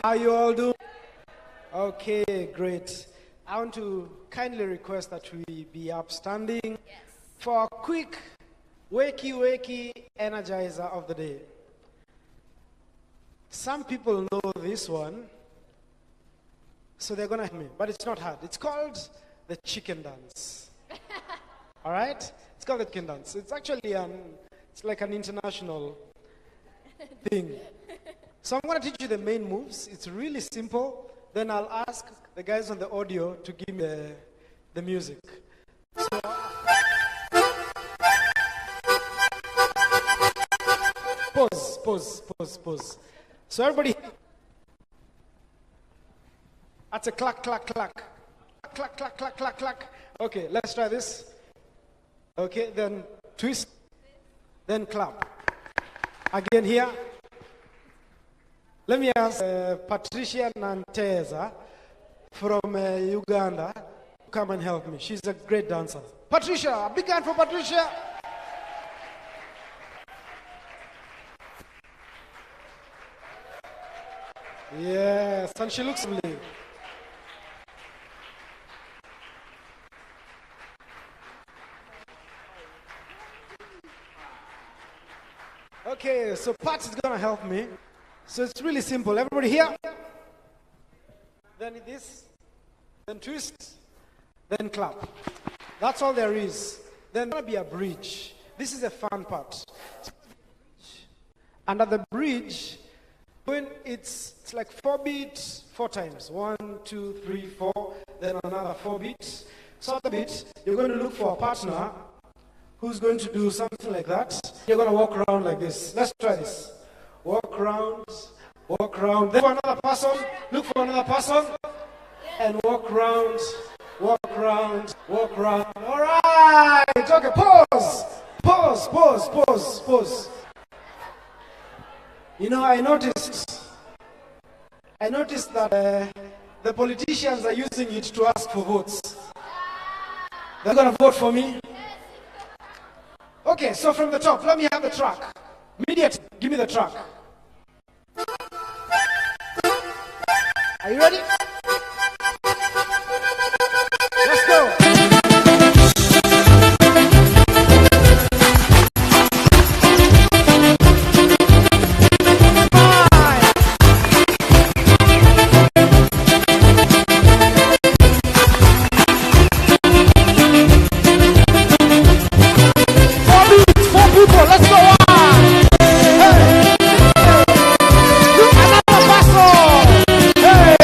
How you all doing? Okay, great. I want to kindly request that we be upstanding for a quick wakey energizer of the day. Some people know this one, so they're gonna help me, but it's not hard. It's called the chicken dance. All right? It's called the chicken dance. It's actually it's like an international thing. So I'm gonna teach you the main moves. It's really simple. Then I'll ask the guys on the audio to give me the music. So, pause. So everybody, that's a clack. Clack. Okay, let's try this. Okay, then twist, then clap. Again here. Let me ask Patricia Nanteza from Uganda to come and help me. She's a great dancer. Patricia, a big hand for Patricia. Yes, and she looks lovely. Okay, so Pat is going to help me. So it's really simple. Everybody here. Then this, then twist, then clap. That's all there is. Then there'll be a bridge. This is the fun part. And at the bridge, when it's like 4 beats, 4 times. 1, 2, 3, 4. Then another 4 beats. So at the beat, you're going to look for a partner who's going to do something like that. You're going to walk around like this. Let's try this. Walk around. Then for another person, look for another person, and walk around. All right. Okay, pause. You know, I noticed that the politicians are using it to ask for votes. They're going to vote for me. Okay, so from the top, let me have the track. Immediate, give me the track. Are you ready? Let's go. Four people, let's go on. Hey. Another person. Hey.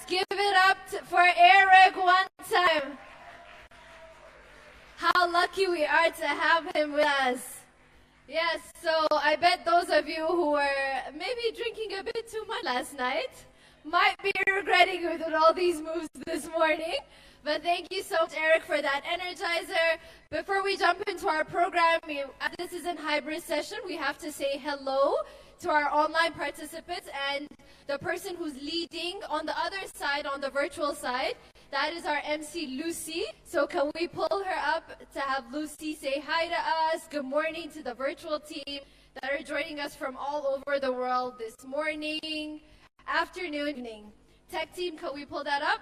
give it up for Eric one time. How lucky we are to have him with us. Yes, so I bet those of you who were maybe drinking a bit too much last night might be regretting it with all these moves this morning. But thank you so much, Eric, for that energizer. Before we jump into our program, this is a hybrid session. We have to say hello to our online participants, and the person who's leading on the other side, on the virtual side, that is our MC, Lucy. So can we pull her up to have Lucy say hi to us? Good morning to the virtual team that are joining us from all over the world this morning, afternoon, evening. Tech team, can we pull that up?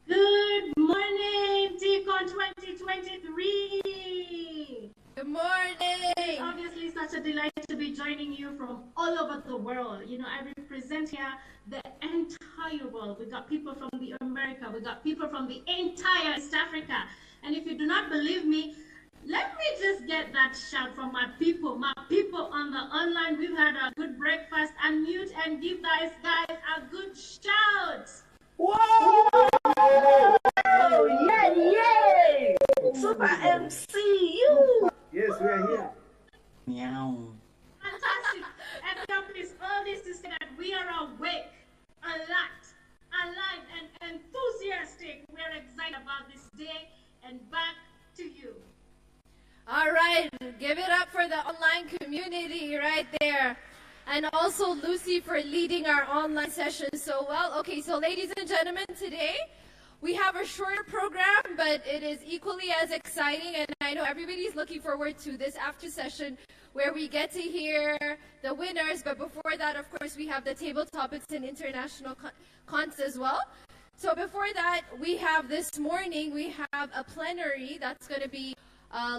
Good morning, Teacon 2023. Good morning. It's obviously such a delight to be joining you from all over the world. You know, I represent here the entire world. We got people from the America. We got people from the entire East Africa. And if you do not believe me, let me just get that shout from my people on the online. We've had a good breakfast. Unmute and give guys a good shout. Whoa! Yay! Super MC, you! Yes, we are here. Meow. Fantastic. And please, all this to say that we are awake, alert, alive, and enthusiastic. We're excited about this day, and back to you. All right, give it up for the online community right there. And also Lucy for leading our online session so well. Okay, so ladies and gentlemen, today we have a shorter program, but it is equally as exciting. And I know everybody's looking forward to this after session where we get to hear the winners. But before that, of course, we have the table topics and international cons as well. So before that, we have this morning, we have a plenary that's going to be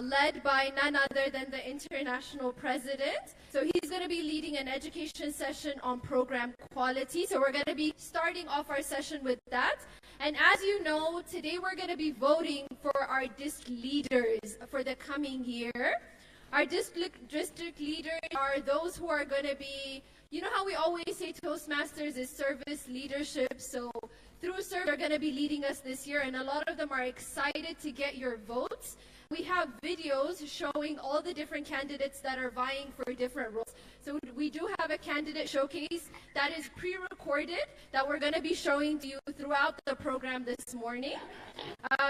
led by none other than the international president. So he's going to be leading an education session on program quality. So we're going to be starting off our session with that. And as you know, today we're going to be voting for our district leaders for the coming year. Our district leaders are those who are going to be, you know how we always say Toastmasters is service leadership. So through service, they're going to be leading us this year. And a lot of them are excited to get your votes. We have videos showing all the different candidates that are vying for different roles. So we do have a candidate showcase that is pre-recorded that we're going to be showing to you throughout the program this morning.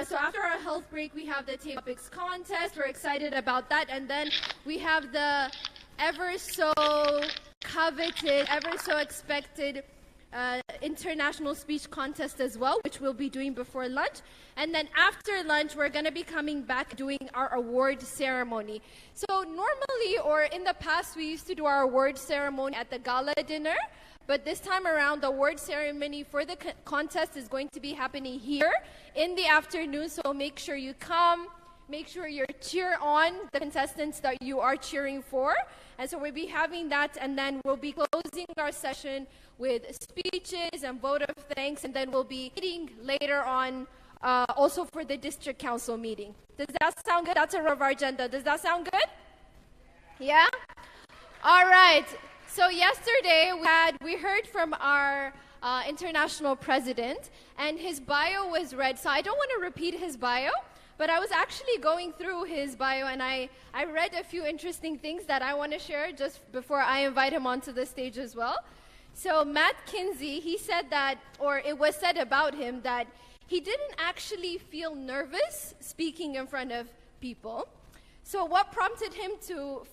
So after our health break, we have the topics contest. We're excited about that. And then we have the ever so coveted, ever so expected international speech contest as well, which we'll be doing before lunch. And then after lunch, we're going to be coming back doing our award ceremony. So normally, or in the past, we used to do our award ceremony at the gala dinner. But this time around, the award ceremony for the contest is going to be happening here in the afternoon. So make sure you come. Make sure you cheer on the contestants that you are cheering for. And so we'll be having that, and then we'll be closing our session with speeches and vote of thanks, and then we'll be meeting later on also for the district council meeting. Does that sound good? That's a of our agenda. Does that sound good? Yeah? All right. So yesterday we heard from our international president, and his bio was read. So I don't want to repeat his bio, but I was actually going through his bio, and I read a few interesting things that I want to share just before I invite him onto the stage as well. So Matt Kinsey, he said that, or it was said about him that he didn't actually feel nervous speaking in front of people. So what prompted him to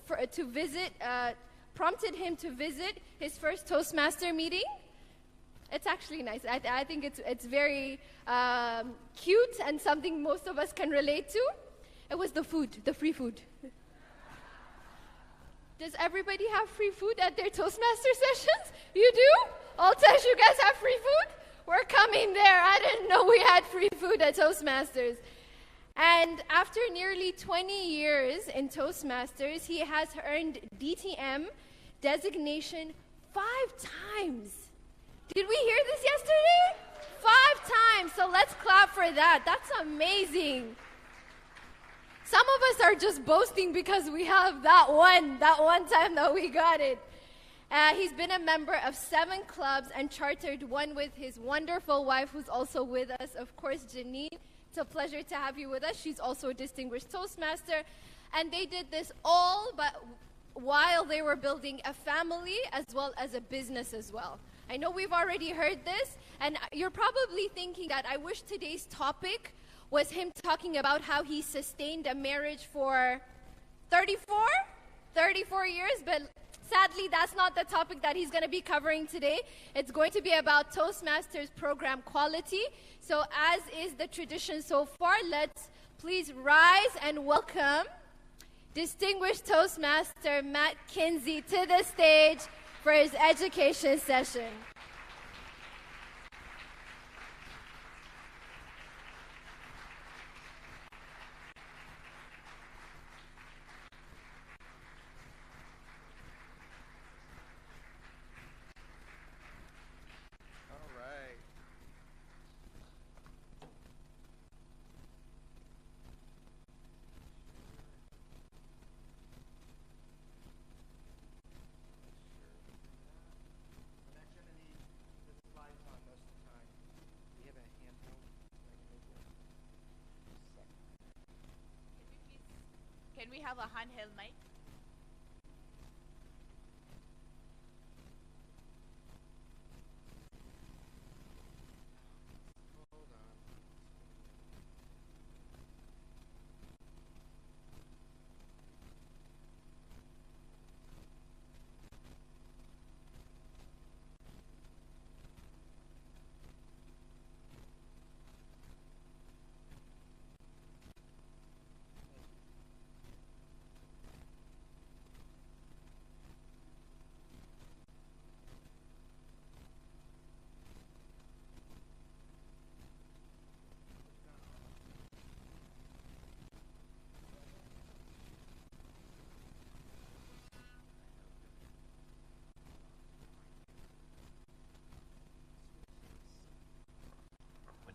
visit his first Toastmaster meeting? It's actually nice. I think it's very cute and something most of us can relate to. It was the food, the free food. Does everybody have free food at their Toastmaster sessions? You do? Altesh, you guys have free food? We're coming there. I didn't know we had free food at Toastmasters. And after nearly 20 years in Toastmasters, he has earned DTM designation 5 times. Did we hear this yesterday? 5 times. So let's clap for that. That's amazing. Some of us are just boasting because we have that one time that we got it. He's been a member of 7 clubs and chartered one with his wonderful wife, who's also with us, of course, Janine. It's a pleasure to have you with us. She's also a distinguished Toastmaster. And they did this all but while they were building a family as well as a business as well. I know we've already heard this, and you're probably thinking that I wish today's topic was him talking about how he sustained a marriage for 34 years, but sadly, that's not the topic that he's going to be covering today. It's going to be about Toastmasters program quality. So as is the tradition so far, let's please rise and welcome distinguished Toastmaster Matt Kinsey to the stage for his education session. Can we have a handheld mic?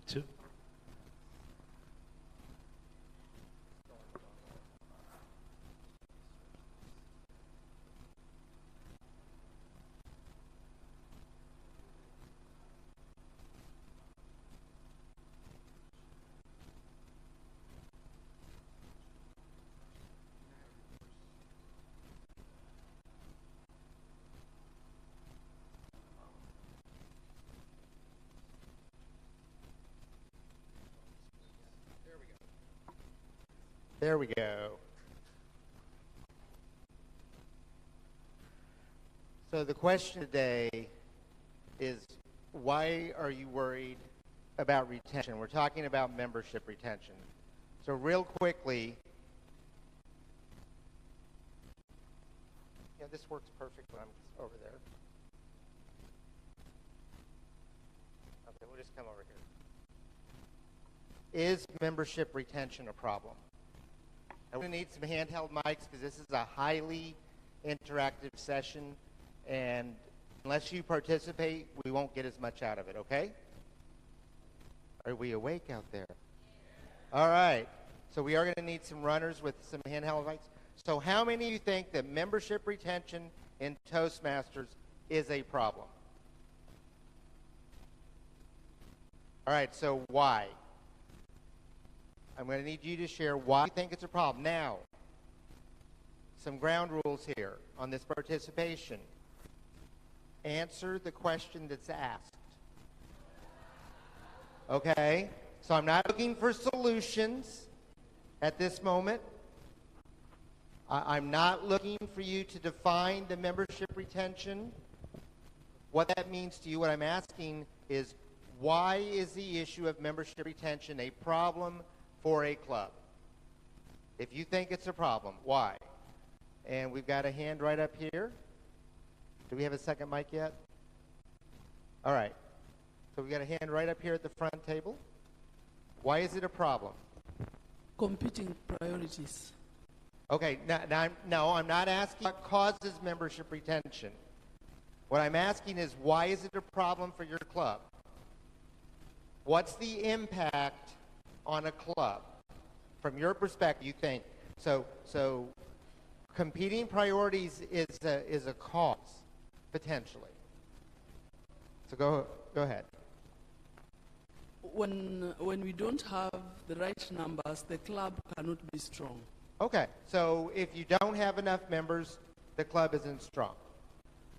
Two. There we go. So the question today is, why are you worried about retention? We're talking about membership retention. So real quickly, yeah, this works perfect when I'm over there. Okay, we'll just come over here. Is membership retention a problem? We're going to need some handheld mics because this is a highly interactive session, and unless you participate, we won't get as much out of it, okay? Are we awake out there? All right. So we are going to need some runners with some handheld mics. So how many of you think that membership retention in Toastmasters is a problem? All right, so why? I'm going to need you to share why you think it's a problem. Now, some ground rules here on this participation. Answer the question that's asked. Okay? So I'm not looking for solutions at this moment. I'm not looking for you to define the membership retention. What that means to you, what I'm asking is, why is the issue of membership retention a problem for a club? If you think it's a problem, why? And we've got a hand right up here. Do we have a second mic yet? All right. So we got a hand right up here at the front table. Why is it a problem? Competing priorities. Okay, no, I'm not asking what causes membership retention. What I'm asking is, why is it a problem for your club? What's the impact on a club? From your perspective, you think, so competing priorities is a cause, potentially. So go ahead. When we don't have the right numbers, the club cannot be strong. Okay, so if you don't have enough members, the club isn't strong.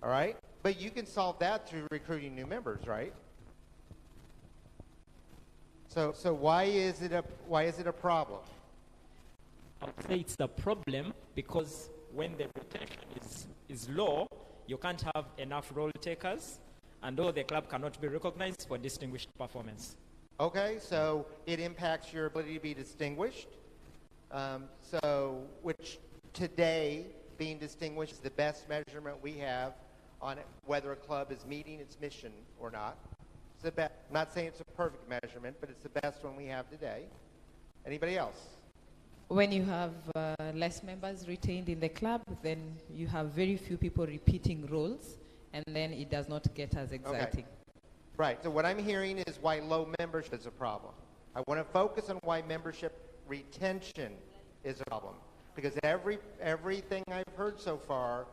All right? But you can solve that through recruiting new members, right? So why is it a problem? I would say it's the problem because when the retention is low, you can't have enough role takers, and though the club cannot be recognized for distinguished performance. Okay, so it impacts your ability to be distinguished. Which today, being distinguished is the best measurement we have on whether a club is meeting its mission or not. I'm not saying it's a perfect measurement, but it's the best one we have today. Anybody else? When you have less members retained in the club, then you have very few people repeating roles, and then it does not get as exciting. Okay. Right, so what I'm hearing is why low membership is a problem. I want to focus on why membership retention is a problem. Because everything I've heard so far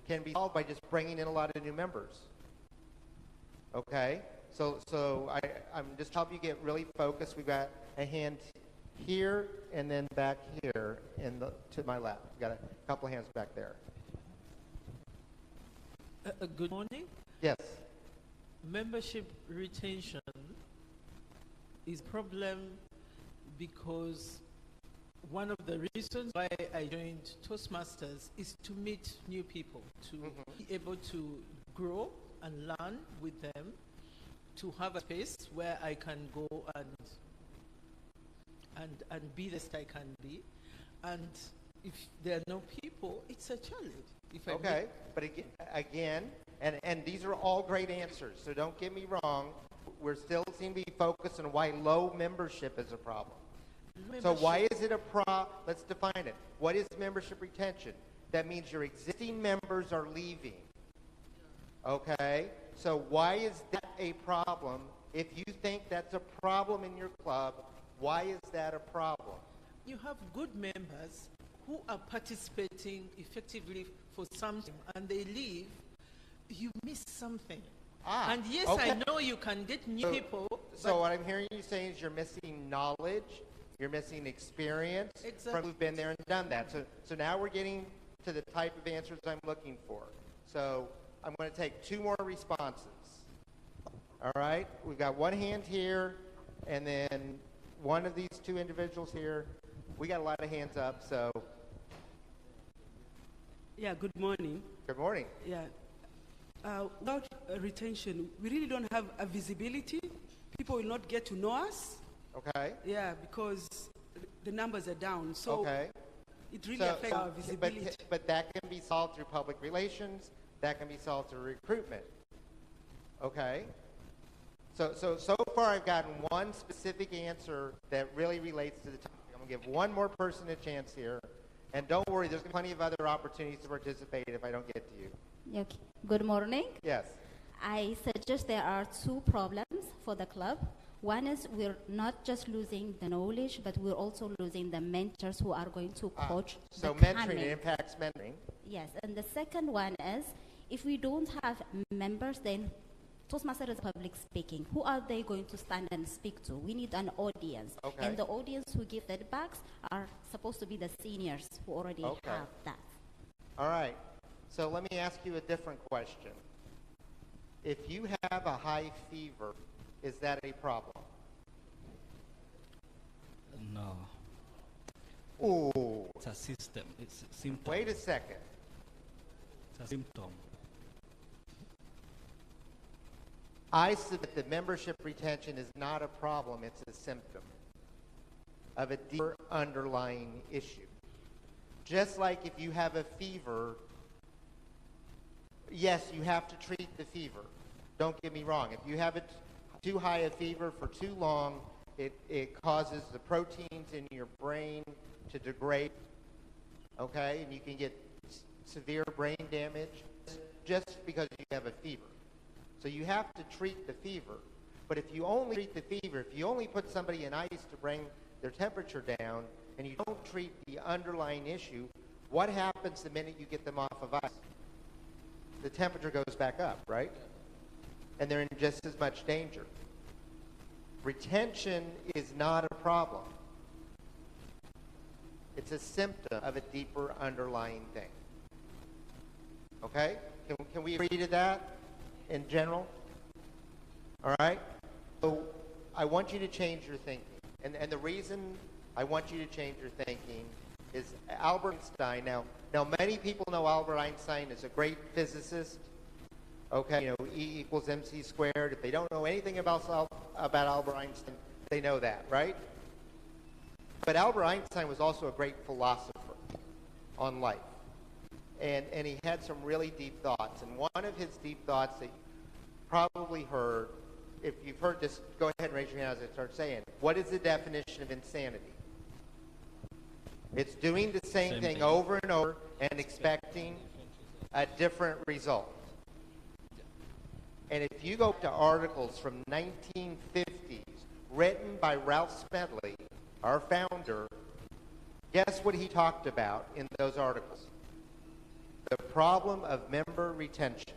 can be solved by just bringing in a lot of new members. Okay? So I'm just helping you get really focused. We've got a hand here and then back here to my left. We've got a couple of hands back there. Good morning. Yes. Membership retention is a problem because one of the reasons why I joined Toastmasters is to meet new people, to be able to grow and learn with them, to have a space where I can go and be the best I can be. And if there are no people, it's a challenge. Okay, but again, and these are all great answers, so don't get me wrong. We're still seem to be focused on why low membership is a problem. So why is it a let's define it. What is membership retention? That means your existing members are leaving. Okay? So why is that a problem? If you think that's a problem in your club, why is that a problem? You have good members who are participating effectively for something and they leave, you miss something. And yes, okay. I know you can get new people. So what I'm hearing you saying is you're missing knowledge, you're missing experience from who've been there and done that. So now we're getting to the type of answers I'm looking for. So I'm going to take 2 more responses. All right? We've got one hand here, and then one of these 2 individuals here. We got a lot of hands up, so. Yeah, good morning. Good morning. Yeah. Without retention, we really don't have a visibility. People will not get to know us. Okay. Yeah, because the numbers are down. So okay. It really affects our visibility. But that can be solved through public relations. That can be solved through recruitment. Okay. So far I've gotten one specific answer that really relates to the topic. I'm going to give one more person a chance here. And don't worry, there's plenty of other opportunities to participate if I don't get to you. Okay. Good morning. Yes. I suggest there are 2 problems for the club. One is we're not just losing the knowledge, but we're also losing the mentors who are going to coach so the mentoring, coming. it impacts mentoring. Yes, and the second one is if we don't have members, then Toastmasters is public speaking. Who are they going to stand and speak to? We need an audience. Okay. And the audience who give feedbacks are supposed to be the seniors who already have that. All right. So let me ask you a different question. If you have a high fever, is that a problem? No. Ooh. It's a system. It's a symptom. Wait a second. It's a symptom. I submit that membership retention is not a problem, it's a symptom of a deeper underlying issue. Just like if you have a fever, yes, you have to treat the fever. Don't get me wrong. If you have too high a fever for too long, it causes the proteins in your brain to degrade, okay? And you can get severe brain damage just because you have a fever. So you have to treat the fever. But if you only treat the fever, if you only put somebody in ice to bring their temperature down, and you don't treat the underlying issue, what happens the minute you get them off of ice? The temperature goes back up, right? And they're in just as much danger. Retention is not a problem. It's a symptom of a deeper underlying thing. Okay? Can we agree to that in general? All right? So I want you to change your thinking. And the reason I want you to change your thinking is Albert Einstein. Now many people know Albert Einstein is a great physicist. Okay, you know, E equals mc squared. If they don't know anything about Albert Einstein, they know that, right? But Albert Einstein was also a great philosopher on life. And he had some really deep thoughts. And one of his deep thoughts that you probably heard, if you've heard this, go ahead and raise your hand as I start saying, what is the definition of insanity? It's doing the same thing over and over and expecting a different result. And if you go to articles from 1950s written by Ralph Smedley, our founder, guess what he talked about in those articles? The problem of member retention.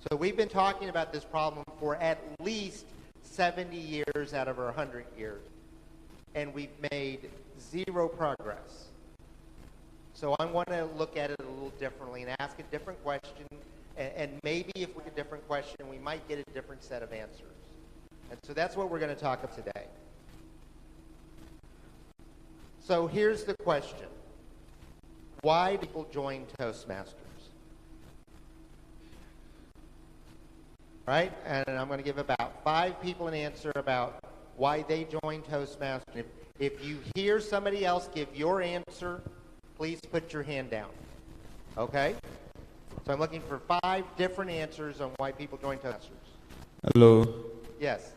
So we've been talking about this problem for at least 70 years out of our 100 years, and we've made zero progress. So I want to look at it a little differently and ask a different question, and maybe if we get a different question, we might get a different set of answers. And so that's what we're going to talk about today. So here's the question. Why do people join Toastmasters? Right? And I'm going to give about 5 people an answer about why they joined Toastmasters. If you hear somebody else give your answer, please put your hand down. Okay? So I'm looking for 5 different answers on why people join Toastmasters. Hello. Yes.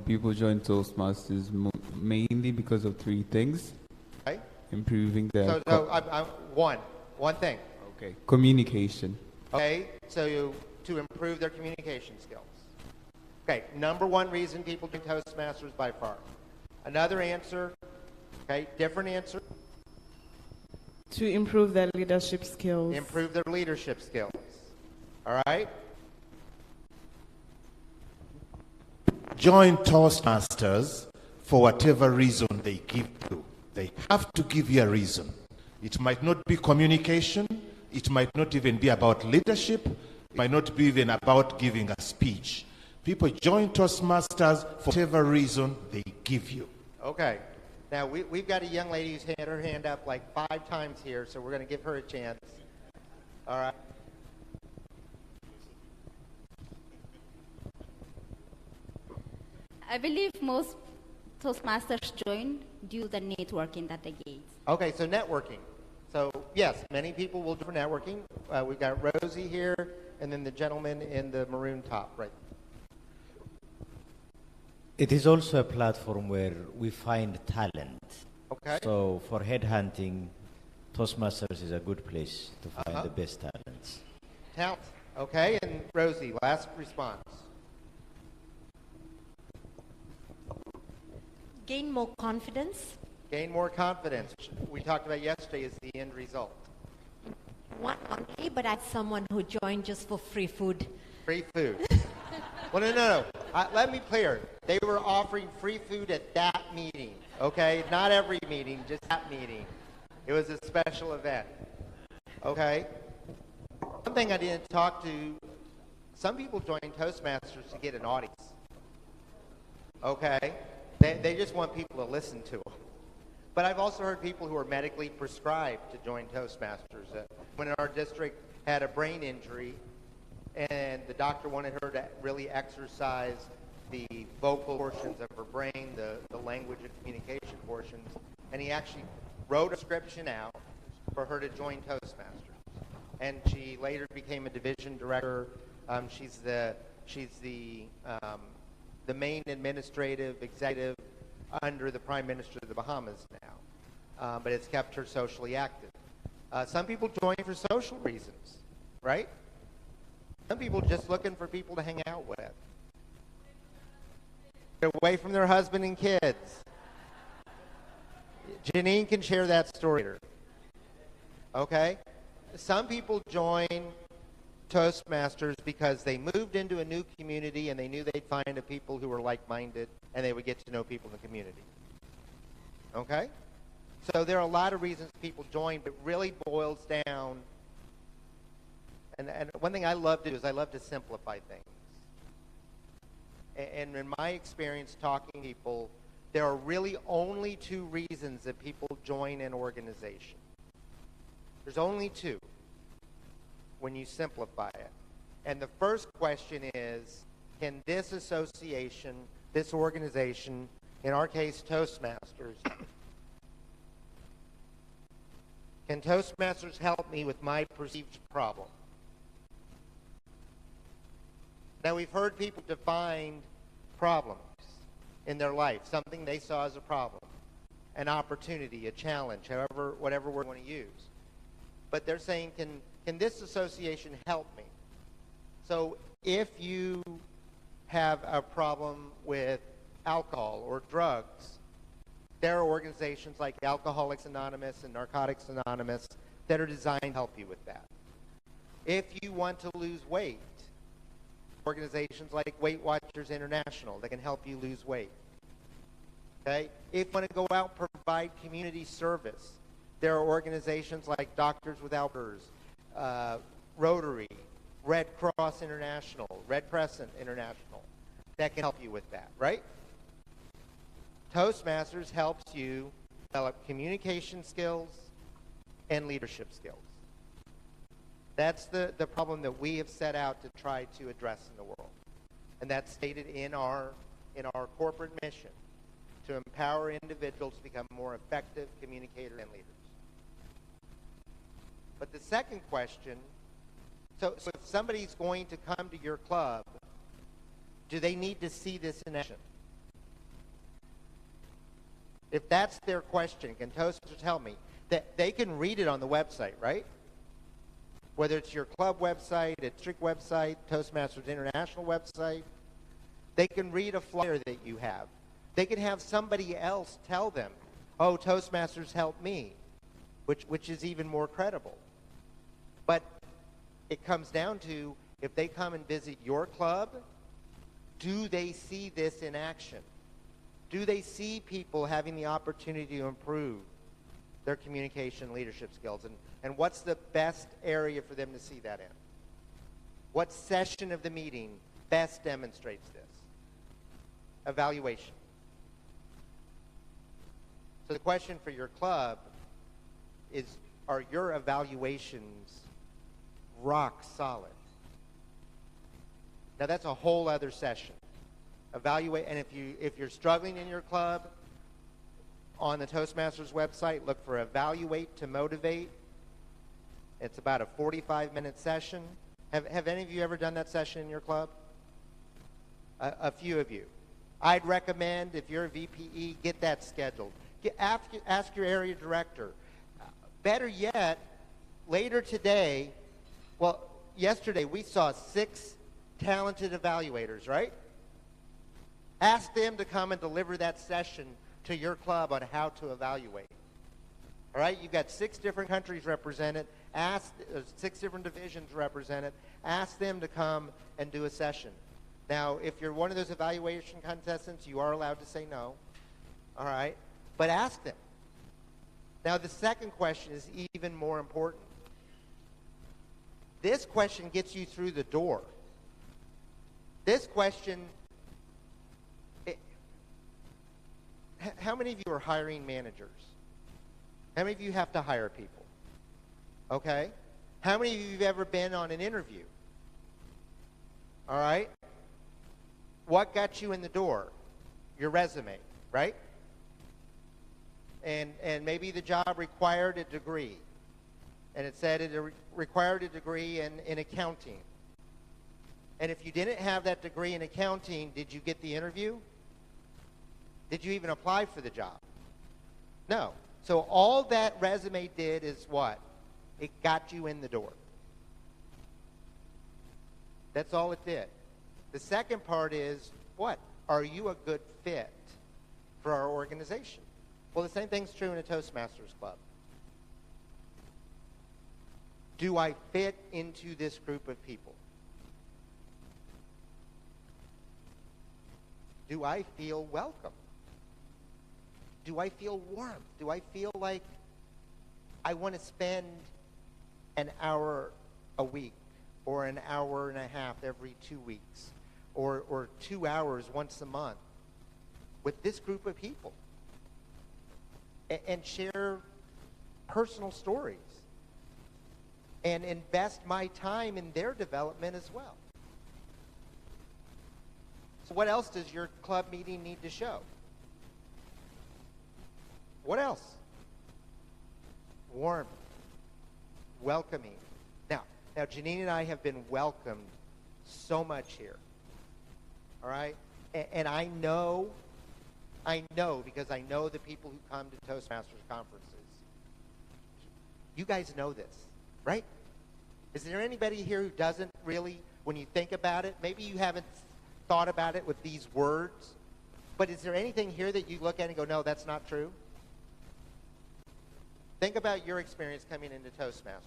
People join Toastmasters mainly because of 3 things. Okay. Improving their... One thing. Okay. Communication. Okay. So to improve their communication skills. Okay. Number 1 reason people join Toastmasters by far. Another answer. Okay. Different answer. To improve their leadership skills. Improve their leadership skills. All right? Join Toastmasters for whatever reason they give you. They have to give you a reason. It might not be communication. It might not even be about leadership. It might not be even about giving a speech. People join Toastmasters for whatever reason they give you. Okay. Now, we've got a young lady who's had her hand up like 5 times here, so we're going to give her a chance. All right. I believe most Toastmasters join due to the networking that they get. Okay, so networking. So, yes, many people will do for networking. We've got Rosie here, and then the gentleman in the maroon top, right? It is also a platform where we find talent. Okay. So for headhunting, Toastmasters is a good place to find the best talents. Talent. Okay, and Rosie, last response. Gain more confidence. Gain more confidence. We talked about yesterday is the end result. Not only, but as someone who joined just for free food. Free food. Well, no. Let me be clear. They were offering free food at that meeting, okay? Not every meeting, just that meeting. It was a special event, okay? One thing I didn't talk to, some people join Toastmasters to get an audience, okay? They just want people to listen to them. But I've also heard people who are medically prescribed to join Toastmasters. When our district had a brain injury, and the doctor wanted her to really exercise the vocal portions of her brain, the language and communication portions, and he actually wrote a prescription out for her to join Toastmasters. And she later became a division director. She's the main administrative executive under the Prime Minister of the Bahamas now. But it's kept her socially active. Some people join for social reasons, right? Some people just looking for people to hang out with. Get away from their husband and kids. Janine can share that story later. Okay? Some people join Toastmasters because they moved into a new community and they knew they'd find a people who were like-minded and they would get to know people in the community. Okay? So there are a lot of reasons people join, but it really boils down. And one thing I love to do is I love to simplify things. And in my experience talking to people, there are really only two reasons that people join an organization. There's only two when you simplify it. And the first question is, can this association, this organization, in our case Toastmasters, can Toastmasters help me with my perceived problem? Now, we've heard people define problems in their life, something they saw as a problem, an opportunity, a challenge, whatever word you want to use. But they're saying, can this association help me? So if you have a problem with alcohol or drugs, there are organizations like Alcoholics Anonymous and Narcotics Anonymous that are designed to help you with that. If you want to lose weight, organizations like Weight Watchers International that can help you lose weight. Okay? If you want to go out and provide community service, there are organizations like Doctors Without Borders, Rotary, Red Cross International, Red Crescent International that can help you with that, right? Toastmasters helps you develop communication skills and leadership skills. That's the problem that we have set out to try to address in the world. And that's stated in our corporate mission, to empower individuals to become more effective communicators and leaders. But the second question, so if somebody's going to come to your club, do they need to see this in action? If that's their question, can Toastmasters help me? That they can read it on the website, right? Whether it's your club website, a district website, Toastmasters International website, they can read a flyer that you have. They can have somebody else tell them, oh, Toastmasters helped me, which is even more credible. But it comes down to, if they come and visit your club, do they see this in action? Do they see people having the opportunity to improve their communication leadership skills? And what's the best area for them to see that in? What session of the meeting best demonstrates this? Evaluation. So the question for your club is, are your evaluations rock solid? Now that's a whole other session. Evaluate, and if you're struggling in your club, on the Toastmasters website, look for Evaluate to Motivate. It's about a 45-minute session. Have any of you ever done that session in your club? A few of you. I'd recommend, if you're a VPE, get that scheduled. Ask your area director. Better yet, later today, well, yesterday we saw 6 talented evaluators, right? Ask them to come and deliver that session to your club on how to evaluate. All right? You've got 6 different countries represented. 6 different divisions represented. Ask them to come and do a session. Now, if you're one of those evaluation contestants, you are allowed to say no. All right? But ask them. Now, the second question is even more important. This question gets you through the door. This question... How many of you are hiring managers? How many of you have to hire people? Okay? How many of you have ever been on an interview? All right? What got you in the door? Your resume, right? And maybe the job required a degree. And it said it required a degree in accounting. And if you didn't have that degree in accounting, did you get the interview? Did you even apply for the job? No. So all that resume did is what? It got you in the door. That's all it did. The second part is what? are you a good fit for our organization? Well, the same thing's true in a Toastmasters club. Do I fit into this group of people? Do I feel welcome? Do I feel warmth? Do I feel like I want to spend an hour a week or an hour and a half every 2 weeks or 2 hours once a month with this group of people and share personal stories and invest my time in their development as well? So what else does your club meeting need to show? What else? Warmth, welcoming. Now, Janine and I have been welcomed so much here. All right? And I know because I know the people who come to Toastmasters conferences. You guys know this, right? Is there anybody here who doesn't really, when you think about it, maybe you haven't thought about it with these words, but is there anything here that you look at and go, no, that's not true? Think about your experience coming into Toastmasters.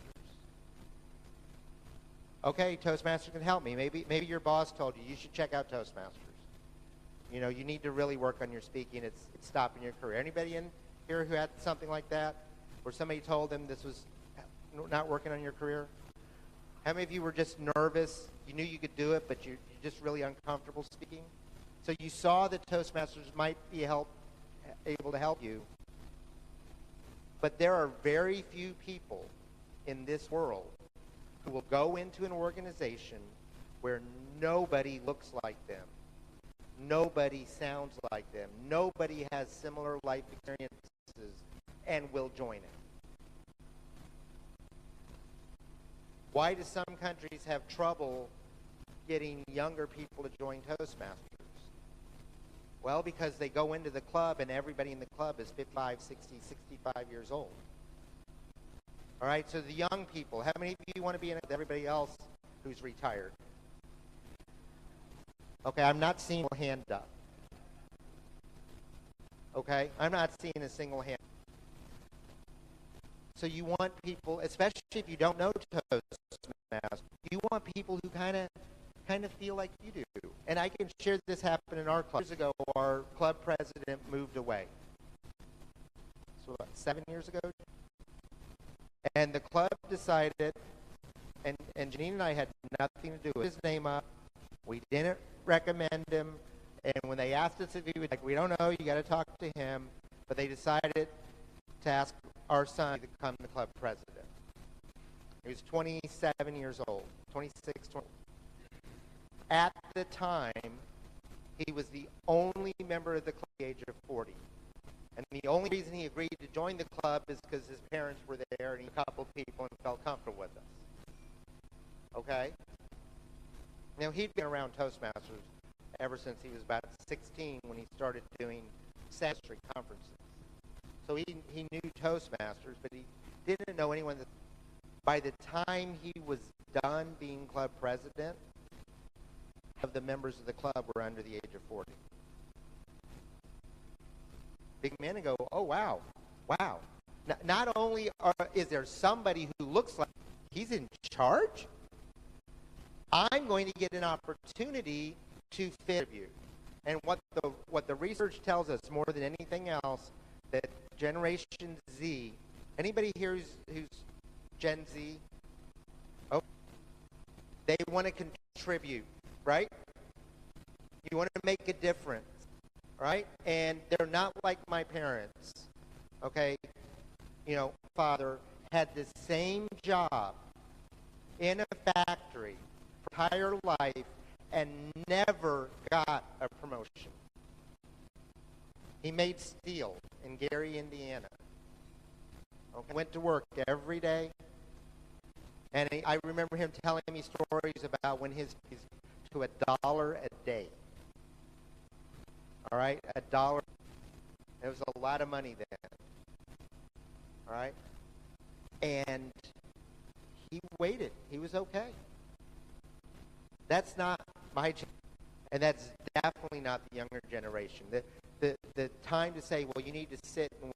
Okay, Toastmasters can help me. Maybe your boss told you should check out Toastmasters. You know, you need to really work on your speaking. It's stopping your career. Anybody in here who had something like that, where somebody told them this was not working on your career? How many of you were just nervous? You knew you could do it, but you're just really uncomfortable speaking? So you saw that Toastmasters might be able to help you. But there are very few people in this world who will go into an organization where nobody looks like them, nobody sounds like them, nobody has similar life experiences, and will join it. Why do some countries have trouble getting younger people to join Toastmasters? Well, because they go into the club and everybody in the club is 55, 60, 65 years old. All right, so the young people, how many of you want to be in it with everybody else who's retired? Okay, I'm not seeing a hand up. Okay, I'm not seeing a single hand. So you want people, especially if you don't know Toastmasters, you want people who kind of feel like you do. And I can share this happened in our club. Years ago, our club president moved away. So about 7 years ago. And the club decided, and Janine and I had nothing to do with his name up. We didn't recommend him. And when they asked us if he would, like, we don't know, you got to talk to him. But they decided to ask our son to become the club president. He was 27 years old, 26, 20. At the time, he was the only member of the club at the age of 40. And the only reason he agreed to join the club is because his parents were there and he knew a couple people and felt comfortable with us. Okay? Now, he'd been around Toastmasters ever since he was about 16 when he started doing Sandstreet conferences. So he knew Toastmasters, but he didn't know anyone. By the time he was done being club president, of the members of the club were under the age of 40. Big men and go, oh, wow. Not only is there somebody who looks like he's in charge, I'm going to get an opportunity to fit you. And what the research tells us more than anything else, that Generation Z, anybody here who's Gen Z? Oh, they want to contribute. Right? You want to make a difference, right? And they're not like my parents, okay? You know, father had the same job in a factory for entire life and never got a promotion. He made steel in Gary, Indiana. Okay, went to work every day, and I remember him telling me stories about when he's to $1 a day. All right, $1. It was a lot of money then. All right, and he waited. He was okay. That's not my job, and that's definitely not the younger generation. The time to say, well, you need to sit and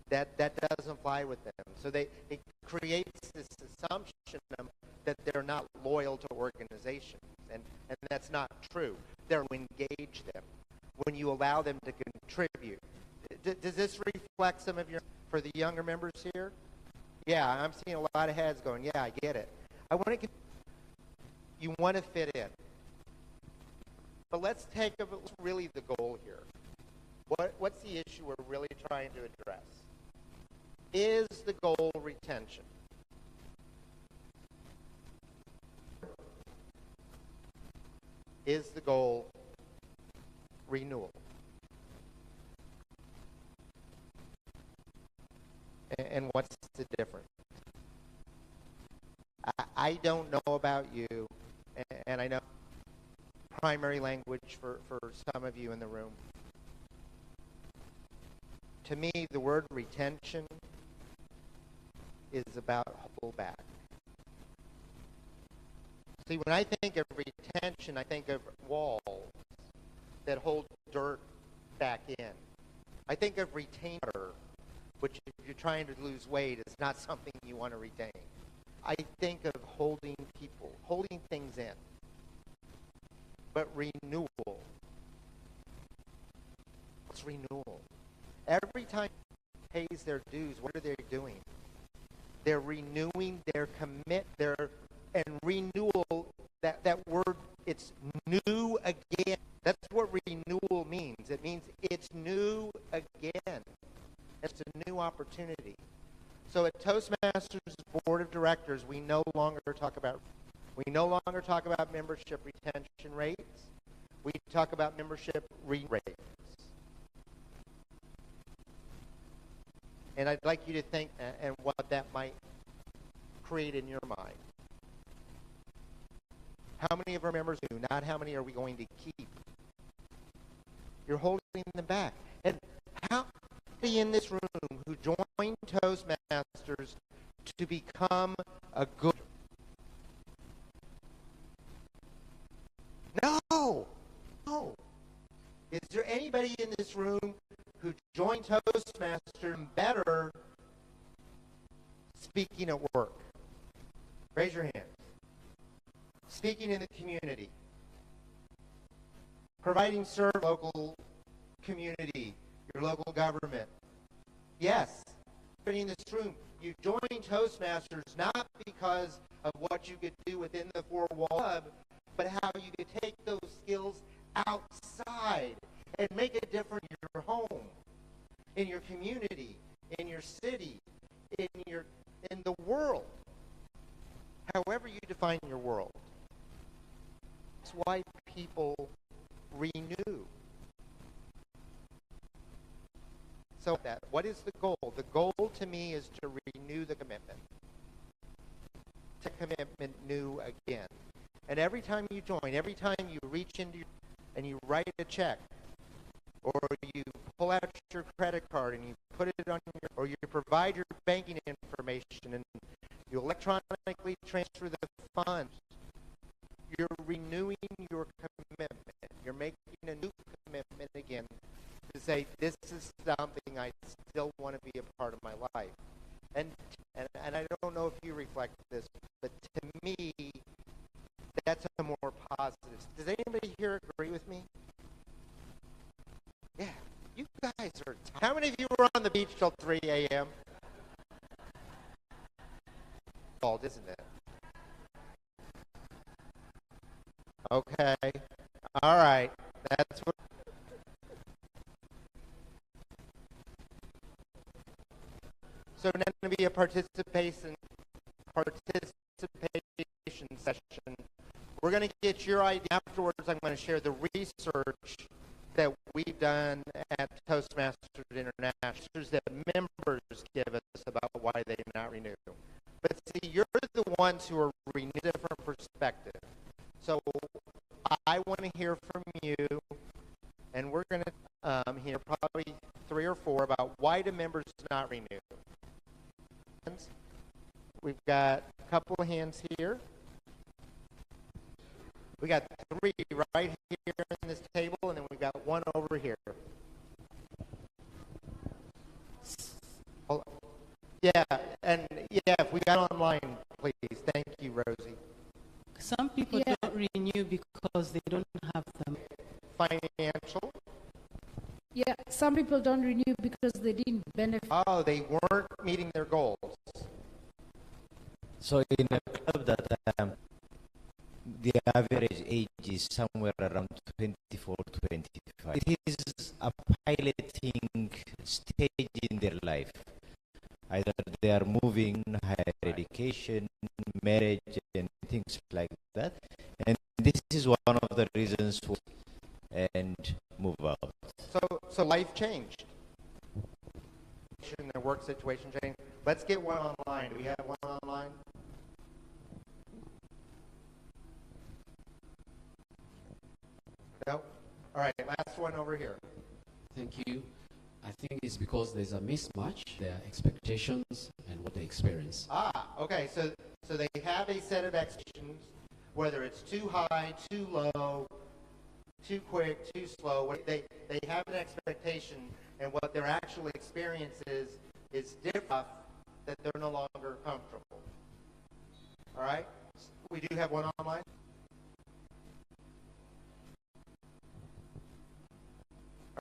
that doesn't fly with them. So it creates this assumption that they're not loyal to organizations, and that's not true. They're to engage them when you allow them to contribute. Does this reflect some of your, for the younger members here? Yeah, I'm seeing a lot of heads going, yeah, I get it. You want to fit in. But let's take what's really the goal here. What's the issue we're really trying to address? Is the goal retention? Is the goal renewal? And what's the difference? I don't know about you, and I know primary language for some of you in the room. To me, the word retention is about pullback. See, when I think of retention, I think of walls that hold dirt back in. I think of retainer, which if you're trying to lose weight is not something you want to retain. I think of holding people, holding things in. But renewal. What's renewal? Every time someone pays their dues, what are they doing? They're renewing their and renewal, that word, it's new again. That's what renewal means. It means it's new again. It's a new opportunity. So at Toastmasters Board of Directors, we no longer talk about membership retention rates. We talk about membership rates. And I'd like you to think and what that might create in your mind. How many of our members do? Not how many are we going to keep? You're holding them back. And how many in this room who joined Toastmasters to become a good? No. Is there anybody in this room who joined Toastmasters better speaking at work? Raise your hand. Speaking in the community. Providing service to local community, your local government. Yes. In this room, you joined Toastmasters not because of what you could do within the four-wall club, but how you could take those skills outside and make a difference in your home, in your community, in your city, in the world. However you define your world. That's why people renew. So what is the goal? The goal to me is to renew the commitment. To commitment new again. And every time you join, every time you reach into and you write a check, or you pull out your credit card and you put it on or you provide your banking information and you electronically transfer the funds, you're renewing your commitment. You're making a new commitment again to say, this is something I still want to be a part of my life. And I don't know if you reflect this, but to me, that's a more positive. Does anybody here agree with me? Yeah, you guys are. How many of you were on the beach till 3 a.m.? Cold, isn't it? Okay. All right. That's what. So now going to be a participation session. We're going to get your idea. Afterwards, I'm going to share the research that we've done at Toastmasters International that members give us about why they not renew. But see, you're the ones who are renewing a different perspective. So I want to hear from you, and we're going to hear probably 3 or 4 about why do members not renew. We've got a couple of hands here. We got 3 right here in this table, and then we've got one over here. Yeah, and yeah, if we got online, please. Thank you, Rosie. Some people don't renew because they don't have them. Financial. Yeah, some people don't renew because they didn't benefit. Oh, they weren't meeting their goals. So in a club that the average age is somewhere around 24, 25. It is a piloting stage in their life. Either they are moving, higher education, marriage, and things like that. And this is one of the reasons for and move out. So life changed. Their work situation changed. Let's get one online. Do we have one online? No? All right, last one over here. Thank you. I think it's because there's a mismatch, their expectations and what they experience. Okay, so they have a set of expectations, whether it's too high, too low, too quick, too slow. They have an expectation, and what their actual experience is different, that they're no longer comfortable. All right? We do have one online.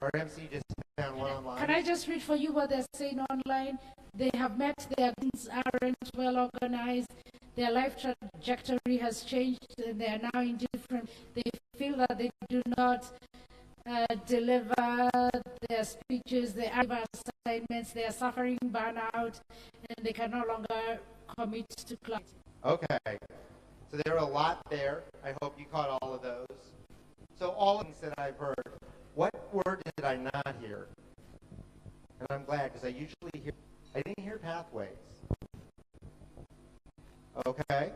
Our MC just found one online. Can I just read for you what they're saying online? They have met, their goals aren't well organized, their life trajectory has changed, and they are now indifferent. They feel that they do not deliver their speeches, their assignments, they are suffering burnout, and they can no longer commit to class. Okay. So there are a lot there. I hope you caught all of those. So all the things that I've heard. What word did I not hear? And I'm glad, because I didn't hear pathways. Okay?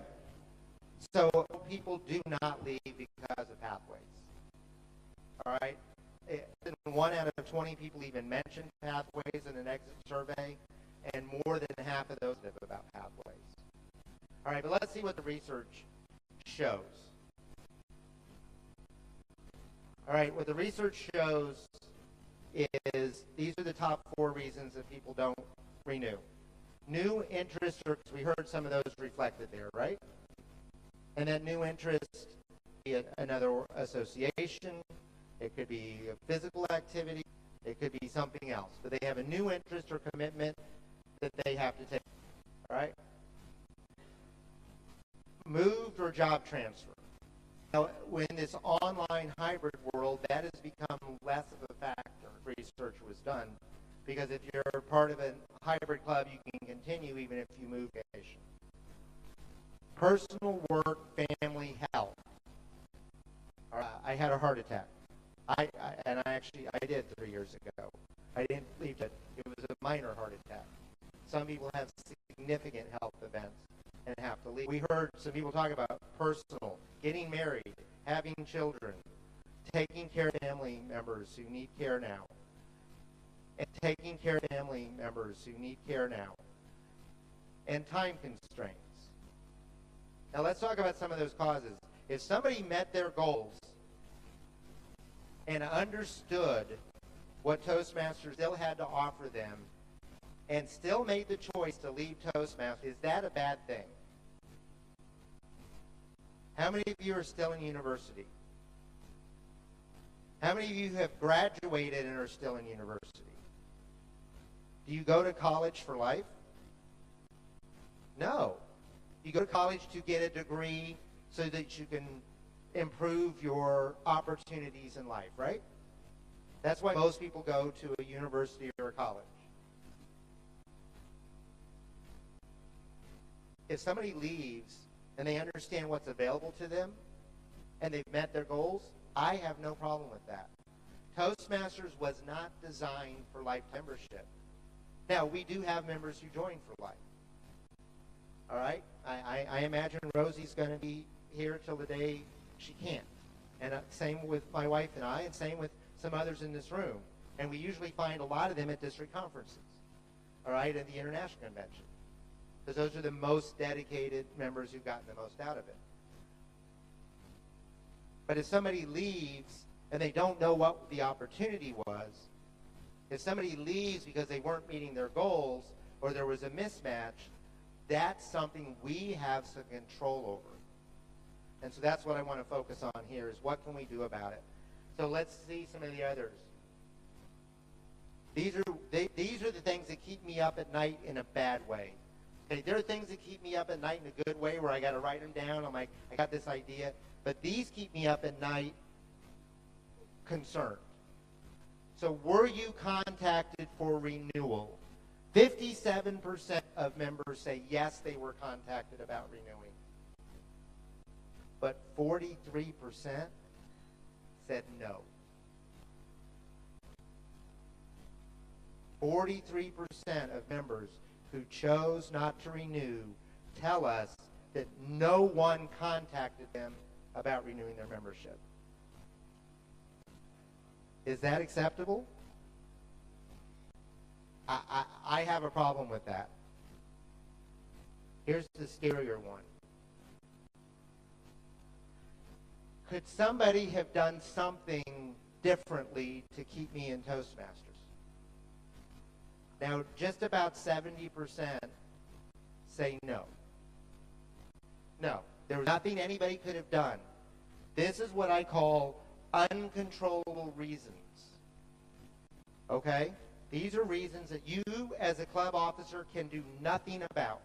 So people do not leave because of pathways. All right? 1 out of 20 people even mentioned pathways in an exit survey, and more than half of those live about pathways. All right, but let's see what the research shows. All right, what the research shows is these are the top 4 reasons that people don't renew. New interest, because we heard some of those reflected there, right? And that new interest could be another association, it could be a physical activity, it could be something else. But they have a new interest or commitment that they have to take. All right? Moved or job transfer. Now, when this online hybrid world, that has become less of a factor. Research was done because if you're part of a hybrid club, you can continue even if you move location. Personal, work, family, health. I had a heart attack. I did 3 years ago. I didn't leave it. It was a minor heart attack. Some people have significant health events and have to leave. We heard some people talk about personal, getting married, having children, taking care of family members who need care now, and taking care of family members who need care now, and time constraints. Now let's talk about some of those causes. If somebody met their goals and understood what Toastmasters still had to offer them and still made the choice to leave Toastmasters, is that a bad thing? How many of you are still in university? How many of you have graduated and are still in university? Do you go to college for life? No. You go to college to get a degree so that you can improve your opportunities in life, right? That's why most people go to a university or a college. If somebody leaves and they understand what's available to them and they've met their goals, I have no problem with that. Toastmasters was not designed for life membership. Now, we do have members who join for life. All right? I imagine Rosie's going to be here till the day she can't. And same with my wife and I, and same with some others in this room. And we usually find a lot of them at district conferences, all right, at the international convention. Because those are the most dedicated members who've gotten the most out of it. But if somebody leaves and they don't know what the opportunity was, if somebody leaves because they weren't meeting their goals or there was a mismatch, that's something we have some control over. And so that's what I want to focus on here, is what can we do about it. So let's see some of the others. These are the things that keep me up at night in a bad way. Okay, there are things that keep me up at night in a good way where I got to write them down. I'm like, I got this idea. But these keep me up at night concerned. So were you contacted for renewal? 57% of members say yes, they were contacted about renewing. But 43% said no. 43% of members who chose not to renew tell us that no one contacted them about renewing their membership. Is that acceptable? I have a problem with that. Here's the scarier one. Could somebody have done something differently to keep me in Toastmasters? Now, just about 70% say no. No, there was nothing anybody could have done. This is what I call uncontrollable reasons. Okay? These are reasons that you, as a club officer, can do nothing about.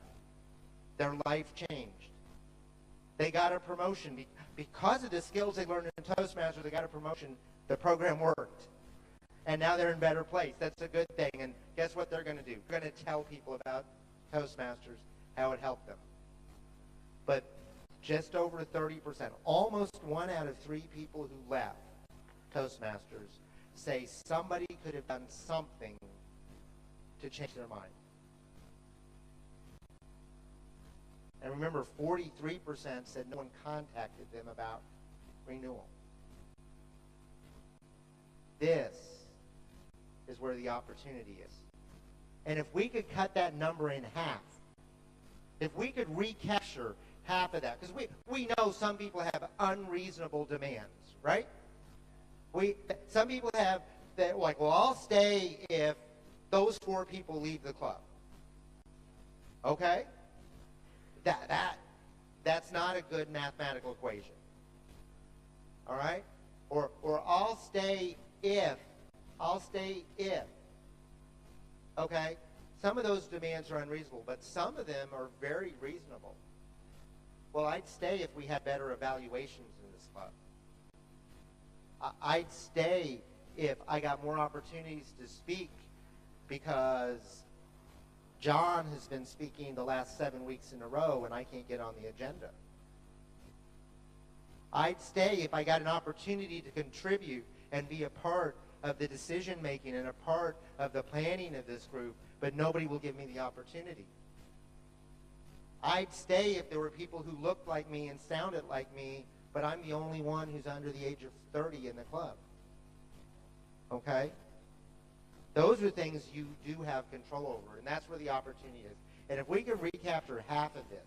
Their life changed. They got a promotion. Because of the skills they learned in Toastmasters, they got a promotion. The program worked. And now they're in a better place. That's a good thing. And guess what they're going to do? They're going to tell people about Toastmasters, how it helped them. But just over 30%, almost 1 out of 3 people who left Toastmasters say somebody could have done something to change their mind. And remember, 43% said no one contacted them about renewal. This is where the opportunity is. And if we could cut that number in half, if we could recapture half of that, because we know some people have unreasonable demands, right? Some people have that, like, well, I'll stay if those 4 people leave the club. Okay? That's not a good mathematical equation. All right? Or I'll stay if. Okay? Some of those demands are unreasonable, but some of them are very reasonable. Well, I'd stay if we had better evaluations in this club. I'd stay if I got more opportunities to speak because John has been speaking the last 7 weeks in a row and I can't get on the agenda. I'd stay if I got an opportunity to contribute and be a part of the decision making and a part of the planning of this group, but nobody will give me the opportunity. I'd stay if there were people who looked like me and sounded like me, but I'm the only one who's under the age of 30 in the club. Okay? Those are things you do have control over, and that's where the opportunity is. And if we could recapture half of this,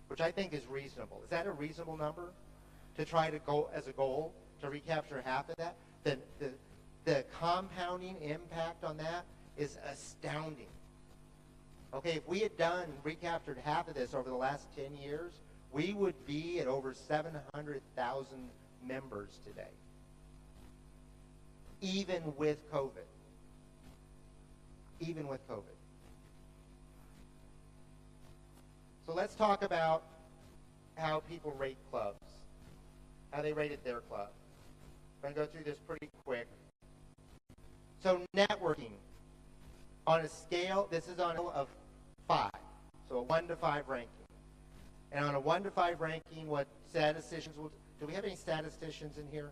which I think is reasonable, is that a reasonable number to try to go as a goal to recapture half of that? The compounding impact on that is astounding. Okay, if we had recaptured half of this over the last 10 years, we would be at over 700,000 members today, even with COVID. Even with COVID. So let's talk about how people rate clubs, how they rated their club. I'm going to go through this pretty quick. So networking, on a scale, this is on a scale of 5, so a 1 to 5 ranking. And on a 1 to 5 ranking, what statisticians will do? We have any statisticians in here?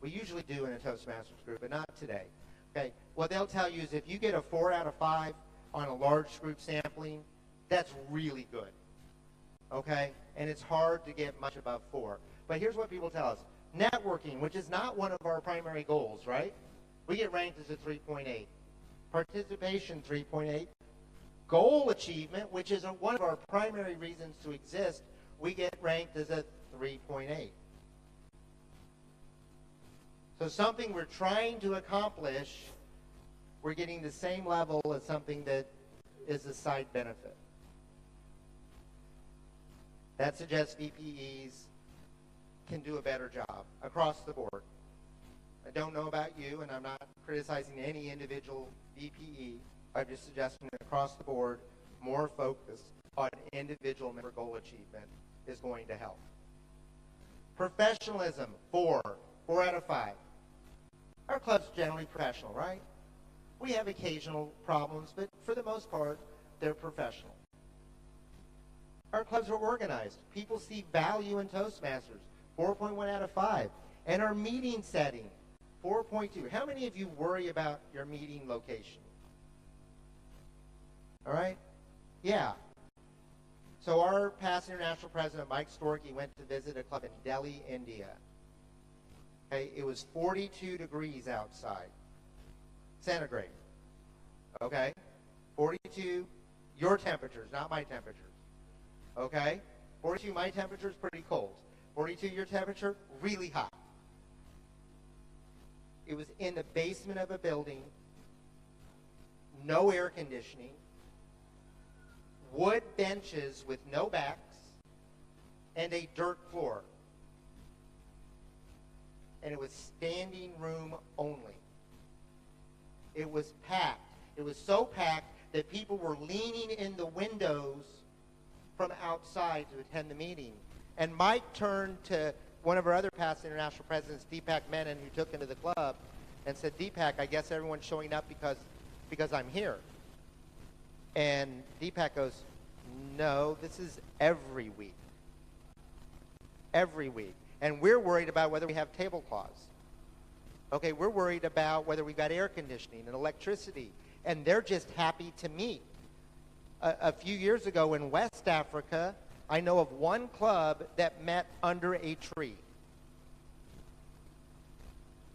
We usually do in a Toastmasters group, but not today. Okay, what they'll tell you is if you get a 4 out of 5 on a large group sampling, that's really good. Okay, and it's hard to get much above 4. But here's what people tell us. Networking, which is not one of our primary goals, right? We get ranked as a 3.8. Participation, 3.8. Goal achievement, which is one of our primary reasons to exist, we get ranked as a 3.8. So something we're trying to accomplish, we're getting the same level as something that is a side benefit. That suggests VPEs can do a better job across the board. I don't know about you, and I'm not criticizing any individual VPE. I'm just suggesting that across the board, more focus on individual member goal achievement is going to help. Professionalism, 4 out of 5. Our club's generally professional, right? We have occasional problems, but for the most part, they're professional. Our clubs are organized. People see value in Toastmasters, 4.1 out of 5. And our meeting setting, 4.2. How many of you worry about your meeting location? All right? Yeah. So our past international president, Mike Storkey, went to visit a club in Delhi, India. Okay, it was 42 degrees outside, centigrade. Okay? 42, your temperatures, not my temperatures. Okay? 42, my temperature is pretty cold. 42, your temperature, really hot. It was in the basement of a building, no air conditioning, wood benches with no backs, and a dirt floor. And it was standing room only. It was packed. It was so packed that people were leaning in the windows from outside to attend the meeting. And Mike turned to one of our other past international presidents, Deepak Menon, who took him to the club, and said, Deepak, I guess everyone's showing up because I'm here. And Deepak goes, no, this is every week. Every week. And we're worried about whether we have tablecloths. Okay, we're worried about whether we've got air conditioning and electricity. And they're just happy to meet. A few years ago in West Africa, I know of one club that met under a tree.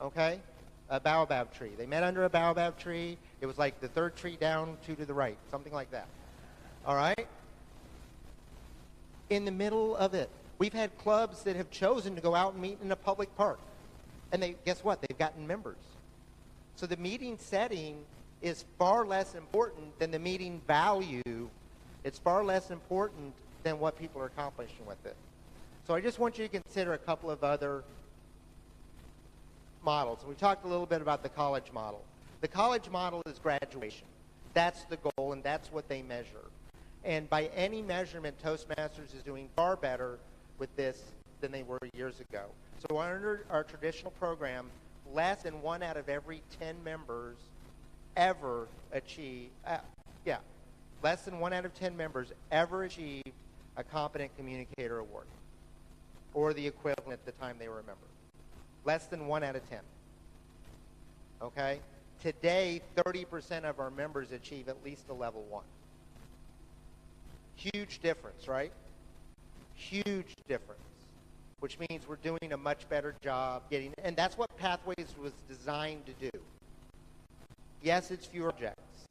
Okay? A baobab tree. They met under a baobab tree. It was like the third tree down, 2 to the right, something like that. All right? In the middle of it. We've had clubs that have chosen to go out and meet in a public park. And guess what? They've gotten members. So the meeting setting is far less important than the meeting value. It's far less important than what people are accomplishing with it. So I just want you to consider a couple of other models. We talked a little bit about the college model. The college model is graduation. That's the goal, and that's what they measure. And by any measurement, Toastmasters is doing far better with this than they were years ago. So under our traditional program, less than 1 out of every 10 members ever achieve, less than 1 out of 10 members ever achieve a Competent Communicator Award, or the equivalent at the time they were a member. Less than 1 out of 10. Okay? Today, 30% of our members achieve at least a level 1. Huge difference, right? Huge difference. Which means we're doing a much better job getting, and that's what Pathways was designed to do. Yes, it's fewer objects,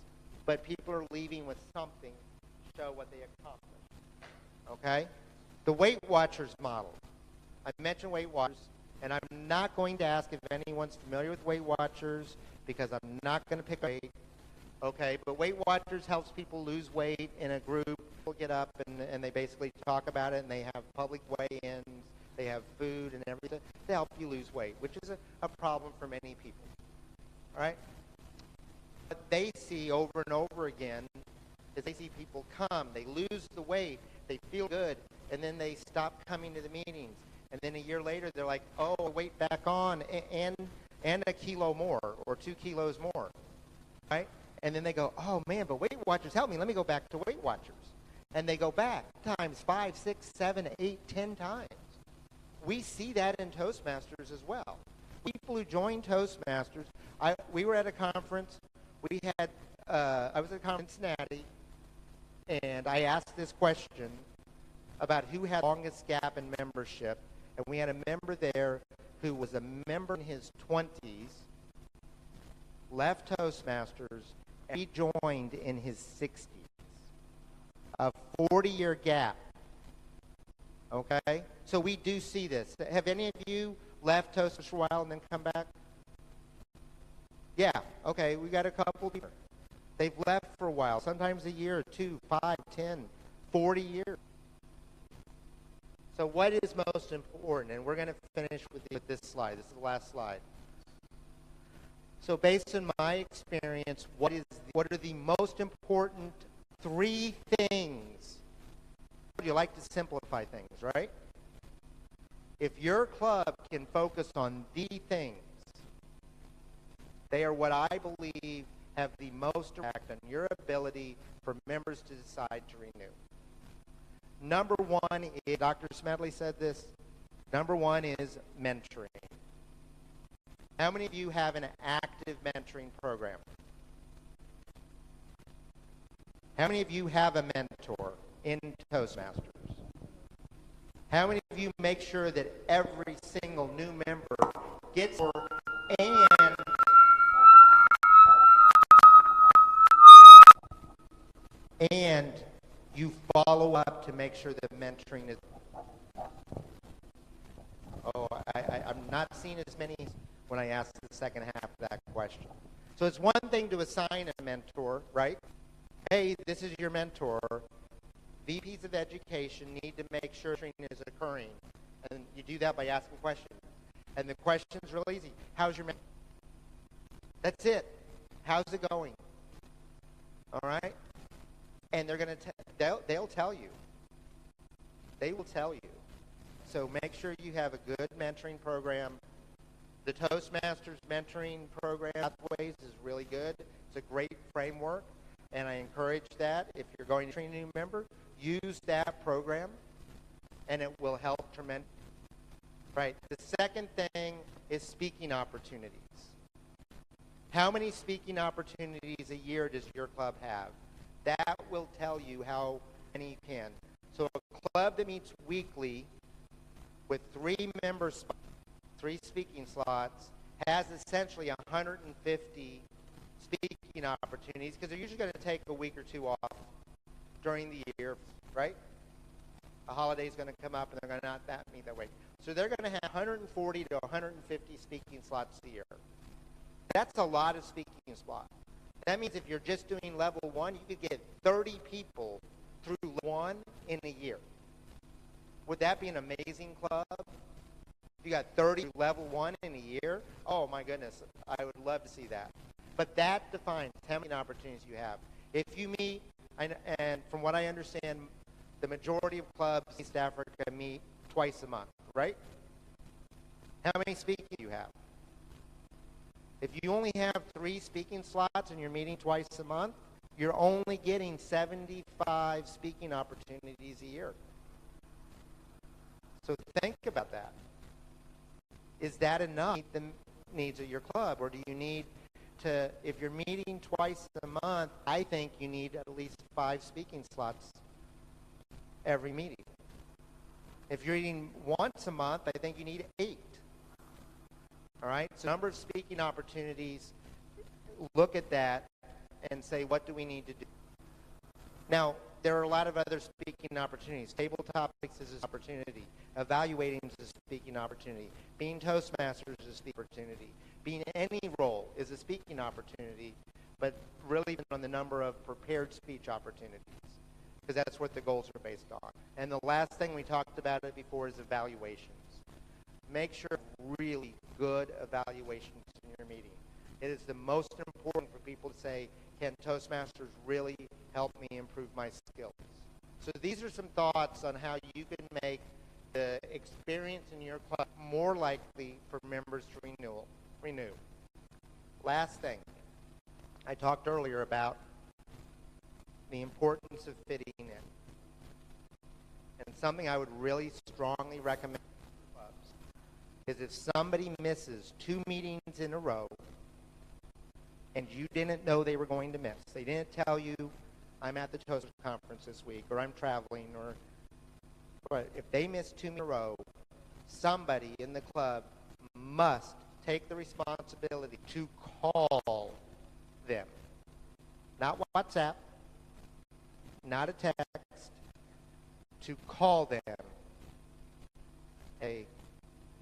but people are leaving with something to show what they accomplished. Okay? The Weight Watchers model. I mentioned Weight Watchers, and I'm not going to ask if anyone's familiar with Weight Watchers because I'm not going to pick a weight. Okay, but Weight Watchers helps people lose weight in a group. People get up and they basically talk about it, and they have public weigh-ins. They have food and everything to help you lose weight, which is a problem for many people. All right? What they see over and over again is they see people come, they lose the weight, they feel good, and then they stop coming to the meetings. And then a year later, they're like, oh, weight back on, and a kilo more, or 2 kilos more. Right? And then they go, oh, man, but Weight Watchers help me. Let me go back to Weight Watchers. And they go back times 5, 6, 7, 8, 10 times. We see that in Toastmasters as well. People who join Toastmasters, we were at a conference. I was at a conference in Cincinnati, and I asked this question about who had the longest gap in membership. And we had a member there who was a member in his 20s, left Toastmasters, and he joined in his 60s. A 40-year gap. Okay? So we do see this. Have any of you left Toastmasters for a while and then come back? Yeah, okay, we got a couple people. They've left for a while, sometimes a year, 2, 5, 10, 40 years. So what is most important? And we're going to finish with this slide. This is the last slide. So based on my experience, what are the most important 3 things? You like to simplify things, right? If your club can focus on the things, they are what I believe have the most impact on your ability for members to decide to renew. Number 1 is, Dr. Smedley said this, number 1 is mentoring. How many of you have an active mentoring program? How many of you have a mentor in Toastmasters? How many of you make sure that every single new member gets and you follow up to make sure that mentoring is... Oh, I'm not seeing as many when I ask the second half of that question. So it's one thing to assign a mentor, right? Hey, this is your mentor. VPs of education need to make sure training is occurring. And you do that by asking questions. And the question's real easy. How's your mentor? That's it. How's it going? All right? And they're going to they'll tell you. They will tell you. So make sure you have a good mentoring program. The Toastmasters mentoring program, Pathways, is really good. It's a great framework, and I encourage that. If you're going to train a new member, use that program, and it will help tremendously. Right. The second thing is speaking opportunities. How many speaking opportunities a year does your club have? That will tell you how many you can. So a club that meets weekly with 3 member spots, 3 speaking slots, has essentially 150 speaking opportunities, because they're usually going to take a week or 2 off during the year, right? A holiday's going to come up and they're going to not meet that way. So they're going to have 140 to 150 speaking slots a year. That's a lot of speaking slots. That means if you're just doing level 1, you could get 30 people through level 1 in a year. Would that be an amazing club? If you got 30 level 1 in a year, oh my goodness, I would love to see that. But that defines how many opportunities you have. If you meet, and from what I understand, the majority of clubs in East Africa meet twice a month, right? How many speaking do you have? If you only have 3 speaking slots and you're meeting twice a month, you're only getting 75 speaking opportunities a year. So think about that. Is that enough to meet the needs of your club? Or do you need to, if you're meeting twice a month, I think you need at least 5 speaking slots every meeting. If you're eating once a month, I think you need 8. All right? So number of speaking opportunities, look at that and say, what do we need to do? Now, there are a lot of other speaking opportunities. Table topics is an opportunity. Evaluating is a speaking opportunity. Being Toastmasters is a speaking opportunity. Being any role is a speaking opportunity, but really on the number of prepared speech opportunities, because that's what the goals are based on. And the last thing we talked about it before is evaluations. Make sure really good evaluations in your meeting. It is the most important for people to say, can Toastmasters really help me improve my skills? So these are some thoughts on how you can make the experience in your club more likely for members to renew. Last thing, I talked earlier about the importance of fitting in. And something I would really strongly recommend to clubs is if somebody misses 2 meetings in a row and you didn't know they were going to miss, they didn't tell you, I'm at the Toastmasters conference this week, or I'm traveling, but if they miss 2 meetings in a row, somebody in the club must take the responsibility to call them. Not WhatsApp, not a text, to call them Hey,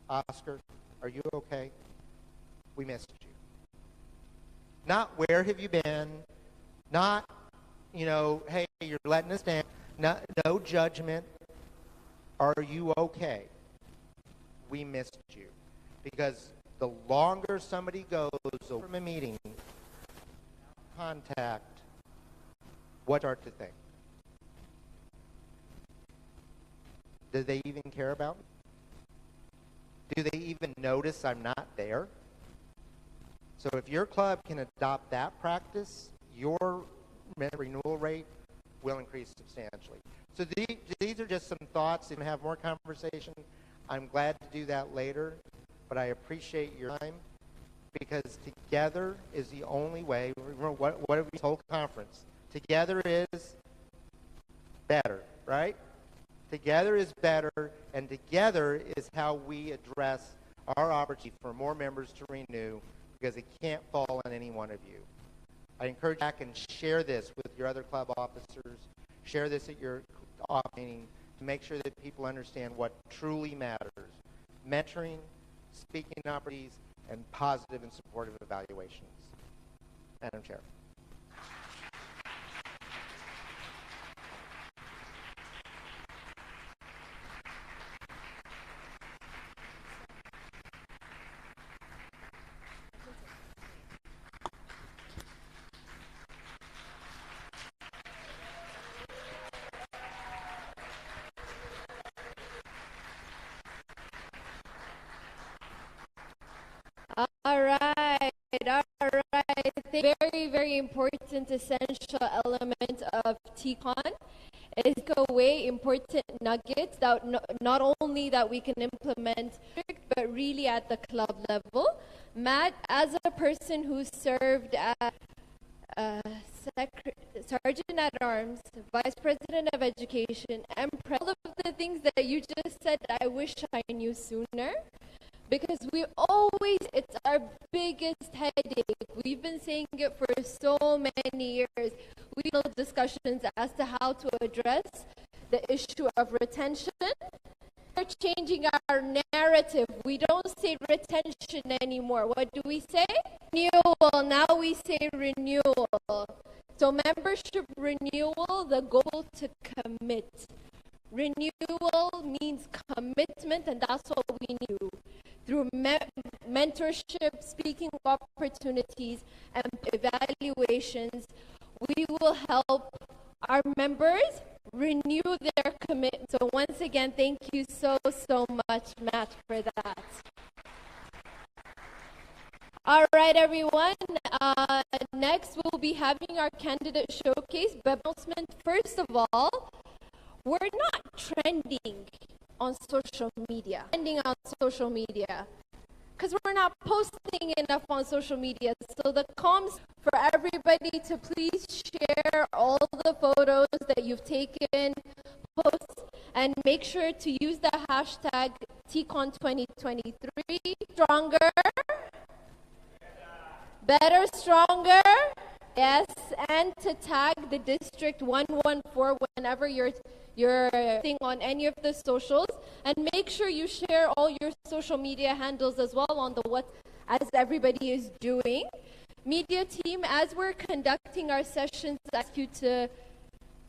Oscar, are you okay? We missed you. Not where have you been? Not, hey, you're letting us down. No judgment. Are you okay? We missed you. Because the longer somebody goes from a meeting, contact, what start to think? Do they even care about me? Do they even notice I'm not there? So if your club can adopt that practice, your renewal rate will increase substantially. So these are just some thoughts. If you have more conversation, I'm glad to do that later, but I appreciate your time because together is the only way. Remember what have we told conference? Together is better, right? Together is better, and together is how we address our opportunity for more members to renew because it can't fall on any one of you. I encourage you back and share this with your other club officers. Share this at your meeting to make sure that people understand what truly matters. Mentoring, speaking opportunities, and positive and supportive evaluations. Madam Chair. All right. Very, very important, essential element of Teacon is away important nuggets that not only that we can implement, but really at the club level. Matt, as a person who served as Sergeant at Arms, Vice President of Education, and all of the things that you just said, I wish I knew sooner. Because it's our biggest headache. We've been saying it for so many years. We know discussions as to how to address the issue of retention. We're changing our narrative. We don't say retention anymore. What do we say? Renewal. Now we say renewal. So membership renewal, the goal to commit. Renewal means commitment, and that's what we do. Through mentorship, speaking opportunities, and evaluations, we will help our members renew their commitment. So once again, thank you so much, Matt, for that. All right, everyone. Next, we'll be having our candidate showcase. But announcement, first of all, we're not trending on social media. Because we're not posting enough on social media. So the comms for everybody to please share all the photos that you've taken, post, and make sure to use the hashtag Teacon 2023. Stronger. Better, stronger. Yes, and to tag the District 114 whenever you're thing on any of the socials, and make sure you share all your social media handles as well on the what as everybody is doing. Media team, as we're conducting our sessions, ask you to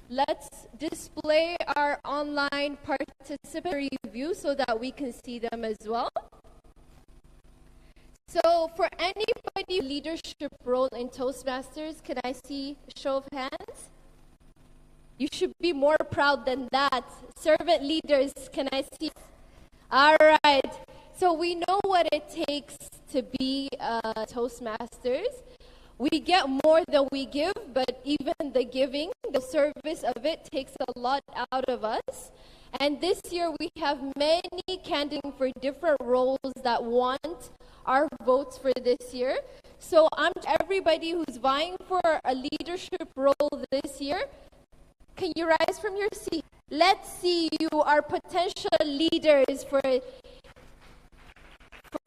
let's display our online participant review so that we can see them as well. So for anybody leadership role in Toastmasters, can I see a show of hands? You should be more proud than that. Servant leaders, can I see? All right. So we know what it takes to be Toastmasters. We get more than we give, but even the giving, the service of it takes a lot out of us. And this year we have many candidates for different roles that want our votes for this year. So everybody who's vying for a leadership role this year, can you rise from your seat? Let's see you are potential leaders for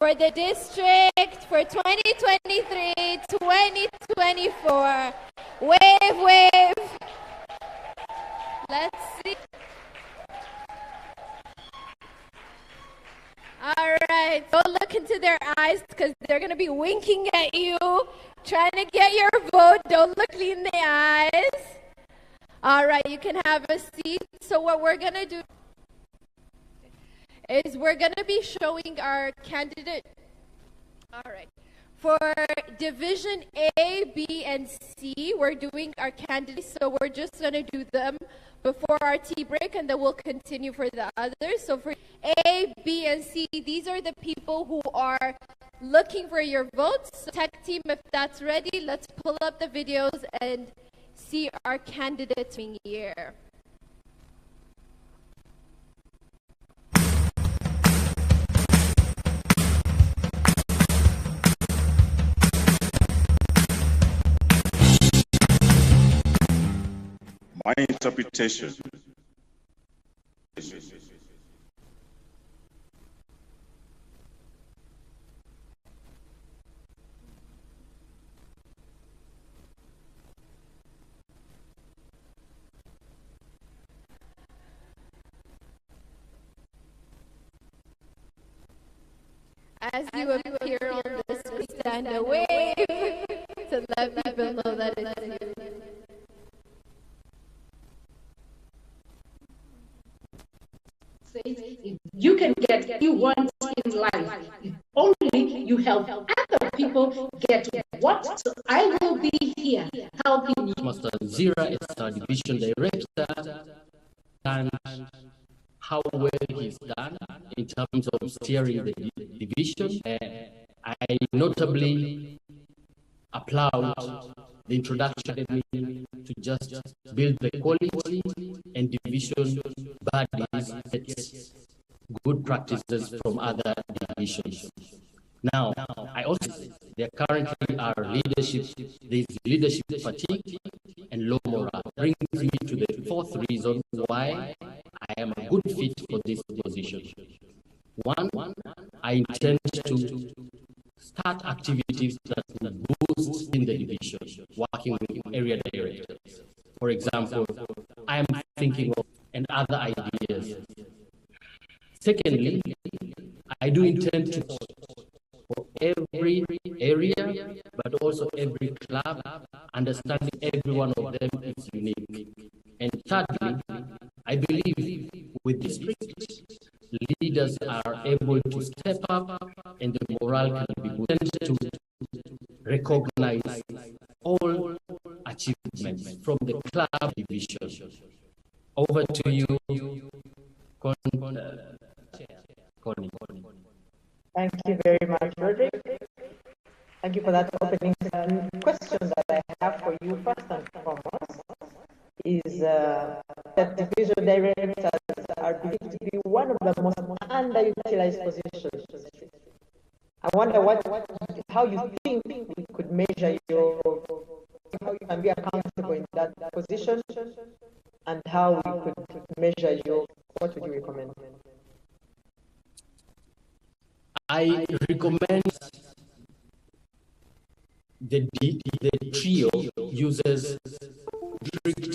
the district for 2023, 2024. Wave, wave. Let's see. right, don't look into their eyes because they're going to be winking at you, trying to get your vote. Don't look in the eyes. All right, you can have a seat. So what we're going to do is we're going to be showing our candidate. All right. For Division A, B, and C, we're doing our candidates, so we're just going to do them before our tea break, and then we'll continue for the others. So for A, B, and C, these are the people who are looking for your votes. So tech team, if that's ready, let's pull up the videos and see our candidates being here. My interpretation As you appear on this, we stand and wave to let people know that it's you. You can get what you want in life. If only you help other people get what. So I will be here helping you. Master Zira is our division director, and how well he's done in terms of steering the division. I notably applaud the introduction to just build the quality and division bodies, good practices from other divisions. Now, I also there currently are there's leadership fatigue and low morale. Brings me to the fourth reason why I am a good fit for this position. One, I intend to start activities that will boost in the division, working with area directors. For example, I am thinking of and other ideas. Secondly, I do intend to for every area, but also every club, understanding every one of them is unique. And thirdly, I believe with districts, leaders are able to step up and the morale can be boosted to recognize all achievements from the club division. Over to you, Connie. Thank you very much, Roderick. Thank you for that opening question that I have for you first and foremost is that division directors are believed to be one of the most underutilized positions. I wonder how you think we could measure how you can be accountable in that position and how we could measure what would you recommend? I recommend the trio uses strict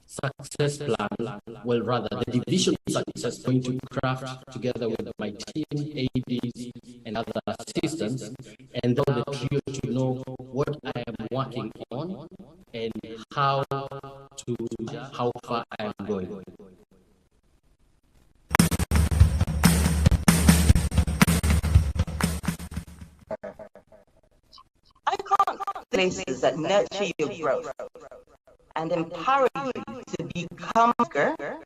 success plan. Well, rather, the division success going to craft together with my team, ADs, and other assistants, and then the trio to know what I am working on and how far I am going. I can't places that nurture your growth and empower you to become a leader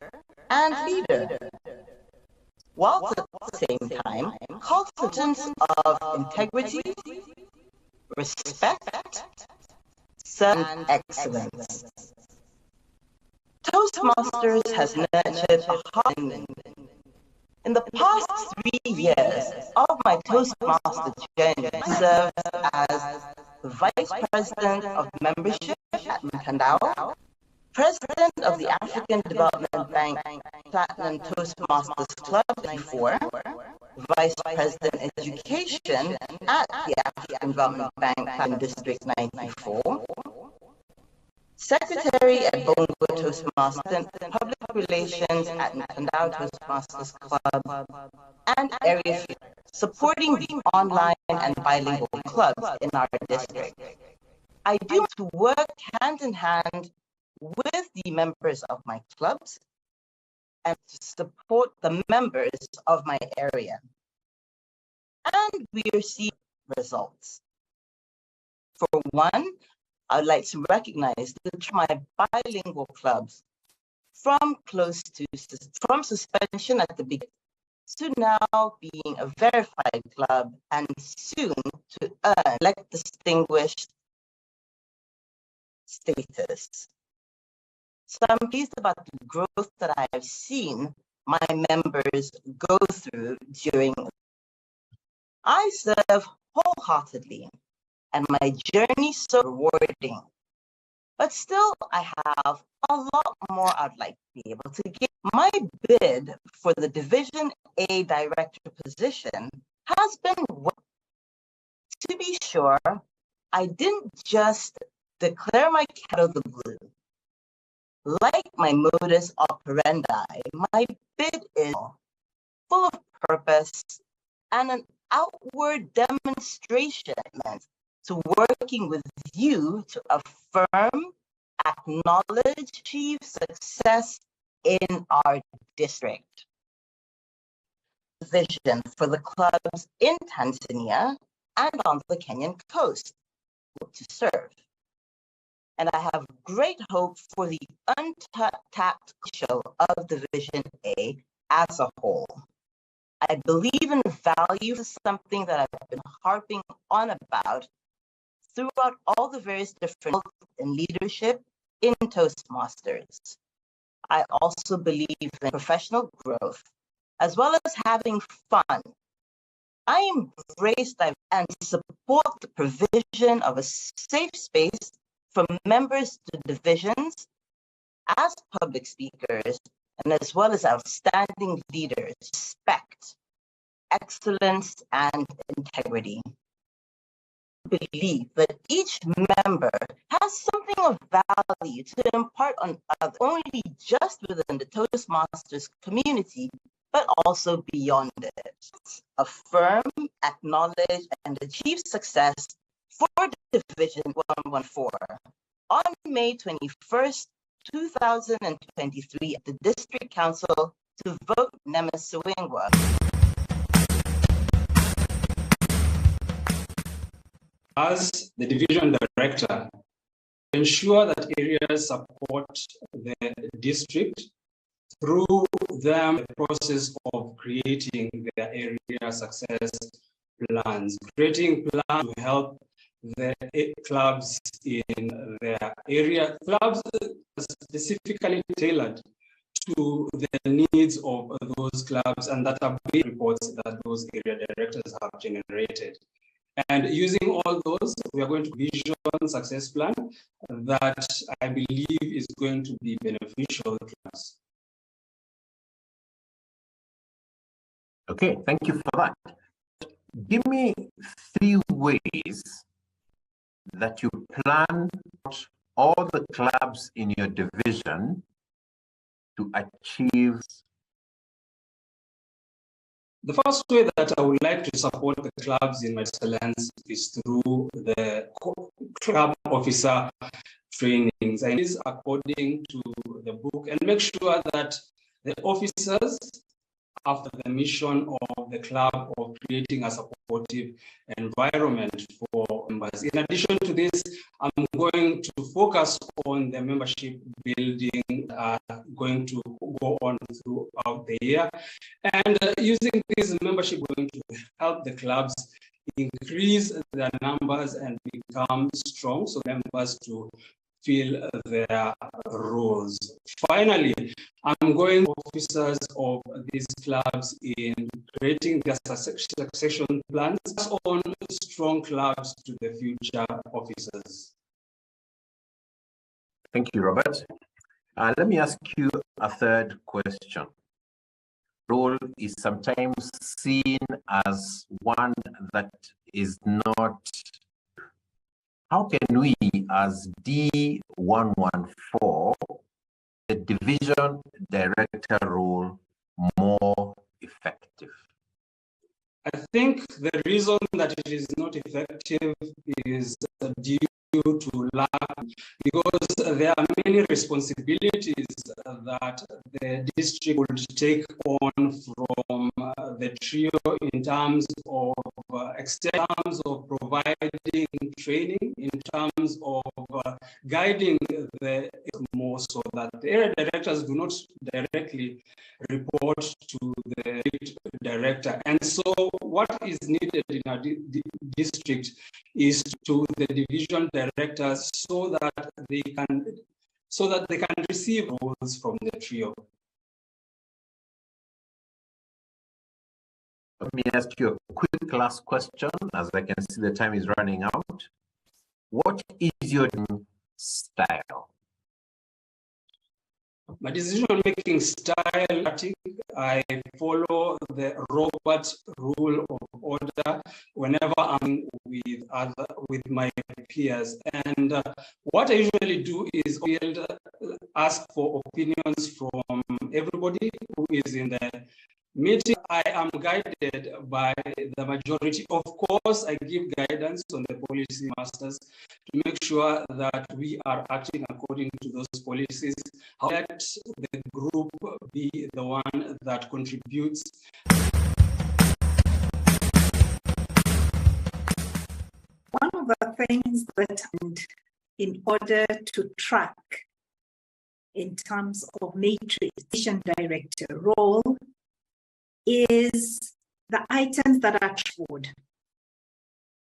and leader, whilst at the same time cultivants of integrity, respect, and excellence. Toastmasters has nurtured a heart. In the past 3 years of my Toastmaster journey, I served as Vice President of Membership at Mtandao, President of the African Development Bank Platinum Toastmasters Club 94, Vice President Education at the African Development Bank Platinum District 94, secretary at Bongo Toastmasters, public relations at Nkandao Toastmasters Club, and area field, supporting the online and bilingual clubs in our district. I do to work hand in hand with the members of my clubs and to support the members of my area. And we receive results. For one, I'd like to recognize my bilingual clubs from suspension at the beginning to now being a verified club and soon to earn distinguished status. So I'm pleased about the growth that I have seen my members go through during. I serve wholeheartedly, and my journey is so rewarding. But still, I have a lot more I'd like to be able to give. My bid for the Division A director position has been, to be sure, I didn't just declare my cat out of the blue. Like my modus operandi, my bid is full of purpose and an outward demonstration to working with you to affirm, acknowledge, achieve success in our district. Vision for the clubs in Tanzania and on the Kenyan coast to serve. And I have great hope for the untapped potential of Division A as a whole. I believe in value is something that I've been harping on about throughout all the various different in leadership in Toastmasters. I also believe in professional growth, as well as having fun. I embrace and support the provision of a safe space for members to divisions as public speakers, and as well as outstanding leaders, respect, excellence, and integrity. I believe that each member has something of value to impart on others, only just within the Toastmasters community, but also beyond it. Affirm, acknowledge, and achieve success for Division 114. On May 21st, 2023, at the District Council to vote Nemaswingwa. As the division director, ensure that areas support the district through the process of creating their area success plans, creating plans to help the clubs in their area, clubs specifically tailored to the needs of those clubs, and that are big reports that those area directors have generated. And using all those, we are going to vision success plan that I believe is going to be beneficial to us. Okay, thank you for that. Give me 3 ways that you plan all the clubs in your division to achieve. The first way that I would like to support the clubs in my excellence is through the club officer trainings. And it is according to the book, and make sure that the officers have the mission of the club of creating a supportive environment for members. In addition to this, I'm going to focus on the membership building, going to go on throughout the year. And using this membership, going to help the clubs increase their numbers and become strong, so members to fill their roles. Finally, I'm going officers of these clubs in creating their succession plans on strong clubs to the future officers. Thank you, Robert. Let me ask you a third question. Role is sometimes seen as one that is not how can we, as D114, the division director role more effective? I think the reason that it is not effective is due to lack, because there are many responsibilities that the district would take on from the trio in terms of externals of providing training, in terms of guiding the more, so that the area directors do not directly report to the director. And so what is needed in a district is to the division directors so that they can receive roles from the trio. Let me ask you a quick last question, as I can see the time is running out. What is your style? My decision-making style, I follow the Robert rule of order whenever I'm with my peers. And what I usually do is ask for opinions from everybody who is in the meeting. I am guided by the majority. Of course, I give guidance on the policy masters to make sure that we are acting according to those policies. Let the group be the one that contributes. One of the things that in order to track in terms of matrix director role is the items that are triggered.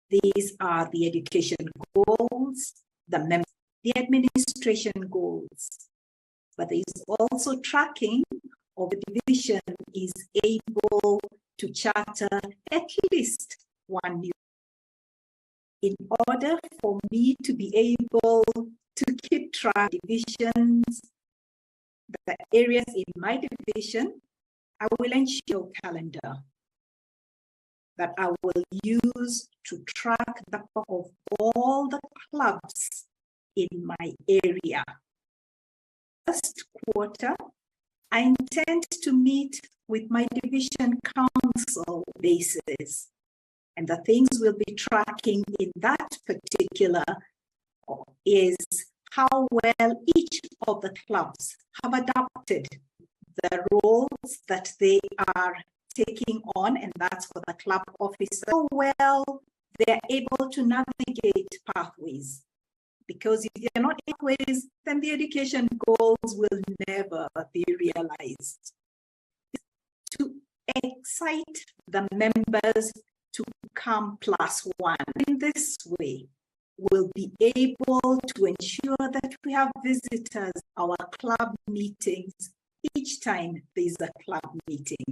These are the education goals, the administration goals, but there is also tracking of the division is able to charter at least one new. In order for me to be able to keep track of divisions, the areas in my division, I will ensure a calendar that I will use to track the of all the clubs in my area. First quarter, I intend to meet with my division council basis, and the things we'll be tracking in that particular is how well each of the clubs have adopted the roles that they are taking on, and that's for the club officer. How well they're able to navigate pathways. Because if they're not pathways, then the education goals will never be realized. To excite the members to come +1 in this way, we'll be able to ensure that we have visitors, our club meetings, each time there's a club meeting.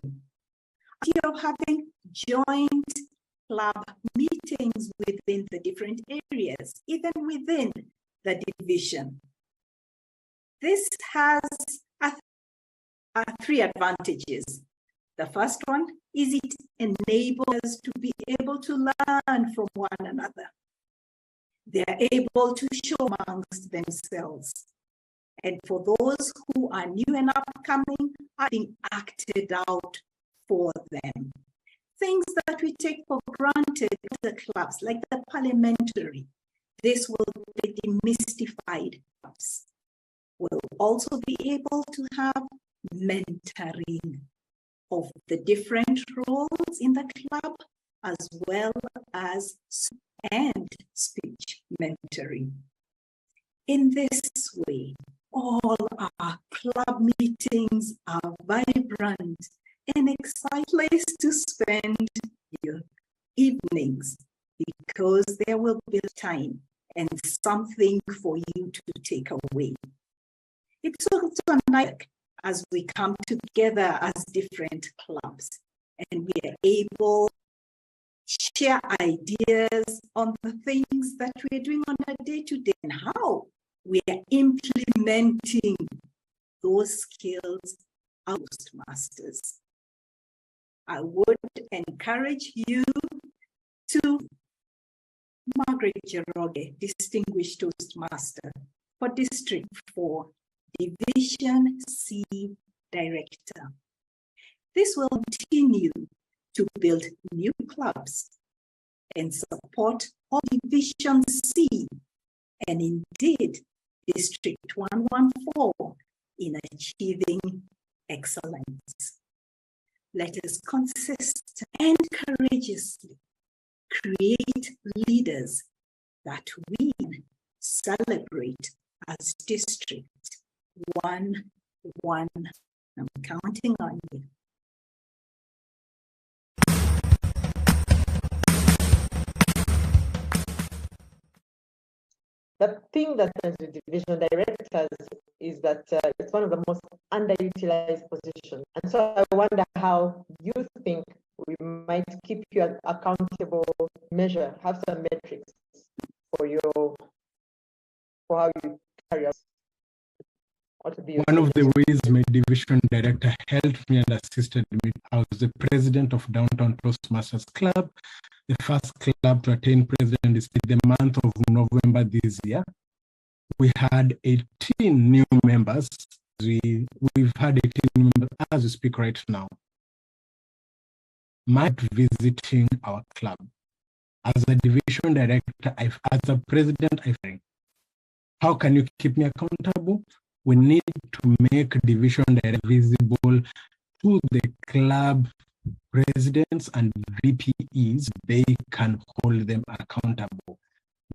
Of having joint club meetings within the different areas, even within the division. This has three advantages. The first one is it enables us to be able to learn from one another. They're able to show amongst themselves. And for those who are new and upcoming, are being acted out for them. Things that we take for granted in the clubs, like the parliamentary, this will be demystified. We'll also be able to have mentoring of the different roles in the club, as well as speech mentoring. In this way, all our club meetings are vibrant and exciting place to spend your evenings, because there will be time and something for you to take away. It's also nice as we come together as different clubs and we are able to share ideas on the things that we're doing on a day-to-day and how we are implementing those skills as Toastmasters. I would encourage you to Margaret Jeroge, Distinguished Toastmaster for District 4, Division C Director. This will continue to build new clubs and support all Division C and indeed District 114 in achieving excellence. Let us consist and courageously create leaders that we celebrate as District 1-1. I'm counting on you. The thing that as the division directors is that it's one of the most underutilized positions. And so I wonder how you think we might keep you accountable, measure, have some metrics for how you carry out. One of the ways my division director helped me and assisted me, I was the president of Downtown Toastmasters Club, the first club to attain presidency the month of November this year. We had 18 new members. We've had 18 members as we speak right now. Might visiting our club. As a division director, as a president, I think, how can you keep me accountable? We need to make division director visible to the club presidents and VPEs. They can hold them accountable.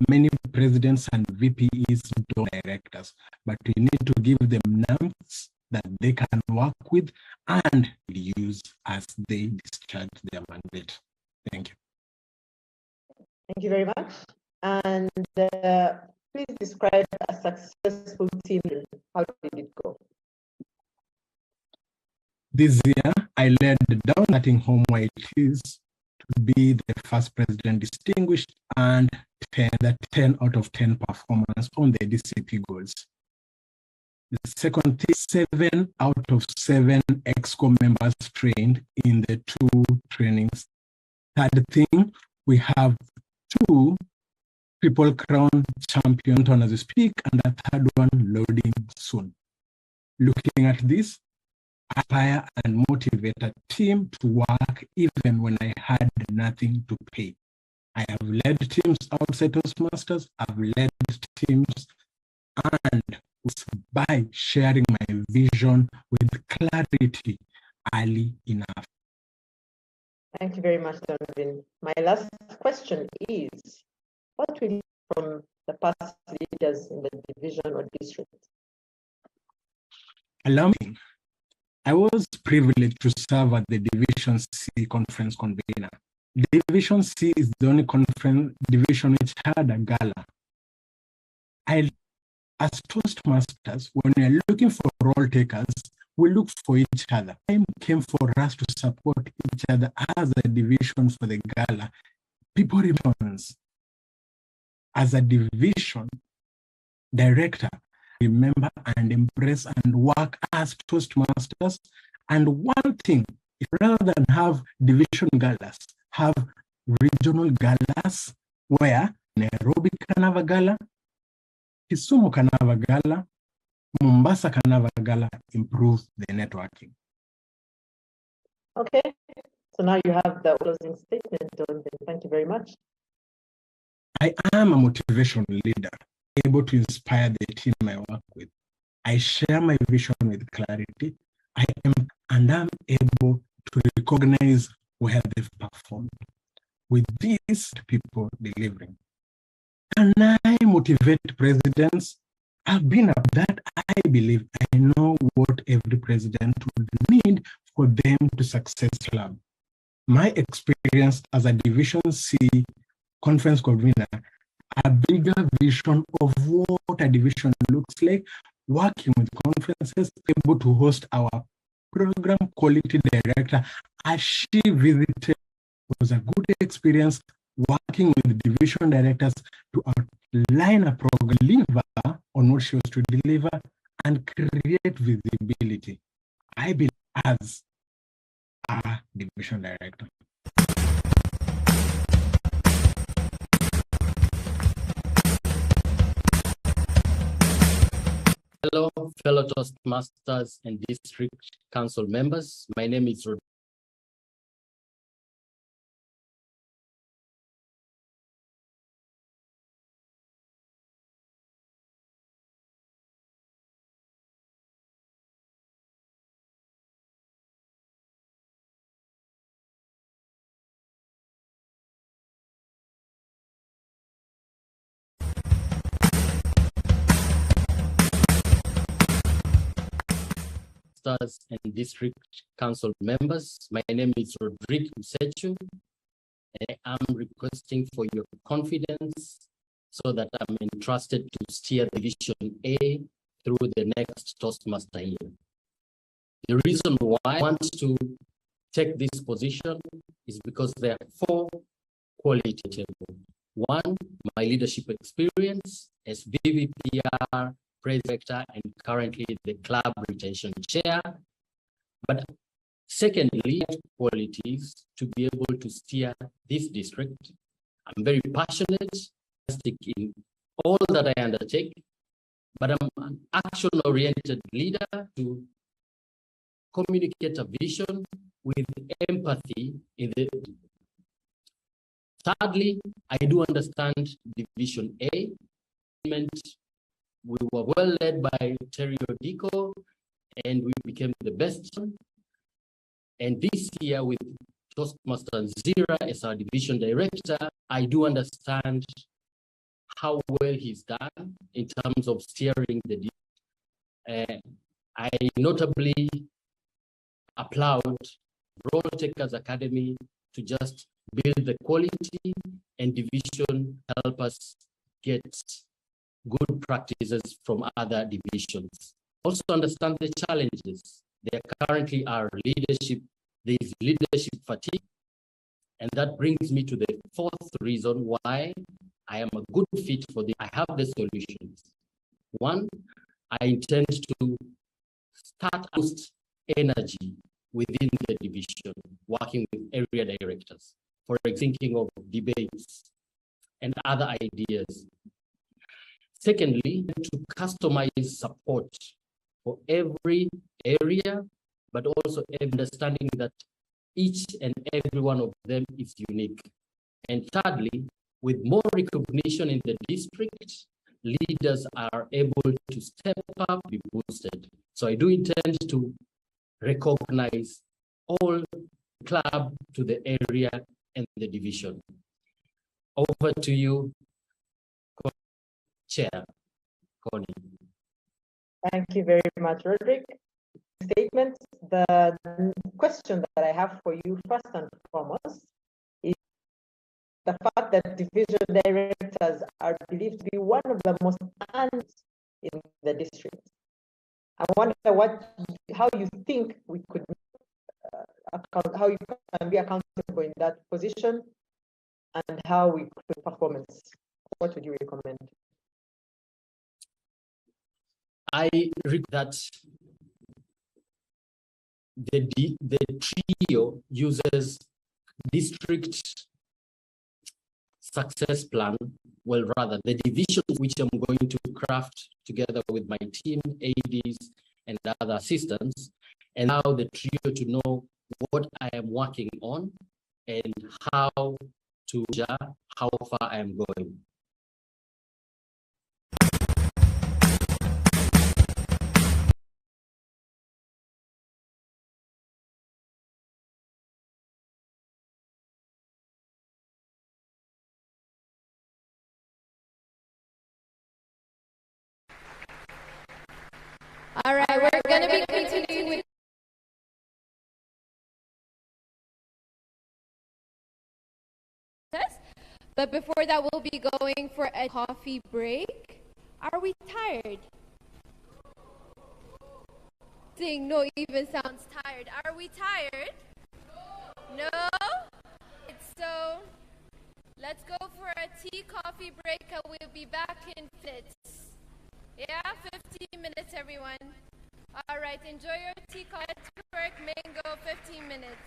Many presidents and VPEs don't directors, but we need to give them numbers that they can work with and use as they discharge their mandate. Thank you. Thank you very much. And please describe a successful team. How did it go? This year, I led down Home where it is to be the first president distinguished and 10 out of 10 performance on the DCP goals. The second thing, 7 out of 7 EXCO members trained in the 2 trainings. Third thing, we have 2 Triple Crown champions as we speak, and a third one loading soon. Looking at this, I inspire and motivate a team to work even when I had nothing to pay. I have led teams outside Toastmasters, I've led teams, and by sharing my vision with clarity early enough. Thank you very much, Donovan. My last question is, what will you from the past leaders in the division or district? Allow me. I was privileged to serve as the Division C conference convener. Division C is the only conference division which had a gala. As Toastmasters, when we are looking for role takers, we look for each other. Time came for us to support each other as a division for the gala. People returns. As a division director, remember and embrace and work as Toastmasters. And one thing, rather than have division galas, have regional galas where Nairobi can have a gala, Kisumu can have a gala, Mombasa can have a gala, improve the networking. Okay, so now you have the closing statement, Donovan. Thank you very much. I am a motivational leader, able to inspire the team I work with. I share my vision with clarity. I am able to recognize where they've performed. With these people delivering. Can I motivate presidents? I've been up that. I believe I know what every president would need for them to success club. My experience as a Division C conference convener, a bigger vision of what a division looks like, working with conferences, able to host our program quality director as she visited. It was a good experience working with division directors to outline a program, deliver on what she was to deliver, and create visibility. I believe as a division director. Hello, fellow Toastmasters and District Council members. My name is and District Council members. My name is Rodrigue Usechu, and I'm requesting for your confidence so that I'm entrusted to steer Division A through the next Toastmaster year. The reason why I want to take this position is because there are 4 quality tables. 1, my leadership experience as BVPR Director and currently the club retention chair. But secondly, qualities to be able to steer this district. I'm very passionate in all that I undertake, but I'm an action-oriented leader to communicate a vision with empathy in the. Thirdly, I do understand Division A. We were well led by Terry Odico, and we became the best. And this year, with Toastmaster Zira as our division director, I do understand how well he's done in terms of steering the. I notably applaud Role Takers Academy to just build the quality, and division help us get good practices from other divisions. Also understand the challenges. There currently are there is leadership fatigue. And that brings me to the 4th reason why I am a good fit for this. I have the solutions. 1, I intend to start boost energy within the division, working with area directors, for thinking of debates and other ideas. Secondly, to customize support for every area, but also understanding that each and every one of them is unique. And thirdly, with more recognition in the district, leaders are able to step up, be boosted. So I do intend to recognize all club to the area and the division. Over to you, Chair Connie. Thank you very much, Rodrigue. Statement. The question that I have for you, first and foremost, is the fact that division directors are believed to be one of the most earned in the district. I wonder how you think we could, how you can be accountable in that position, and how we could performance. What would you recommend? I read that the trio uses district success plan, well, rather the division which I'm going to craft together with my team, ADs, and other assistants, and now the trio to know what I am working on and how to judge how far I am going. All right, we're going to be continuing with us. But before that, we'll be going for a coffee break. Are we tired? Saying no even sounds tired. Are we tired? No? So let's go for a tea coffee break and we'll be back in minutes. Yeah, 15 minutes, everyone. All right, enjoy your tea coffee network, mango, 15 minutes.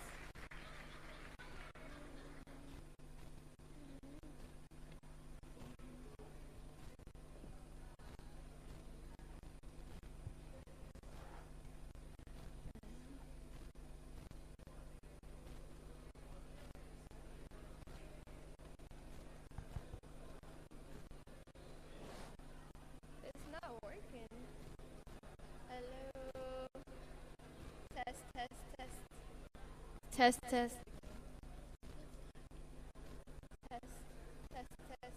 Test, test. Test, test, test.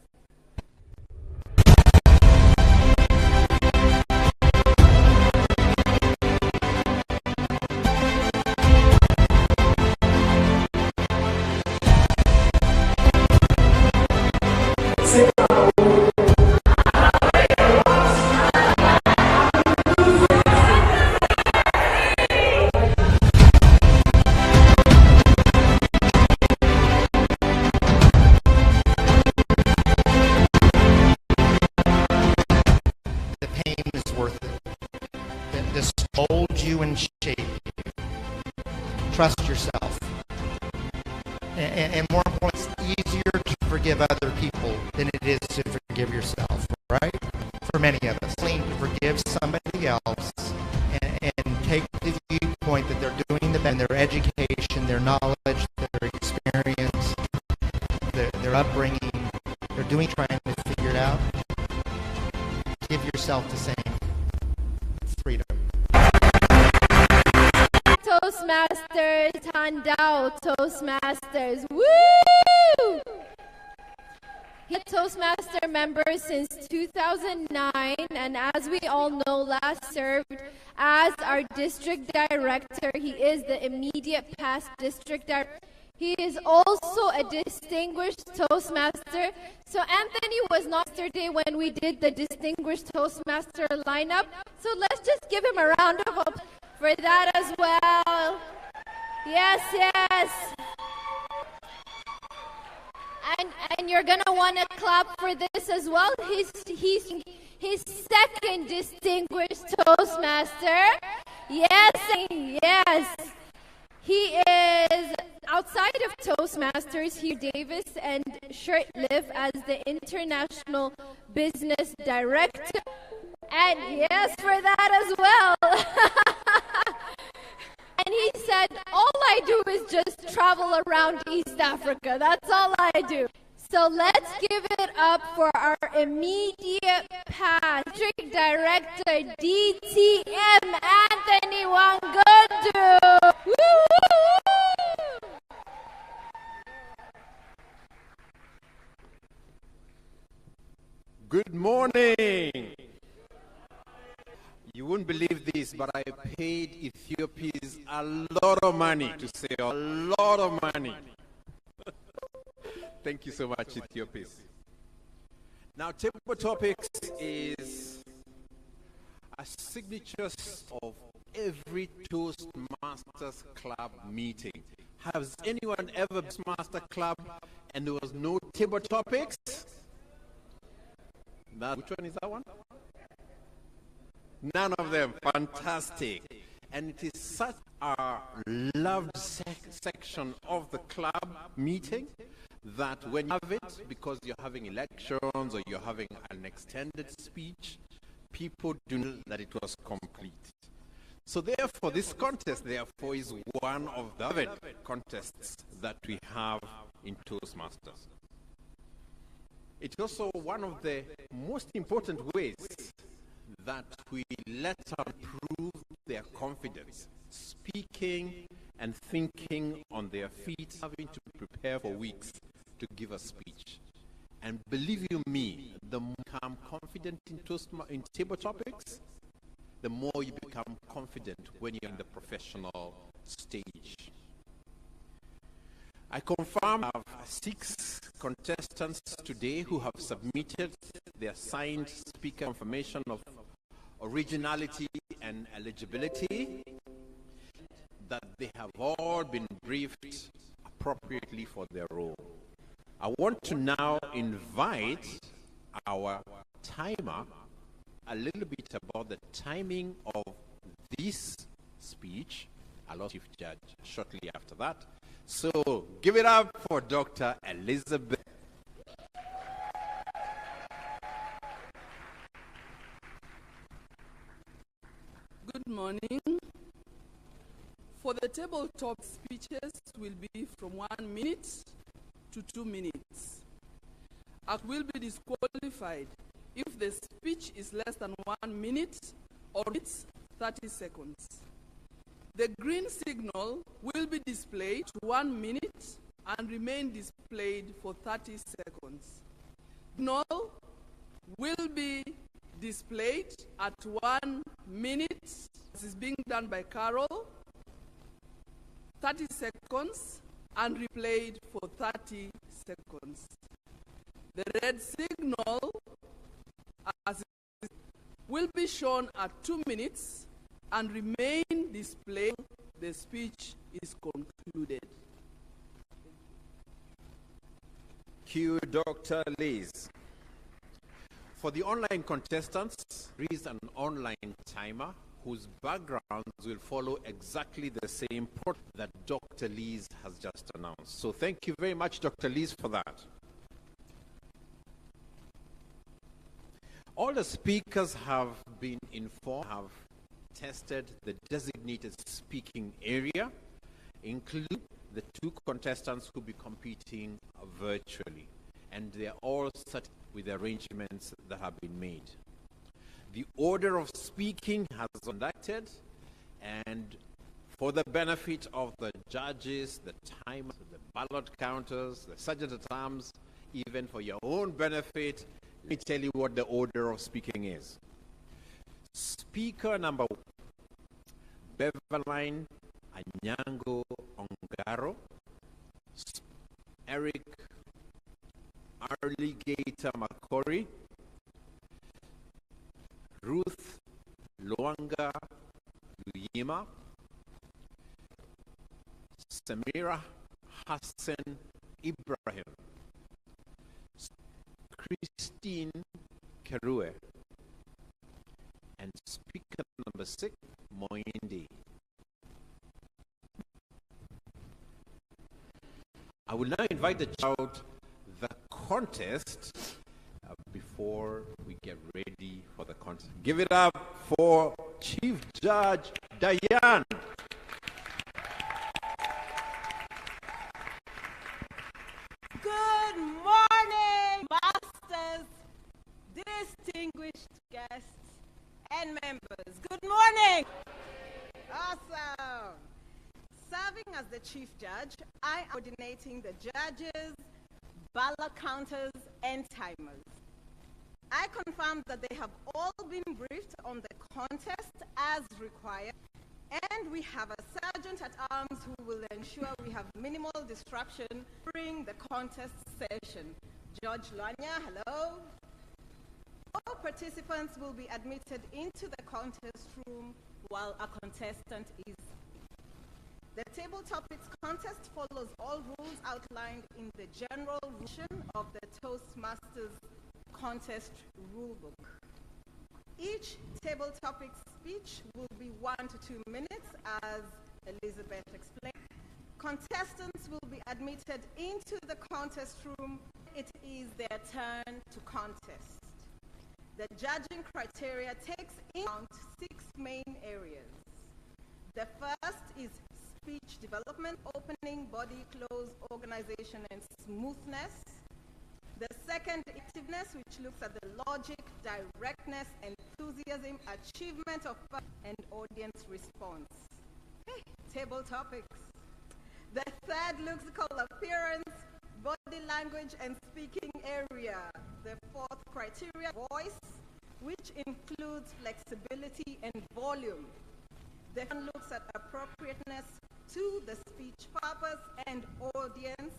Trust yourself. And more importantly, it's easier to forgive other people than it is to forgive yourself, right? For many of us. To forgive somebody else and take the viewpoint that they're doing the best in their education, their knowledge, their experience, their upbringing, they're trying to figure it out. Give yourself the same freedom. Toastmasters, Tandao Toastmasters, woo! He's a Toastmaster member since 2009, and as we all know, last served as our district director. He is the immediate past district director. He is also a distinguished Toastmaster. So Anthony was not yesterday when we did the distinguished Toastmaster lineup. So let's just give him a round of applause for that as well. Yes, yes. And you're gonna want to clap for this as well. He's his second distinguished Toastmaster. Yes, yes. He is outside of Toastmasters, Hugh Davis and Shirtlift as the International Business Director. And yes, for that as well. And he said, all I do is just travel around East Africa. That's all I do. So let's give it up for our immediate past District Director, DTM Anthony Wangodu. Woo! Good morning. You wouldn't believe this, but I paid Ethiopians a lot of money to say a lot of money. Thank you so much, Ethiopians. Now, table topics is a signature of every Toastmasters Club meeting. Has anyone ever been Toastmaster Club and there was no table topics? Which one is that one? None of them. Fantastic. And it is such a loved section of the club meeting that when you have it, because you're having elections or you're having an extended speech, people do know that it was complete. So therefore, this contest, therefore, is one of the other contests that we have in Toastmasters. It's also one of the most important ways that we let them prove their confidence, speaking and thinking on their feet, having to prepare for weeks to give a speech. And believe you me, the more you become confident in table topics, the more you become confident when you're in the professional stage. I confirm I have 6 contestants today who have submitted their signed speaker confirmation of originality and eligibility, that they have all been briefed appropriately for their role. I want to now invite our timer a little bit about the timing of this speech. I'll ask Chief Judge shortly after that. So give it up for Dr. Elizabeth. Good morning. For the tabletop speeches will be from 1 minute to 2 minutes. I will be disqualified if the speech is less than 1 minute or it's 30 seconds. The green signal will be displayed 1 minute and remain displayed for 30 seconds. Signal will be displayed at 1 minute. This is being done by Carol. 30 seconds and replayed for 30 seconds. The red signal will be shown at 2 minutes and remain displayed. The speech is concluded. Cue Dr. Liz. For the online contestants, there is an online timer whose backgrounds will follow exactly the same protocol that Dr. Liz has just announced. So thank you very much, Dr. Liz, for that. All the speakers have been informed, have tested the designated speaking area, including the 2 contestants who will be competing virtually. And they are all set with the arrangements that have been made. The order of speaking has been conducted, and for the benefit of the judges, the timers, the ballot counters, the sergeant-at-arms, even for your own benefit, let me tell you what the order of speaking is. Speaker number 1, Beverline Anyango Ongaro, Eric Arligator Makori, Ruth Luanga Luyima, Samira Hassan Ibrahim, Christine Kerue, and speaker number 6, Moindi. I will now invite the child the contest before we get ready for the contest. Give it up for Chief Judge Diane. Good morning, masters, distinguished guests, and members. Good morning. Awesome. Serving as the chief judge, I am coordinating the judges, ballot counters, and timers. I confirm that they have all been briefed on the contest as required, and we have a sergeant-at-arms who will ensure we have minimal disruption during the contest session. George Lanya, hello. All participants will be admitted into the contest room while a contestant is. The table topics contest follows all rules outlined in the general version of the Toastmasters contest rulebook. Each table topic speech will be 1 to 2 minutes, as Elizabeth explained. Contestants will be admitted into the contest room. It is their turn to contest. The judging criteria takes into account 6 main areas. The first is speech development, opening, body, close, organization, and smoothness. The second, activeness, which looks at the logic, directness, enthusiasm, achievement of and audience response. Hey, table topics. The third, lexical appearance, body language, and speaking area. The fourth criteria, voice, which includes flexibility and volume. The fifth looks at appropriateness to the speech purpose and audience,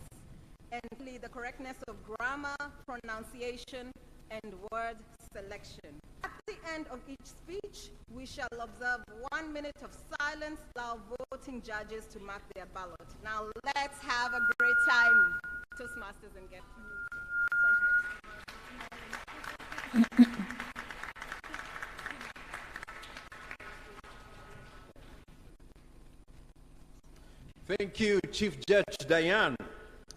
and the correctness of grammar, pronunciation, and word selection. At the end of each speech, we shall observe 1 minute of silence, allow voting judges to mark their ballot. Now let's have a great time. Toastmasters and guests. Thank you, Chief Judge Diane.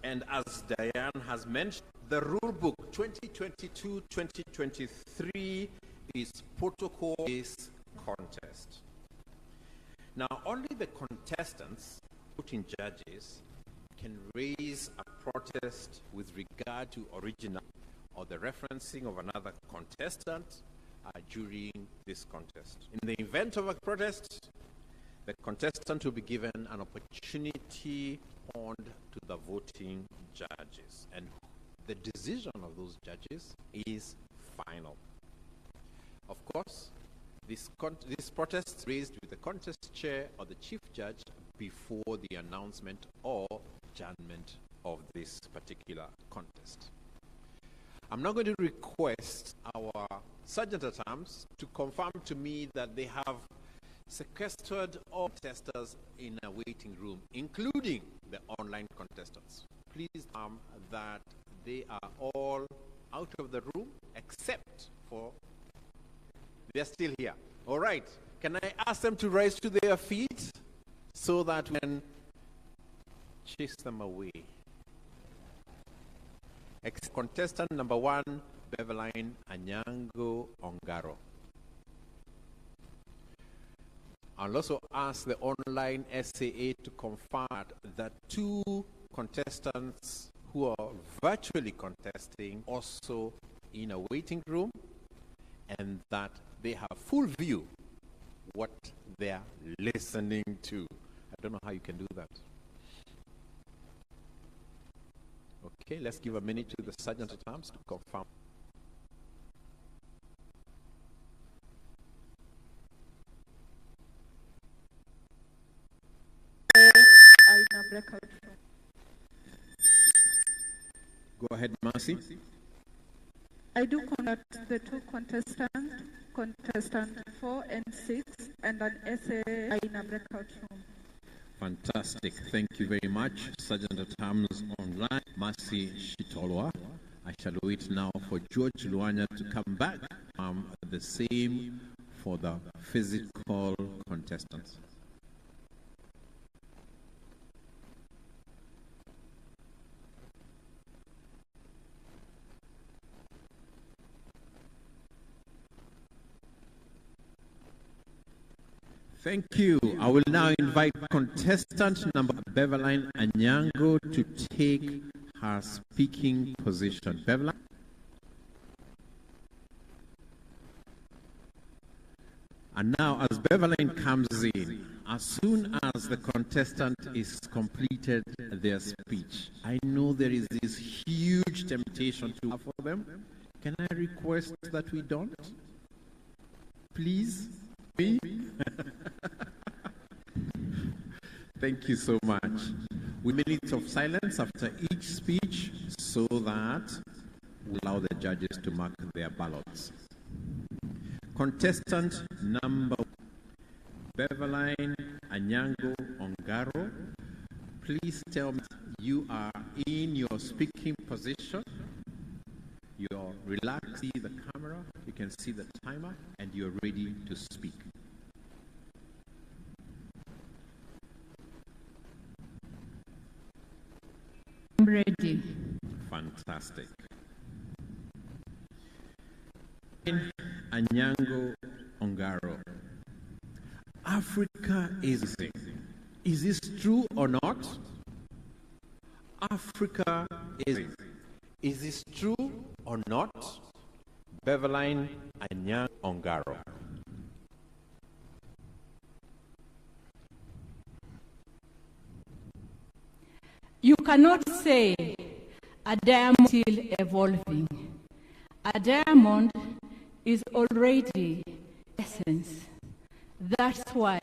And as Diane has mentioned, the rulebook 2022-2023 is protocol-based contest. Now, only the contestants, voting judges, can raise a protest with regard to original or the referencing of another contestant during this contest. In the event of a protest, the contestant will be given an opportunity on to the voting judges, and the decision of those judges is final. Of course, this protest is raised with the contest chair or the chief judge before the announcement or adjournment of this particular contest. I'm now going to request our sergeant at arms to confirm to me that they have sequestered all contestants in a waiting room, including the online contestants. Please that they are all out of the room except for they're still here. All right. Can I ask them to rise to their feet so that we can chase them away? Contestant number 1, Beverline Anyango Ongaro. I'll also ask the online SAA to confirm that 2 contestants who are virtually contesting also in a waiting room, and that they have full view what they're listening to. I don't know how you can do that. Okay, let's give a minute to the sergeant at arms to confirm. Go ahead, Mercy. I do conduct the 2 contestants, contestant 4 and 6, and an essay in a breakout room. Fantastic. Thank you very much, Sergeant at Arms online, Mercy Shitolwa. I shall wait now for George Luanya to come back. The same for the physical contestants. Thank you. I will now invite contestant number Beverline Anyango to take her speaking position. Beverline. And now as Beverline comes in, as soon as the contestant is completed their speech, I know there is this huge temptation to have for them. Can I request that we don't? Please? Me? Thank you so much. With minutes of silence after each speech so that we allow the judges to mark their ballots. Contestant number Beverline Anyango Ongaro, please tell me you are in your speaking position. You're relaxed, see the camera, you can see the timer, and you're ready to speak. I'm ready. Fantastic. Anyango Ongaro. Africa is it. Is this true or not? Africa is it. Is this true or not? Beverline Anyango Ongaro. You cannot say a diamond is still evolving. A diamond is already essence. That's why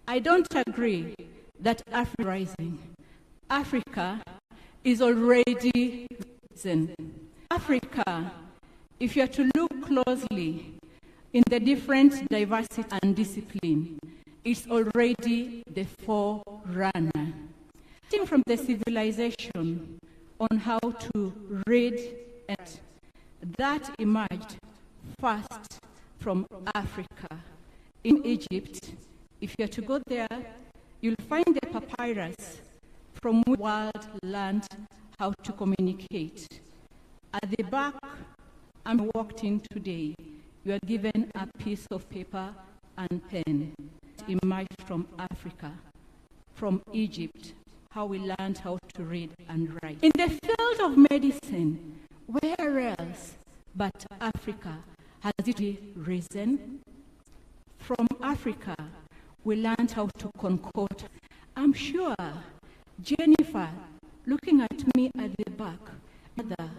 I don't agree that Africa is rising. Africa is already risen. Africa, if you are to look closely in the different diversity and discipline, is already the forerunner. From the civilization on how to read, and that emerged first from Africa. In Egypt, if you're to go there, you'll find the papyrus from which the world learned how to communicate. At the back, I'm walked in today, you are given a piece of paper and pen. It emerged from Africa, from Egypt, how we learned how to read and write. In the field of medicine, where else but Africa has it risen? From Africa, we learned how to concoct. I'm sure Jennifer, looking at me at the back, mother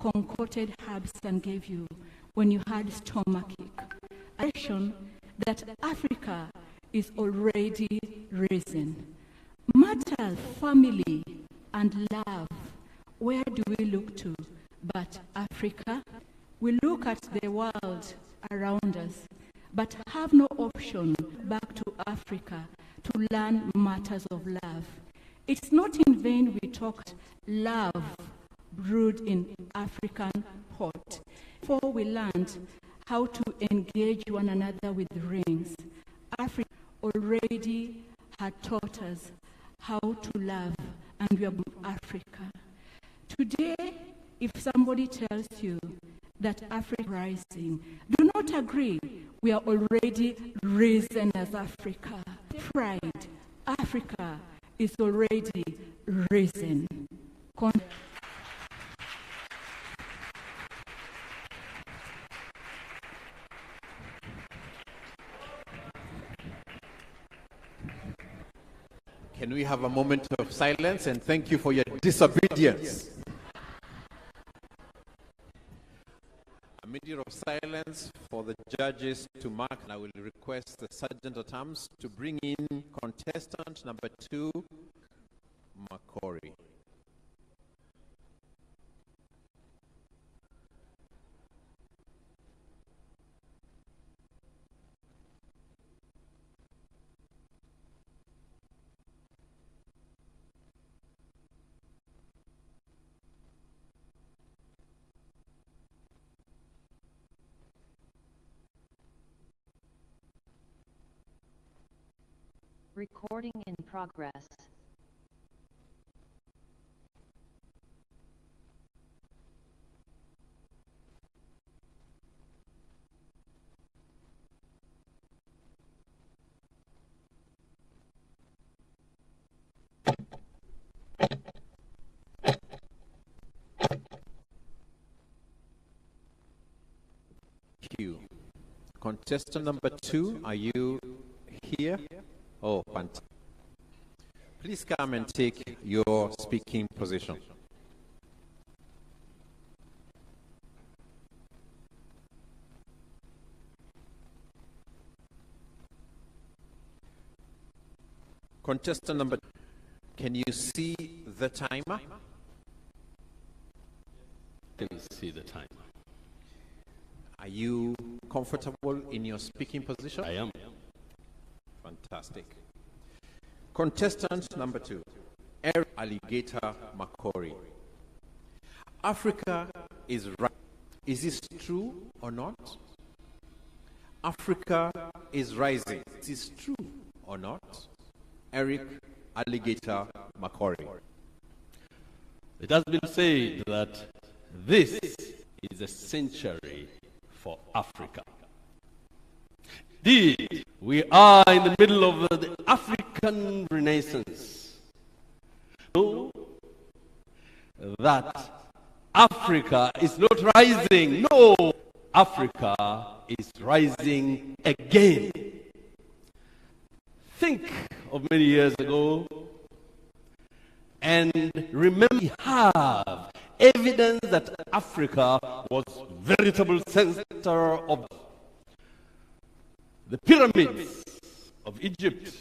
concocted herbs and gave you when you had stomachache. Action that Africa is already risen. Matters, family, and love. Where do we look to but Africa? We look at the world around us, but have no option back to Africa to learn matters of love. It's not in vain we talked love brewed in African pot. Before we learned how to engage one another with rings, Africa already had taught us how to love, and we are Africa. Today, if somebody tells you that Africa is rising, do not agree. We are already risen as Africa. Pride, Africa is already risen. Can we have a moment of silence and thank you for your disobedience? A minute of silence for the judges to mark, and I will request the Sergeant at Arms to bring in contestant number 2, Makori. Recording in progress. Q. Contestant number 2, are you here? Oh, fantastic. Please come and take your speaking position. Contestant number 2, can you see the timer? Can you see the timer? Are you comfortable in your speaking position? I am. Fantastic. Contestant number 2, Eric Alligator Makori. Africa is right. Is this true or not? Africa is rising. Is this true or not? Eric Alligator Makori. It has been said that this is a century for Africa. Indeed, we are in the middle of the African Renaissance. Know that Africa is not rising. No, Africa is rising again. Think of many years ago and remember we have evidence that Africa was veritable center of the pyramids of Egypt.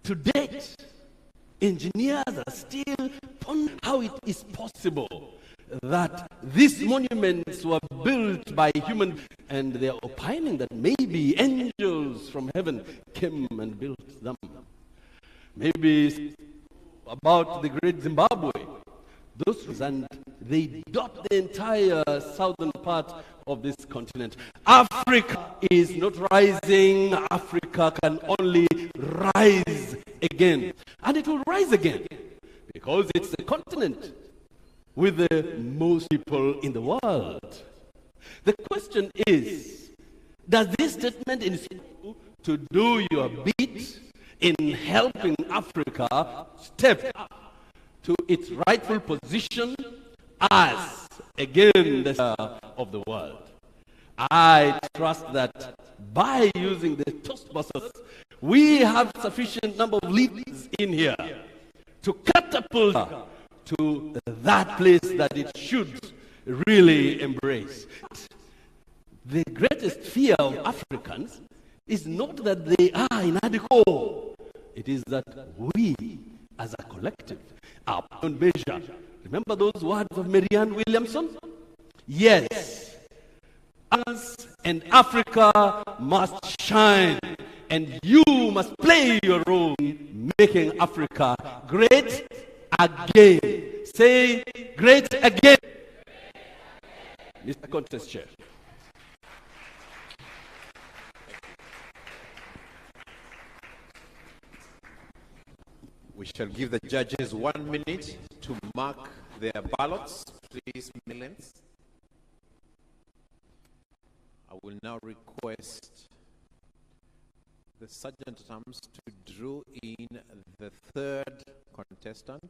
To date, engineers are still pondering how it is possible that these monuments were built by human, and they are opining that maybe angels from heaven came and built them. Maybe about the great Zimbabwe. And they dot the entire southern part of this continent. Africa is not rising. Africa can only rise again. And it will rise again because it's a continent with the most people in the world. The question is, does this statement inspire you to do your bit in helping Africa step up to its rightful position as, again, the center of the world? I trust that by using the Toastmasters, We have sufficient number of leaders in here to catapult her to that place that it should really embrace. The greatest fear of Africans is not that they are inadequate. It is that we, as a collective, are beyond measure. Remember those words of Marianne Williamson? Yes, us and Africa must shine, and you must play your role in making Africa great again. Say, great again. Mr. Contest Chair. We shall give the judges 1 minute to mark their ballots. Please, Millens. I will now request the Sergeant-at-Arms to draw in the third contestant,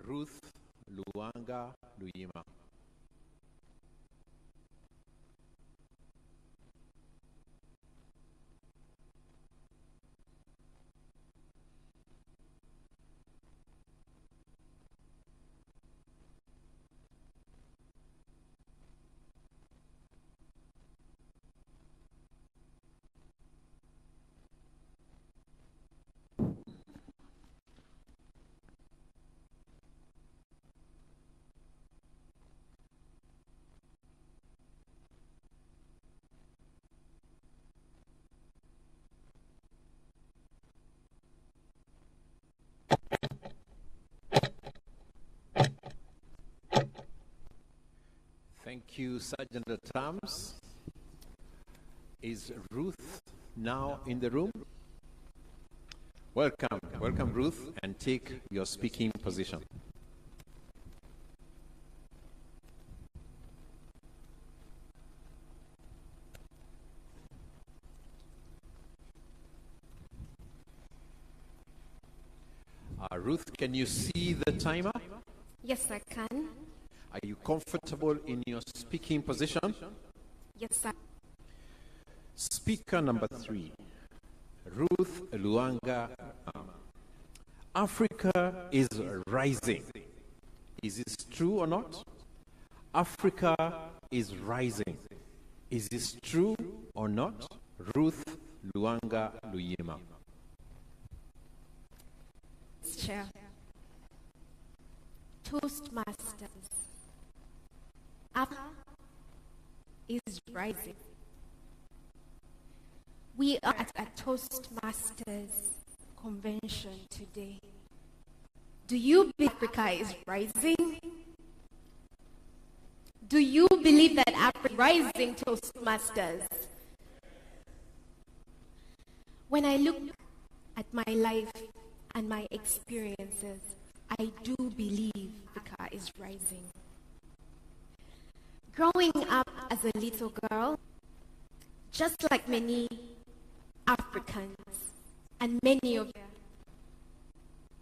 Ruth Luanga Luyima. Thank you, Sergeant-at-Arms. Is Ruth now in the room? Welcome, welcome Ruth, and take your speaking position. Ruth, can you see the timer? Yes, I can. Are you comfortable in your speaking position? Yes, sir. Speaker number 3, Ruth Luanga. Africa is rising. Is this true or not? Africa is rising. Is this true or not? Ruth Luanga Luyima. Chair. Toastmasters. Africa is rising. We are at a Toastmasters convention today. Do you believe Africa is rising? Do you believe that Africa is rising, Toastmasters? When I look at my life and my experiences, I do believe Africa is rising. Growing up as a little girl, just like many Africans and many of you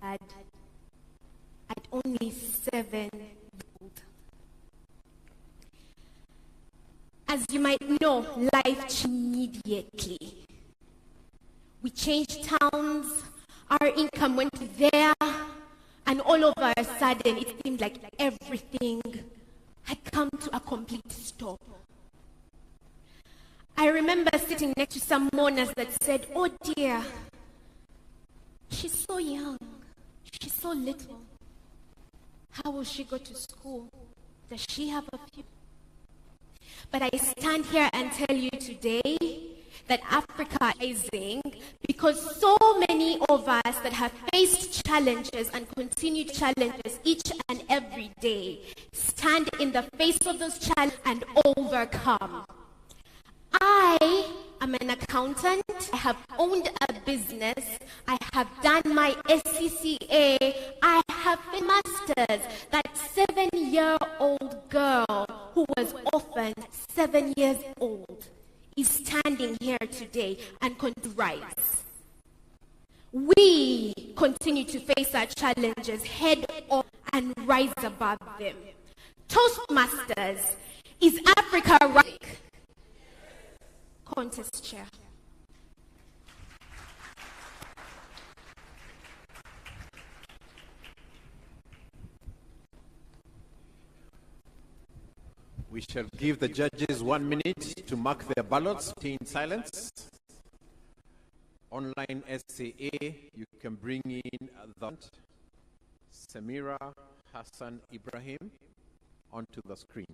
at only 7 years old. As you might know, life changed immediately. We changed towns, our income went there, and all of a sudden it seemed like everything had come to a complete stop. I remember sitting next to some mourners that said, "Oh dear, she's so young, she's so little. How will she go to school? Does she have a future?" But I stand here and tell you today that Africa is rising because so many of us that have faced challenges and continue challenges each and every day stand in the face of those challenges and overcome. I am an accountant. I have owned a business. I have done my SCCA. I have a master's. That 7-year-old girl who was orphaned, 7 years old, is standing here today and continue to rise. We continue to face our challenges head on and rise above them. Toastmasters, is Africa rising? Contest chair. We shall give the judges 1 minute to mark their ballots. Stay in silence. Online SAA, you can bring in that Samira Hassan Ibrahim onto the screen.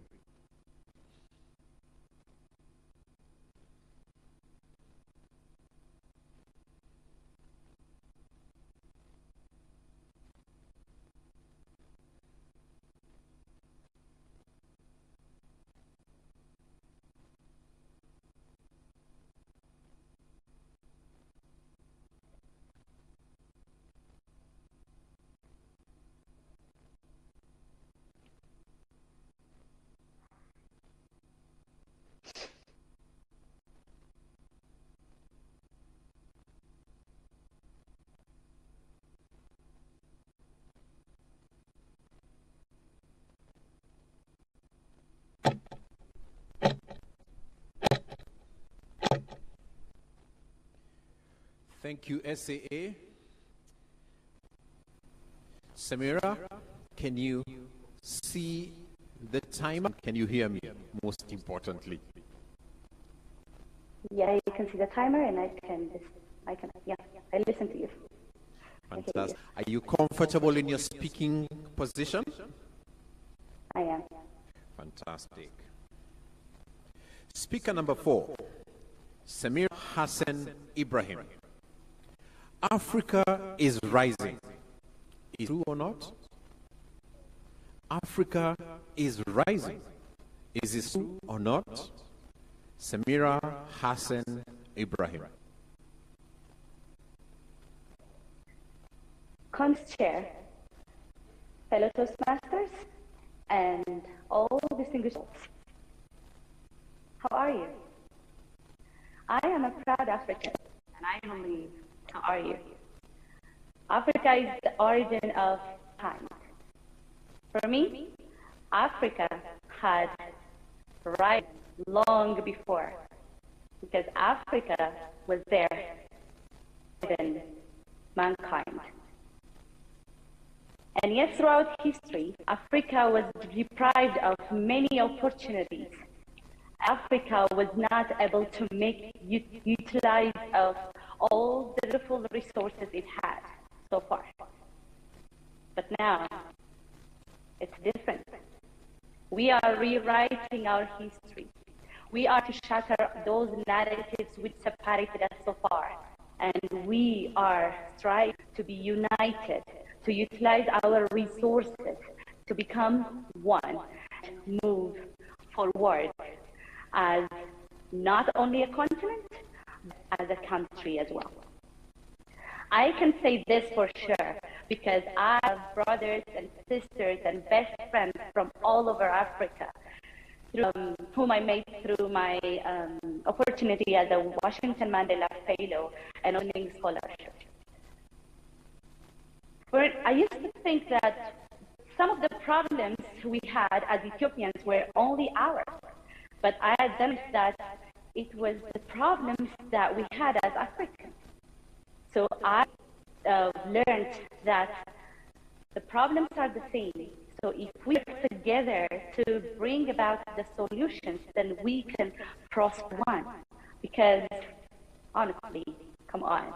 Thank you, SAA. Samira, can you see the timer? Can you hear me, most importantly? Yeah, you can see the timer and yeah, I listen to you. Fantastic. Are you comfortable in your speaking position? I am. Fantastic. Speaker number 4, Samir Hassan Ibrahim. Africa is rising. Is it true or not? Africa is rising. Is this true or not? Samira Hassan Ibrahim. Cons Chair, fellow Toastmasters, and all distinguished folks. How are you? I am a proud African, and I believe, how are you? Africa is the origin of time. For me, Africa had right long before, because Africa was there than mankind. And yet throughout history, Africa was deprived of many opportunities. Africa was not able to utilize of all the beautiful resources it had so far. But now, it's different. We are rewriting our history. We are to shatter those narratives which separated us so far. And we are striving to be united, to utilize our resources, to become one, move forward as not only a continent, but as a country as well. I can say this for sure because I have brothers and sisters and best friends from all over Africa, whom I made through my opportunity as a Washington Mandela Fellow and Owning Scholarship. I used to think that some of the problems we had as Ethiopians were only ours, but I had learned that it was the problems that we had as Africans. So I learned that the problems are the same. So if we work together to bring about the solutions, then we can prosper one. Because honestly, come on,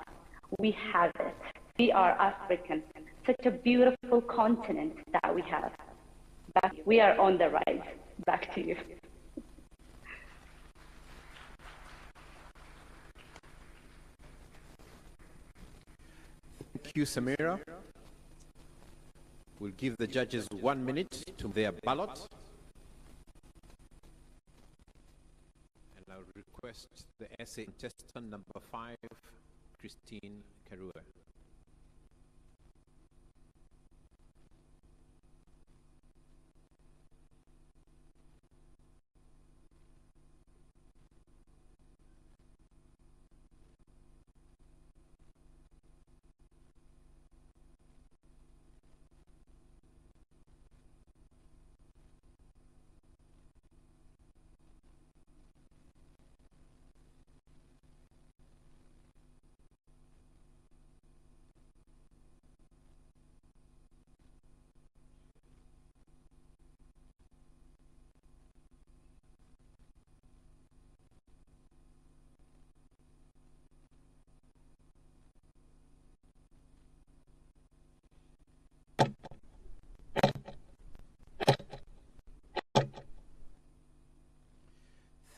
we have it. We are African. Such a beautiful continent that we have. We are on the rise. Back to you. Thank you, Samira. We'll give the judges 1 minute to their ballot. And I'll request the essay contestant number 5, Christine Karua.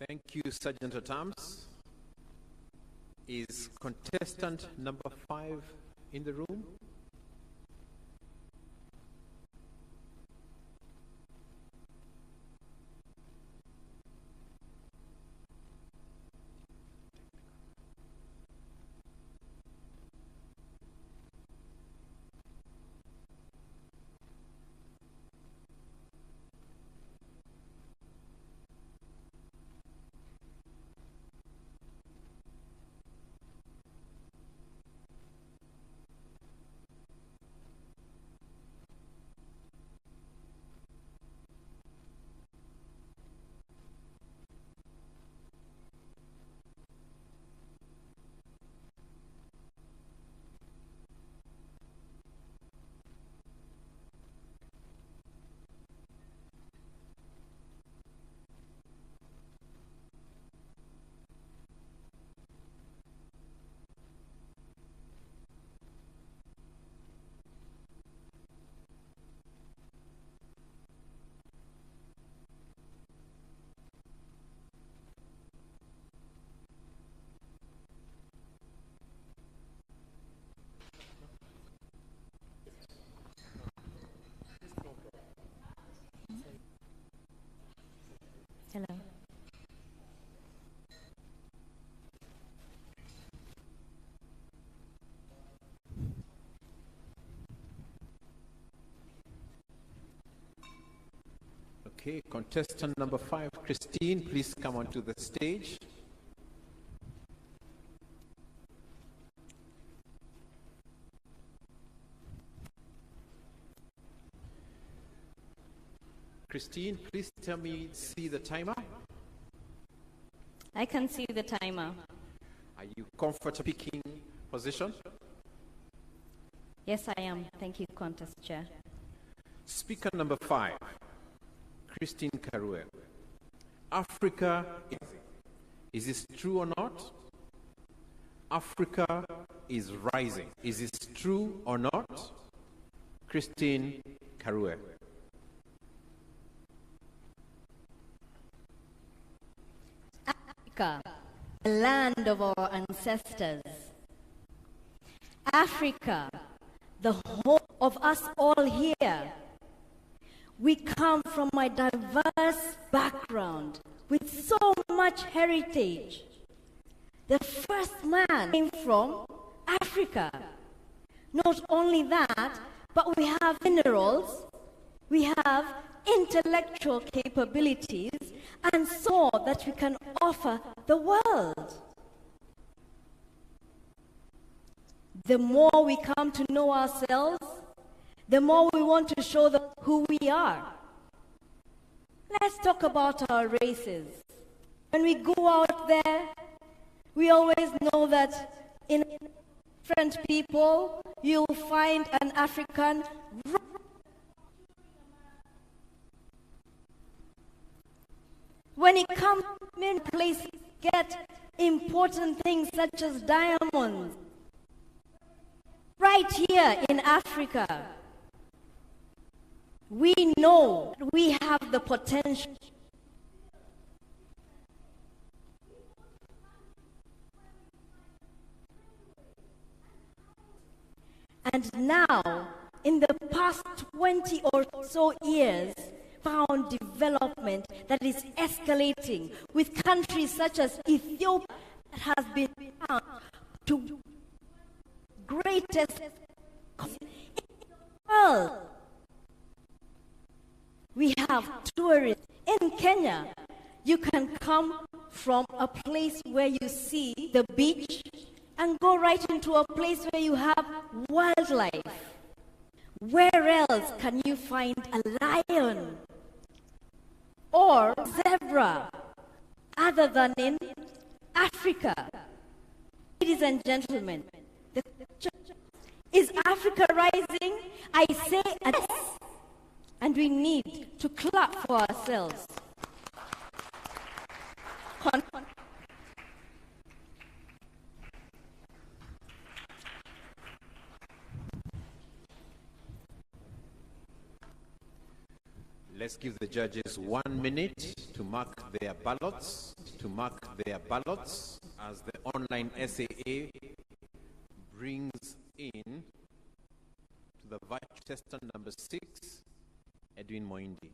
Thank you, Sergeant at Arms. Is contestant number 5 in the room? Hello. Okay, contestant number 5, Christine, please come onto the stage. Christine, please tell me, see the timer? I can see the timer. Are you comfortable picking position? Yes, I am. Thank you, Contest Chair. Speaker number 5, Christine Karue. Africa, is this true or not? Africa is rising. Is this true or not? Christine Karue. Africa, the land of our ancestors. Africa, the home of us all here. We come from a diverse background with so much heritage. The first man came from Africa. Not only that, but we have minerals, we have intellectual capabilities, and so that we can offer the world. The more we come to know ourselves, the more we want to show them who we are. Let's talk about our races. When we go out there, we always know that in different people, you'll find an African. When it comes to many places, get important things such as diamonds. Right here in Africa, we know we have the potential. And now, in the past 20 or so years, found development that is escalating with countries such as Ethiopia that has been found to greatest in the world. We have tourists in Kenya. You can come from a place where you see the beach and go right into a place where you have wildlife. Where else can you find a lion or zebra other than in Africa? Ladies and gentlemen, is Africa rising? I say yes. And we need to clap for ourselves. Let's give the judges 1 minute to mark their ballots. to mark their ballots as the online SAA brings in to the vice contestant number 6, Edwin Moindi.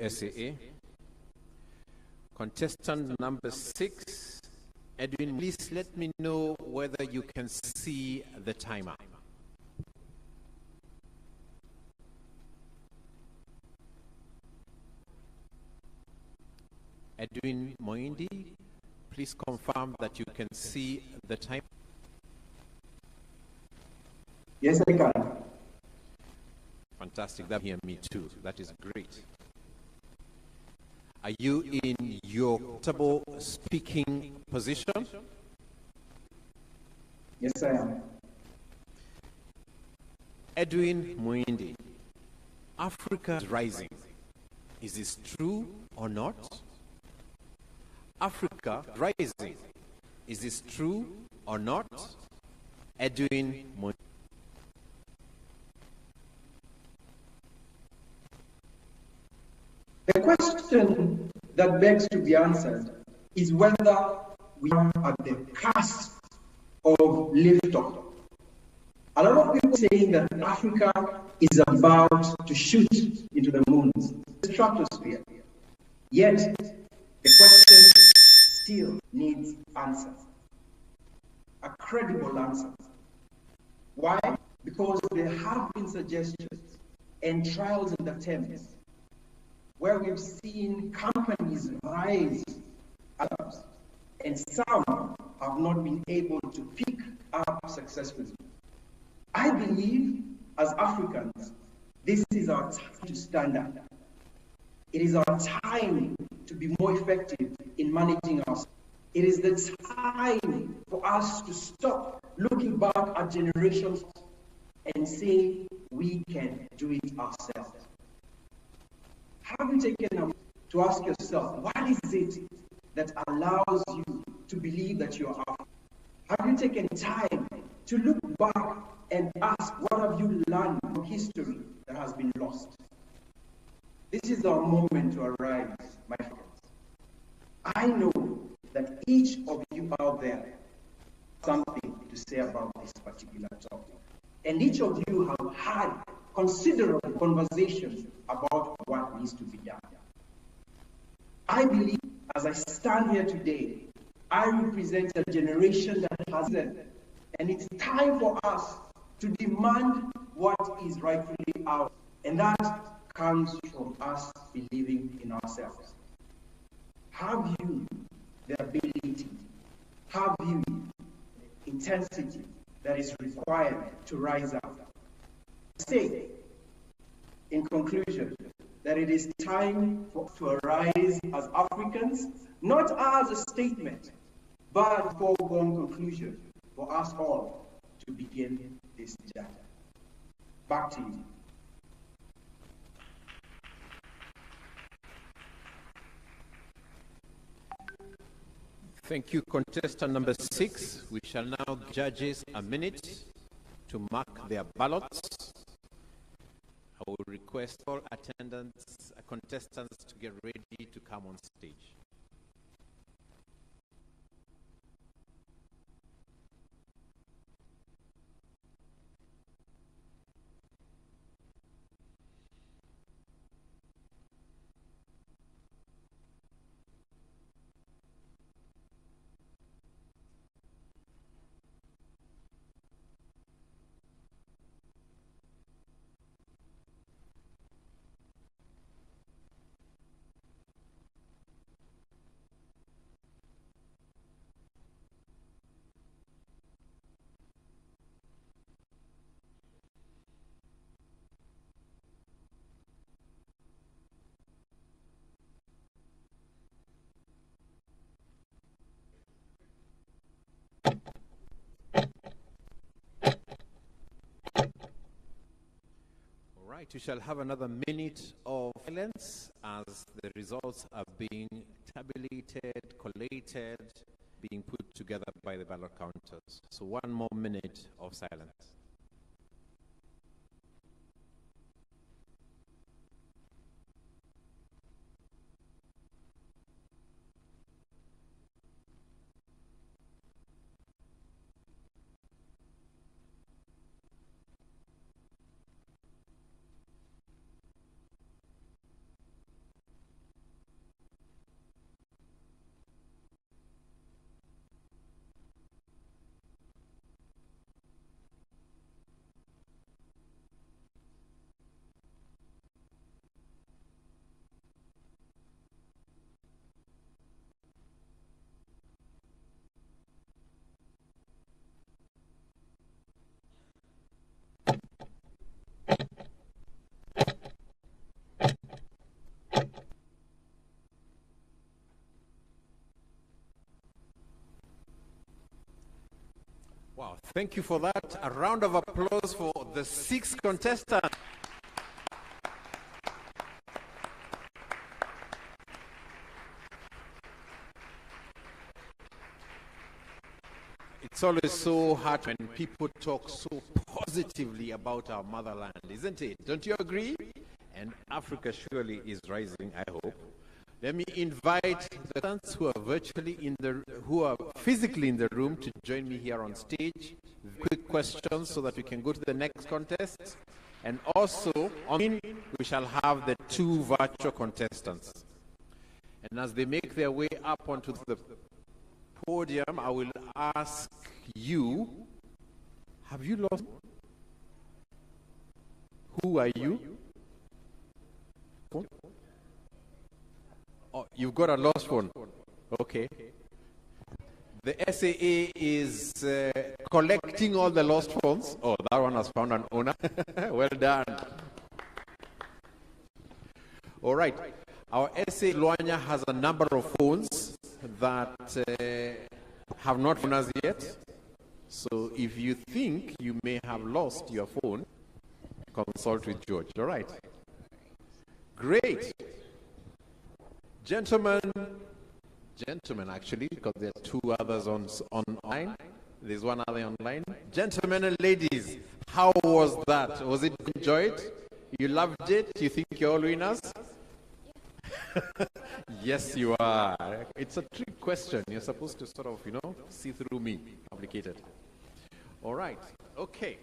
SAA. Contestant number 6, Edwin, please let me know whether you can see the timer. Edwin Moindi, please confirm that you can see the timer. Yes, I can. Fantastic. That hear me too. That is great. Are you in your comfortable speaking position? Yes, I am. Edwin Muindi, Africa is rising. Is this true or not? Africa rising. Is this true or not? Edwin Muindi. The question that begs to be answered is whether we are at the cusp of liftoff. A lot of people saying that Africa is about to shoot into the moons, the stratosphere. Yet, the question still needs answers, a credible answer. Why? Because there have been suggestions and trials and attempts where we've seen companies rise up, and some have not been able to pick up successfully. I believe, as Africans, this is our time to stand up. It is our time to be more effective in managing us. It is the time for us to stop looking back at generations and say we can do it ourselves. Have you taken a moment to ask yourself, what is it that allows you to believe that you are African? Have you taken time to look back and ask, what have you learned from history that has been lost? This is our moment to arise, my friends. I know that each of you out there has something to say about this particular topic. And each of you have had considerable conversations about what needs to be done. I believe, as I stand here today, I represent a generation that has it, and it's time for us to demand what is rightfully ours, and that comes from us believing in ourselves. Have you the ability, have you the intensity that is required to rise up? Say, in conclusion, that it is time to arise as Africans, not as a statement, but a foregone conclusion for us all to begin this journey. Back to you. Thank you, contestant number 6. We shall now give judges a minute to mark their ballots. I will request all attendants, contestants to get ready to come on stage. right, we shall have another minute of silence as the results are being tabulated, collated, being put together by the ballot counters. So 1 more minute of silence. Wow, thank you for that. A round of applause for the 6th contestant. It's always so hard when people talk so positively about our motherland, isn't it? Don't you agree? And Africa surely is rising, I hope. Let me invite the contestants who are physically in the room to join me here on stage. Quick questions so that we can go to the next contest. And also, we shall have the 2 virtual contestants. And as they make their way up onto the podium, I will ask you, have you lost? Who are you? Oh, you've got a lost phone. Okay. The SAA is collecting all the lost phones. Oh, that one has found an owner. Well done. All right. Our SA Luanya has a number of phones that have not found us yet. So if you think you may have lost your phone, consult with George. All right. Great. Gentlemen, actually, because there are 2 others online. There's 1 other online. Gentlemen and ladies, how was that? Was it enjoyed? You loved it? You think you're all winners? Yes, you are. It's a trick question. You're supposed to sort of, see through me. Complicated. All right. Okay.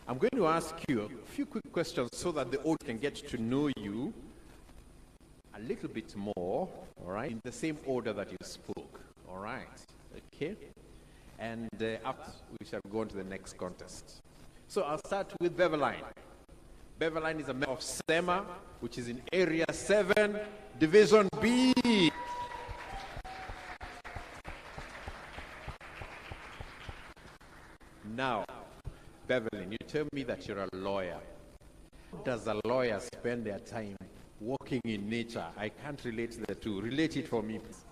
I'm going to ask you a few quick questions so that the audience can get to know you a little bit more, all right, in the same order that you spoke, all right, okay? And after we shall go on to the next contest. So I'll start with Beverline. Beverline is a member of SEMA, which is in Area 7, Division B. Now, Beverline, you tell me that you're a lawyer. How does a lawyer spend their time walking in nature? I can't relate the 2. Relate it for me, please.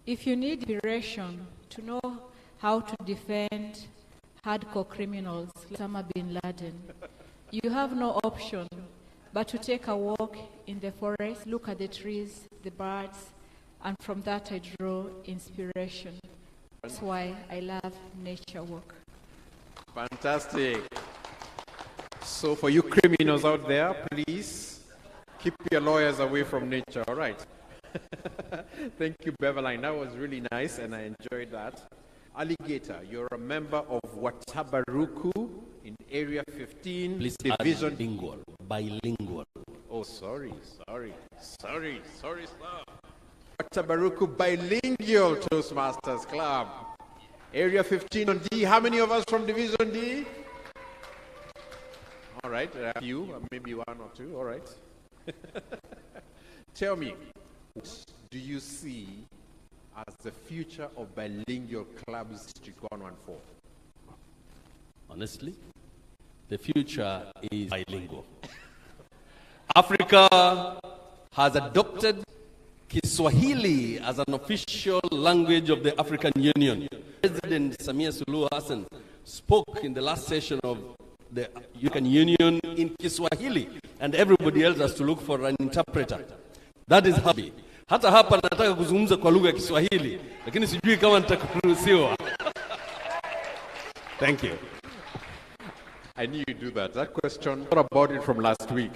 If you need inspiration to know how to defend hardcore criminals like Osama bin Laden, you have no option but to take a walk in the forest, look at the trees, the birds, and from that I draw inspiration. That's why I love nature walk. Fantastic. So for you criminals out there, please keep your lawyers away from nature, all right? Thank you, Beverline. That was really nice, and I enjoyed that. Alligator, you're a member of Watabaruku in Area 15, Please Division... Bilingual. Oh, sorry, sir. Watabaruku Bilingual Toastmasters Club. Area 15 on D. How many of us from Division D? All right, a few, maybe 1 or 2, all right. Tell me, what do you see as the future of bilingual clubs District 114? Honestly, the future is bilingual. Africa has adopted Kiswahili as an official language of the African Union. President Samia Suluhu Hassan spoke in the last session of the African Union in Kiswahili, and everybody else has to look for an interpreter. That is happy. Hata hapa nataka kuzungumza kwa lugha ya Kiswahili, lakini sijui kama nitakuruhusiwa. Thank you. I knew you'd do that. That question, what about it from last week?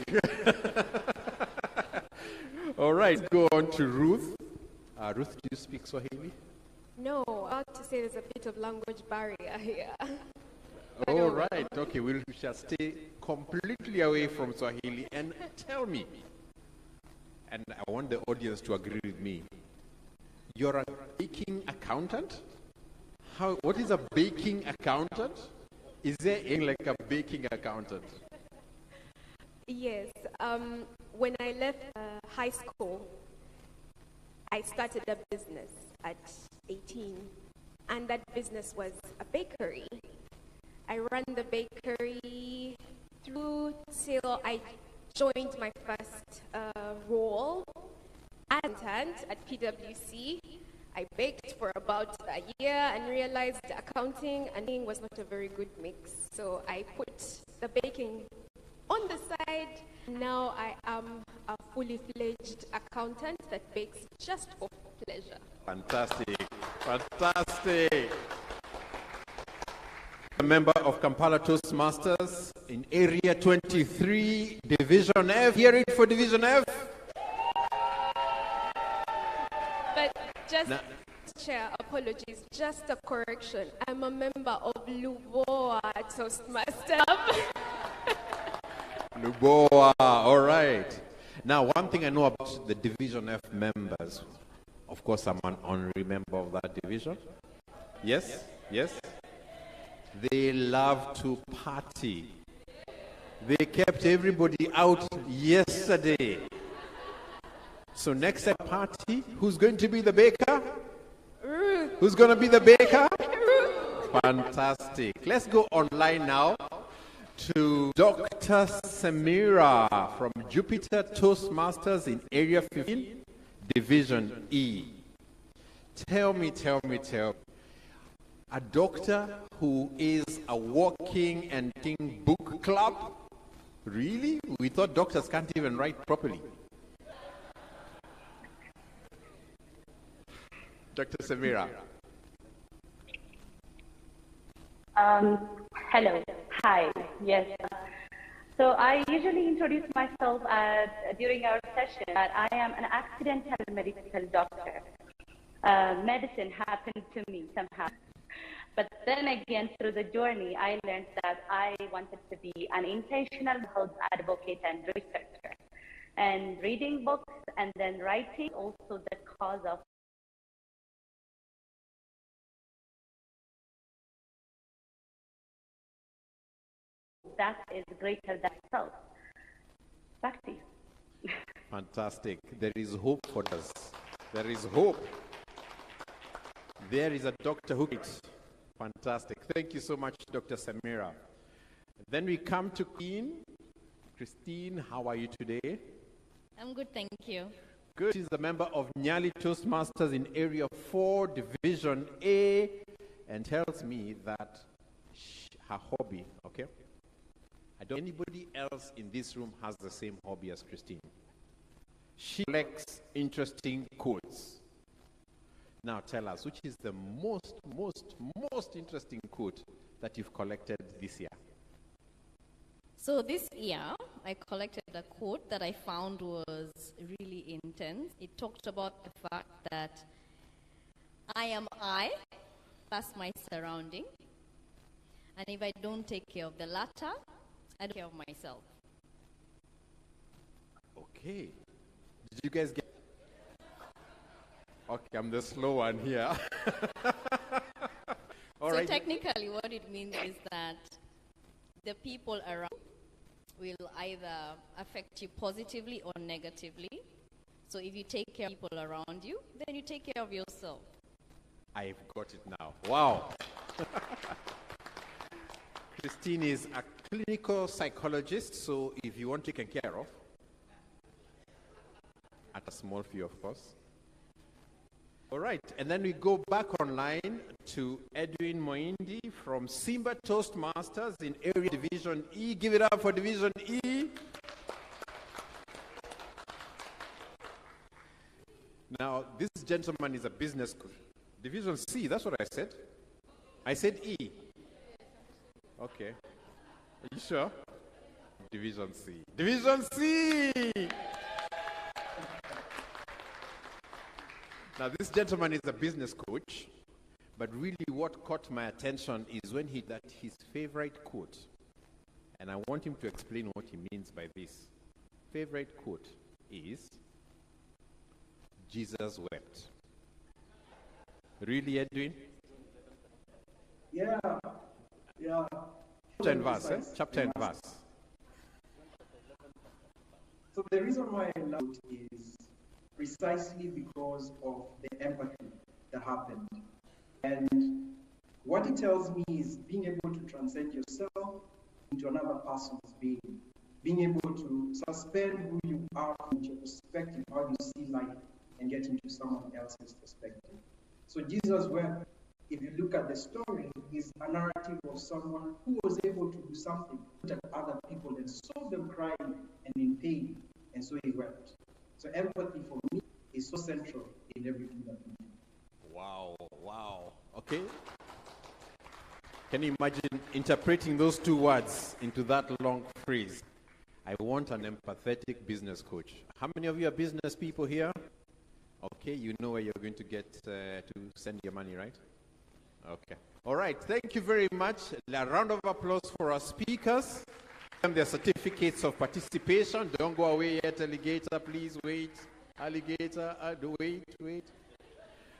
All right, go on to Ruth. Ruth, do you speak Swahili? No, I have to say there's a bit of language barrier here. All right, okay, we shall stay completely away from Swahili. And tell me, and I want the audience to agree with me, you're a baking accountant? What is a baking accountant? Is there anything like a baking accountant? Yes, when I left high school, I started a business at 18, and that business was a bakery. I ran the bakery through till I joined my first role at PwC. I baked for about a year and realized accounting and baking was not a very good mix. So I put the baking on the side. Now I am a fully fledged accountant that bakes just for pleasure. Fantastic, fantastic. A member of Kampala Toastmasters in Area 23, Division F. Hear it for Division F. But just, Chair, apologies, just a correction. I'm a member of Luboa Toastmasters. Luboa, all right. Now, one thing I know about the Division F members, of course, I'm an honorary member of that division. Yes, yes. They love to party. They kept everybody out yesterday. So next time party, who's going to be the baker? Ruth. Who's going to be the baker? Ruth. Fantastic. Let's go online now to Dr. Samira from Jupiter Toastmasters in Area 15, Division E. Tell me. A doctor who is a walking and thinking book club? Really? We thought doctors can't even write properly. Dr. Samira. Hello. Hi. Yes. So I usually introduce myself during our session that I am an accidental medical doctor. Medicine happened to me somehow. But then again, through the journey, I learned that I wanted to be an intentional health advocate and researcher. And reading books and then writing also the cause of that is greater than self. Back to you. Fantastic. There is hope for us. There is hope. There is a doctor who eats. Fantastic. Thank you so much, Dr. Samira. Then we come to Christine, how are you today? I'm good, thank you. Good. She's a member of Nyali Toastmasters in Area 4, Division A, and tells me that her hobby, okay? Anybody else in this room has the same hobby as Christine. She collects interesting quotes. Now tell us, which is the most interesting quote that you've collected this year? So this year, I collected a quote that I found was really intense. It talked about the fact that I am I, plus my surrounding. And if I don't take care of the latter, I don't care of myself. Okay. Did you guys get... Okay, I'm the slow one here. All so right. Technically, what it means is that the people around will either affect you positively or negatively. So if you take care of people around you, then you take care of yourself. I've got it now. Wow. Christine is a clinical psychologist, so if you want taken care of, at a small fee, of course, All right, and then we go back online to Edwin Moindi from Simba Toastmasters in Area Division E. Give it up for Division E. Now, this gentleman is a business coach. Division C, that's what I said. I said E. Okay. Are you sure? Division C. Division C! Now, this gentleman is a business coach, but really what caught my attention is when he that his favorite quote, and I want him to explain what he means by this. Favorite quote is, Jesus wept. Really, Edwin? Yeah. Chapter and verse, eh? Chapter and verse. So the reason why I love it is precisely because of the empathy that happened. And what it tells me is being able to transcend yourself into another person's being able to suspend who you are from your perspective, how you see life, and get into someone else's perspective. So Jesus wept. If you look at the story, is a narrative of someone who was able to do something, look at other people and saw them crying and in pain, and so he wept. So empathy for me is so central in everything that we do. Wow, wow. Okay. Can you imagine interpreting those two words into that long phrase? I want an empathetic business coach. How many of you are business people here? Okay, you know where you're going to get to send your money, right? Okay. All right, thank you very much. A round of applause for our speakers and their certificates of participation. Don't go away yet, alligator, please wait. Alligator, wait.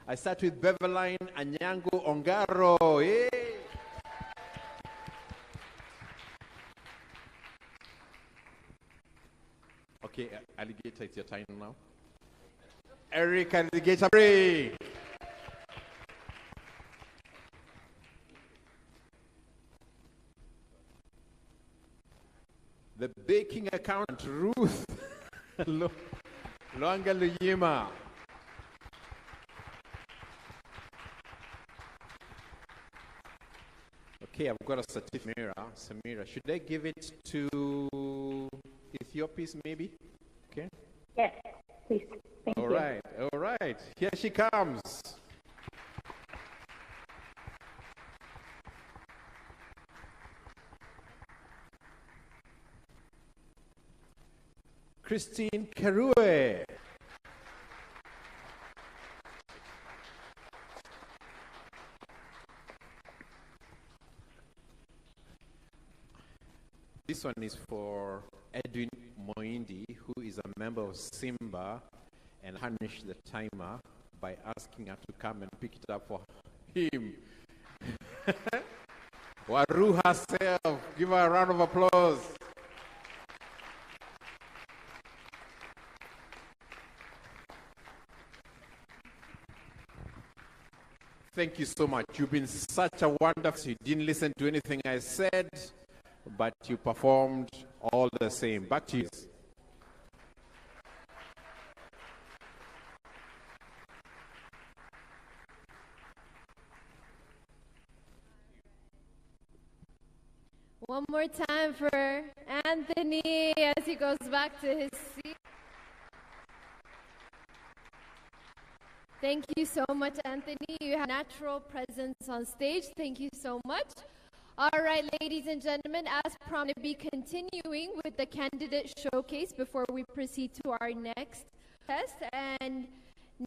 I start with Beverline Anyango Ongaro. Hey. Okay, alligator, it's your time now. Eric Alligator, pray. The baking accountant, Ruth Luanga Luyima. Okay, I've got a certificate. Samira, should I give it to Ethiopians maybe? Okay. Yes, please. Thank you. All right. Here she comes. Christine Kerue. This one is for Edwin Moindi, who is a member of Simba, and harnessed the timer by asking her to come and pick it up for him. Waru herself. Give her a round of applause. Thank you so much. You've been such a wonderful. You didn't listen to anything I said, but you performed all the same. Back to you. One more time for Anthony as he goes back to his seat. Thank you so much, Anthony. You have natural presence on stage. Thank you so much. All right, ladies and gentlemen, as promised, we'll be continuing with the candidate showcase before we proceed to our next test. And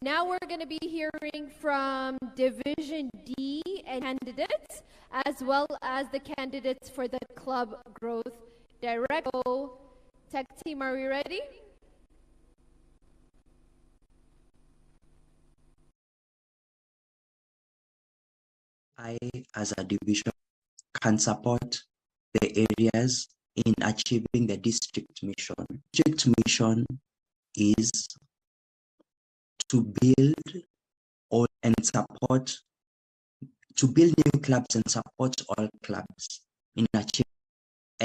now we're going to be hearing from Division D and candidates, as well as the candidates for the Club Growth Director. Tech team, are we ready? I, as a division, can support the areas in achieving the district mission. District mission is to build and support, to build new clubs and support all clubs in achieving.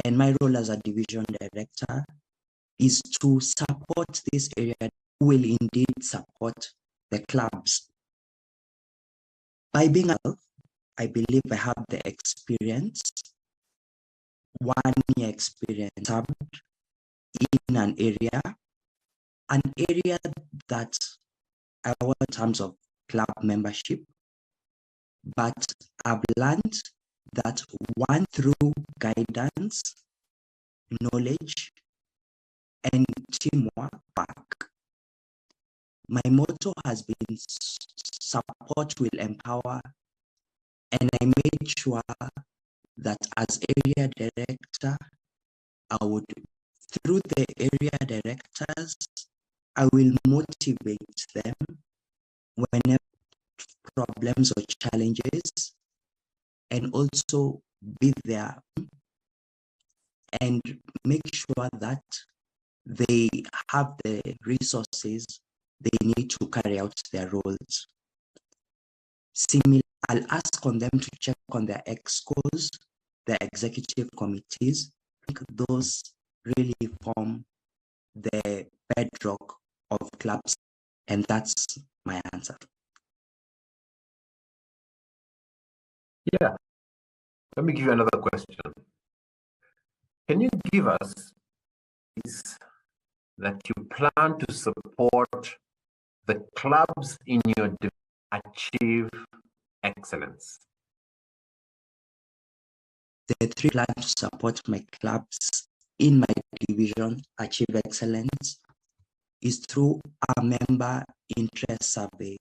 And my role as a division director is to support this area who will indeed support the clubs By being I believe I have the experience, 1 year experience in an area that I want in terms of club membership, but I've learned that one through guidance, knowledge, and teamwork. My motto has been support will empower, and I made sure that as area director, I would, through the area directors, I will motivate them whenever problems or challenges, and also be there and make sure that they have the resources they need to carry out their roles. Similarly, I'll ask on them to check on their ExCos, their executive committees. I think those really form the bedrock of clubs, and that's my answer. Yeah, let me give you another question. Can you give us ways that you plan to support the clubs in your division achieve excellence? The 3 plans to support my clubs in my division achieve excellence is through a member interest survey.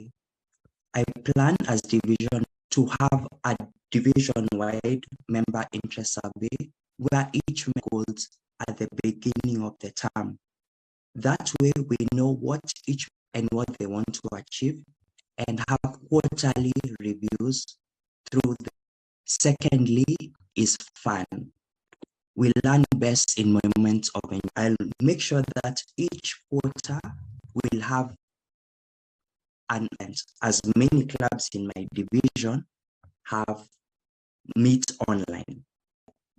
I plan as division to have a division-wide member interest survey where each member goes at the beginning of the term. That way we know what each and what they want to achieve, and have quarterly reviews through the. Secondly is fun. We learn best in moments of enjoyment. I'll make sure that each quarter will have an event, as many clubs in my division have meet online.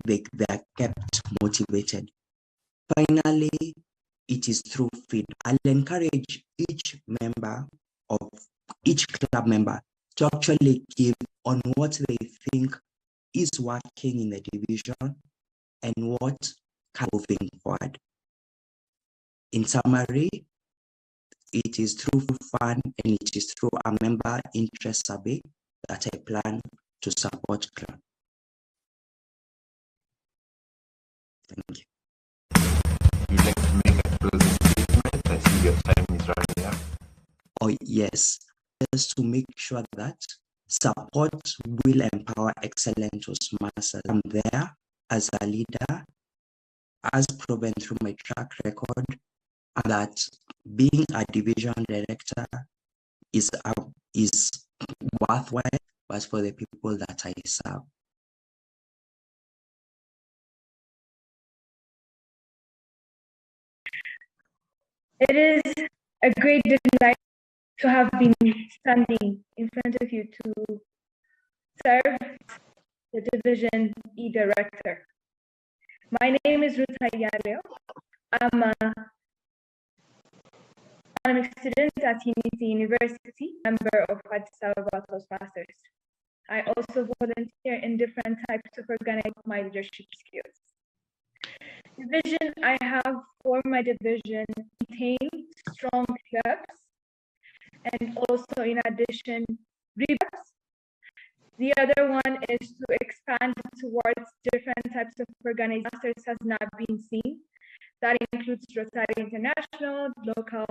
They are kept motivated. Finally, it is through feedback. I'll encourage each club member to actually give on what they think is working in the division and what can moving forward. In summary, it is through fun and it is through a member interest survey that I plan to support club. Thank you. You'd like to make a closing statement? I see your time is running out. Oh, yes. Just to make sure that support will empower excellent Toastmasters. I'm there as a leader, as proven through my track record, and that being a division director is worthwhile, but for the people that I serve. It is a great delight to have been standing in front of you to serve the Division E Director. My name is Ruth Ayaleo. I'm a student at Unity University, member of Addis Ababa Toastmasters. I also volunteer in different types of organizing my leadership skills. The vision I have for my division maintain strong clubs, and also in addition, rebus. The other one is to expand towards different types of organizations has not been seen. That includes Rotary International, local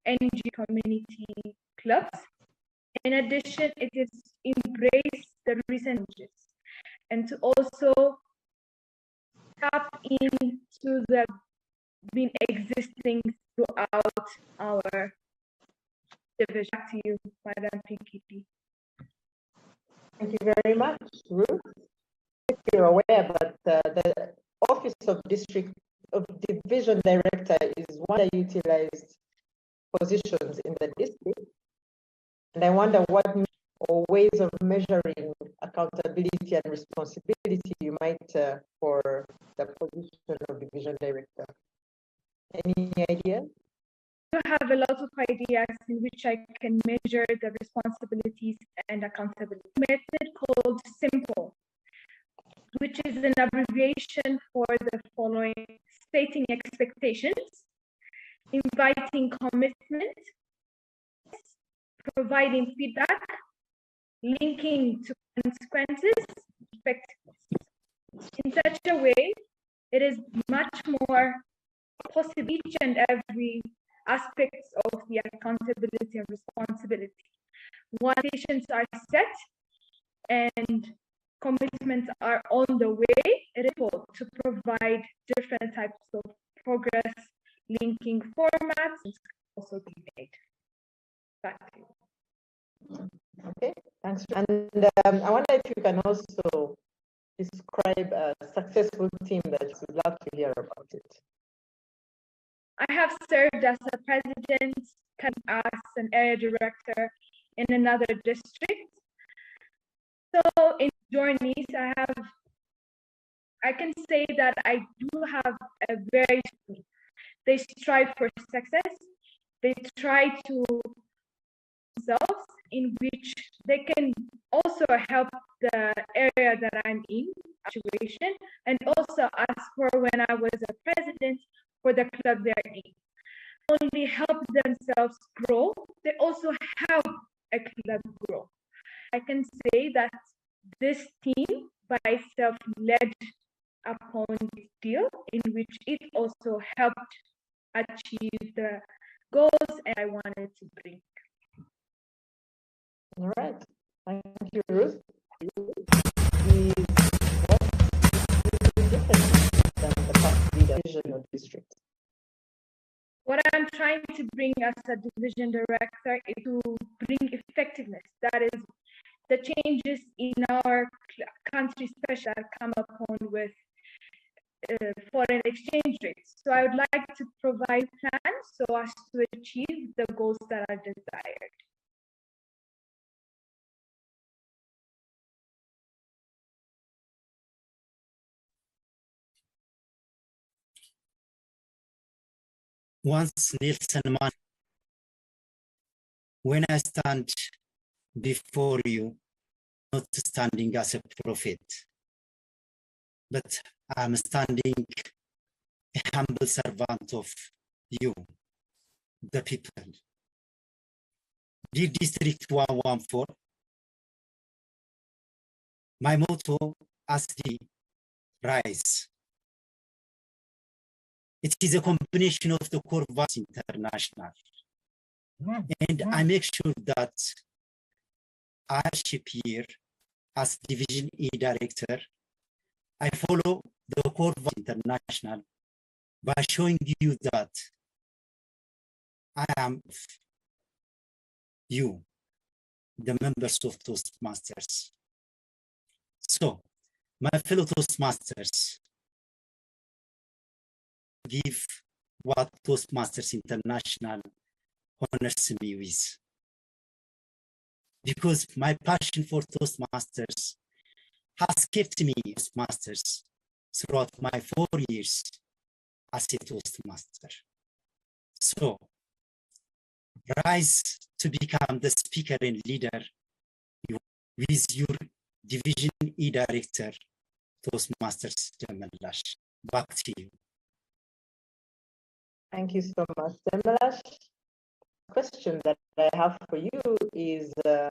NG community clubs. In addition, it is embrace the recent changes and to also tap into the been existing throughout our division. Back to you, Madam PKP. Thank you very much, Ruth. If you're aware, but the Office of Division Director is one of the utilized positions in the district. And I wonder what or ways of measuring accountability and responsibility you might for the position of Division Director. Any idea? do have a lot of ideas in which I can measure the responsibilities and accountability. Method called SIMPLE, which is an abbreviation for the following: stating expectations, inviting commitment, providing feedback, linking to consequences, effectiveness. In such a way, it is much more possible each and every aspects of the accountability and responsibility. Once patients are set and commitments are on the way, it is able to provide different types of progress linking formats and also be made. Back to you. Okay, thanks. And I wonder if you can also describe a successful team that you would love to hear about it. I have served as a president, as an area director in another district. So in journeys, I can say that I do have a very, they strive for success. They try to themselves in which they can also help the area that I'm in, situation, and also as for when I was a president for the club they're in. Only help themselves grow, they also help a club grow. I can say that this team by itself led upon this deal in which it also helped achieve the goals I wanted to bring. All right, thank you, Ruth. District. What I'm trying to bring as a division director is to bring effectiveness. That is the changes in our country, especially that come upon with foreign exchange rates. So I would like to provide plans so as to achieve the goals that are desired. Once Nelson Mandela, when I stand before you, not standing as a prophet, but I'm standing a humble servant of you, the people. Dear District 114, my motto as the rise. It is a combination of the core values international. And I make sure that I ship here as Division E Director, I follow the core values international by showing you that I am you, the members of Toastmasters. So, my fellow Toastmasters, give what Toastmasters International honors me with. Because my passion for Toastmasters has kept me Toastmasters throughout my 4 years as a Toastmaster. So, rise to become the speaker and leader with your Division E Director, Toastmasters Demelash. Back to you. Thank you so much, Demelash. The question that I have for you is the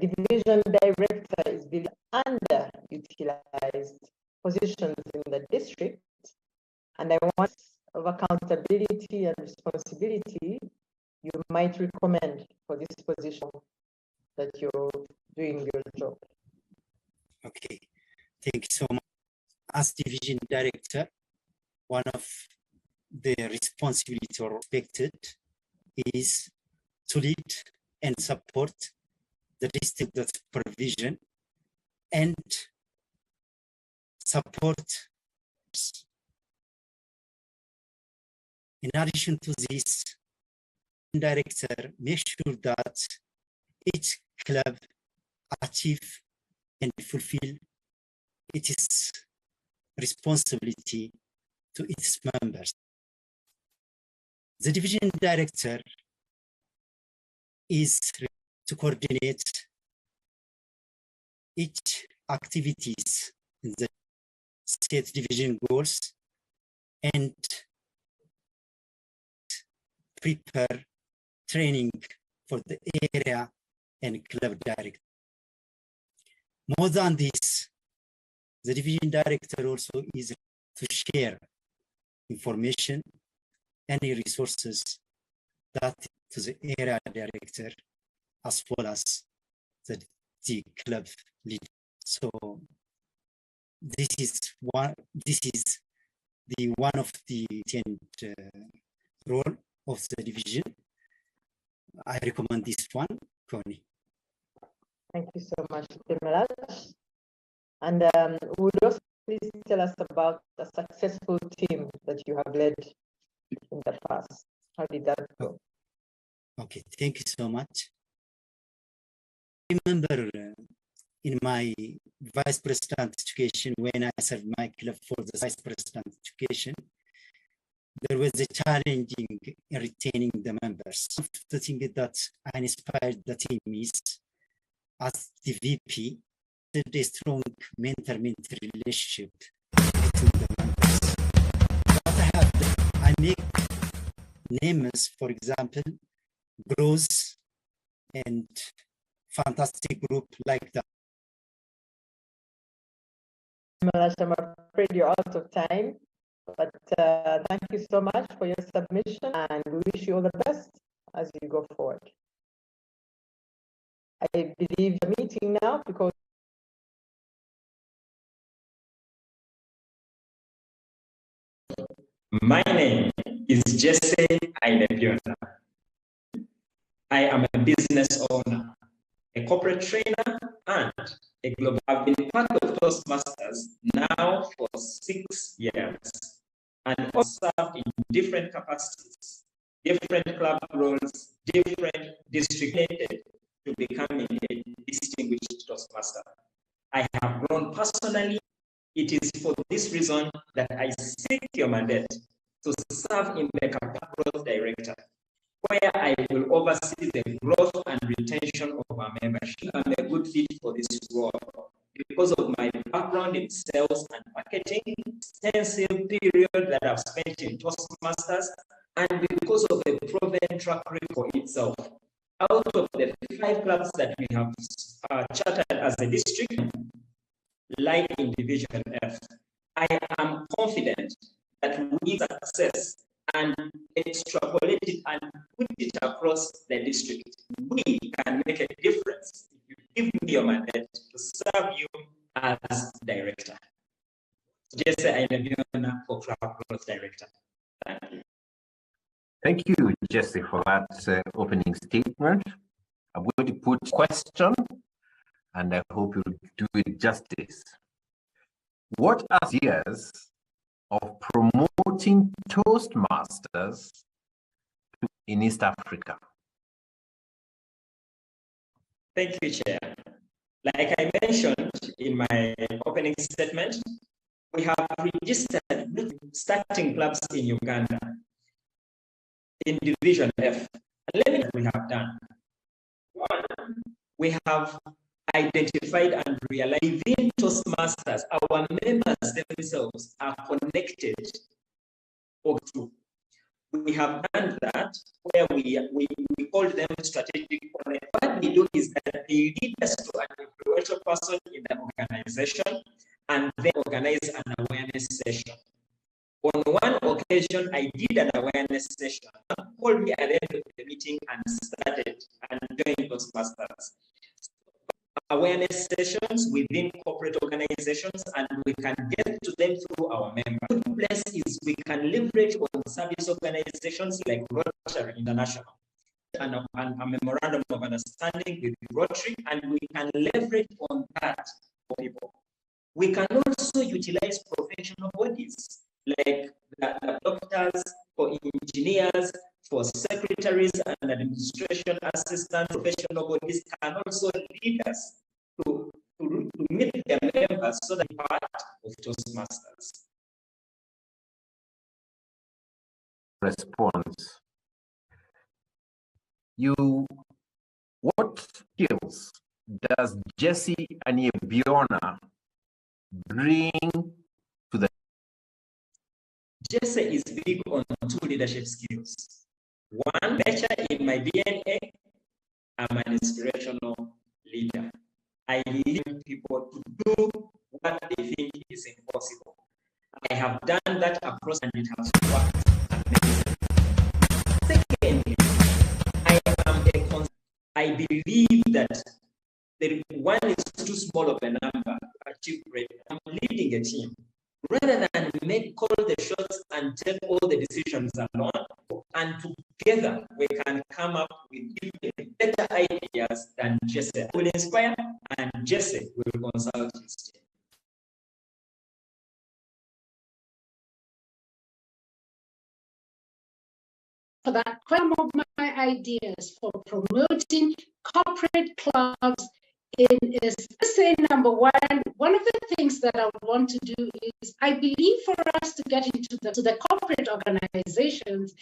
division director is being underutilized positions in the district, and I want of accountability and responsibility you might recommend for this position that you're doing your job. Okay, thank you so much. As division director, one of the responsibility or expected is to lead and support the district supervision and support. In addition to this, director make sure that each club achieve and fulfill its responsibility to its members. The division director is to coordinate each activities in the state division goals and prepare training for the area and club director. More than this, the division director also is to share information, any resources that to the area director as well as the club leader. So this is one of the 10 role of the division. I recommend this one, Connie. Thank you so much, Malaj. And would also please tell us about a successful team that you have led in the past. How did that go? Okay, thank you so much. I remember in my vice president education, when I served my club for the vice president education, there was a challenging in retaining the members. The thing that I inspired the team is, as the VP, a strong mentor-mentor relationship between the members. What I have done, I make names, for example, grows and fantastic group like that. Malash, I'm afraid you're out of time, but thank you so much for your submission, and we wish you all the best as you go forward. I believe the meeting now, because my name is Jesse Ainebiona. I am a business owner, a corporate trainer, and a global. I've been part of Toastmasters now for 6 years, and also served in different capacities, different club roles, different district to becoming a distinguished Toastmaster. I have grown personally. It is for this reason that I seek your mandate to serve in the capacity of growth director, where I will oversee the growth and retention of our membership. I'm a good fit for this role because of my background in sales and marketing, extensive period that I've spent in Toastmasters, and because of the proven track record for itself. Out of the 5 clubs that we have chartered as a district, like in Division F, I am confident that with success and extrapolate it and put it across the district, we can make a difference if you give me your mandate to serve you as director. Jesse Ainebiona for Club Growth Director. Thank you. Thank you, Jesse, for that opening statement. I'm going to put a question, and I hope you'll do it justice. What are years of promoting Toastmasters in East Africa? Thank you, Chair. Like I mentioned in my opening statement, we have registered starting clubs in Uganda in Division F. And let me know what we have done. One, we have identified and realized within Toastmasters, our members themselves are connected. We have done that where we call them strategic connect. What we do is that they lead us to an influential person in the organization and then organize an awareness session. On one occasion, I did an awareness session. He called me at the end of the meeting and started and joined Toastmasters. Awareness sessions within corporate organizations, and we can get to them through our members. The good place is we can leverage on service organizations like Rotary International and a memorandum of understanding with Rotary, and we can leverage on that for people. We can also utilize professional bodies like the doctors, for engineers, for secretaries and administration assistants. Professional bodies can also lead us to meet their members so that they're part of Toastmasters. Response. what skills does Jesse and Biona bring to the? Jesse is big on two leadership skills. One, nature in my DNA, I'm an inspirational leader. I lead people to do what they think is impossible. I have done that across and it has worked amazing. Secondly, I believe that one is too small of a number to achieve great. I'm leading a team. Rather than call the shots and take all the decisions alone, and together we can come up with even better ideas than Jesse. I will inspire and Jesse will consult his team. For that, some of my ideas for promoting corporate clubs is say number one of the things that I would want to do is I believe for us to get into the corporate organizations,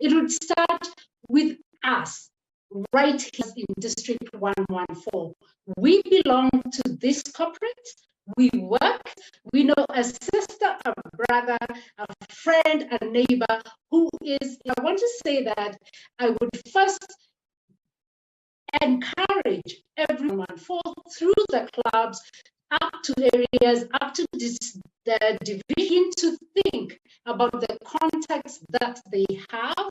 it would start with us right here in District 114. We belong to this corporate. We work, we know a sister, a brother, a friend, a neighbor who is, I want to say that I would first encourage everyone through the clubs up to areas, up to the division to think about the contacts that they have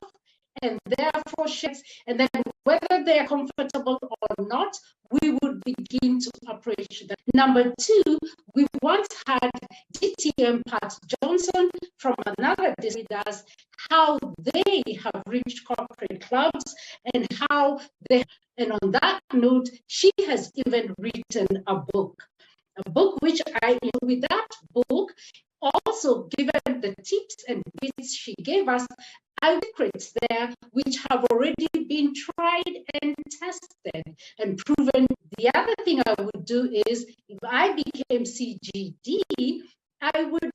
and therefore shifts, and then whether they're comfortable or not, we would begin to approach that. Number two, we once had DTM Pat Johnson from another district as how they have reached corporate clubs and how they, and on that note, she has even written a book which with that book, also given the tips and bits she gave us, secrets there which have already been tried and tested and proven. The other thing I would do is, if I became CGD, I would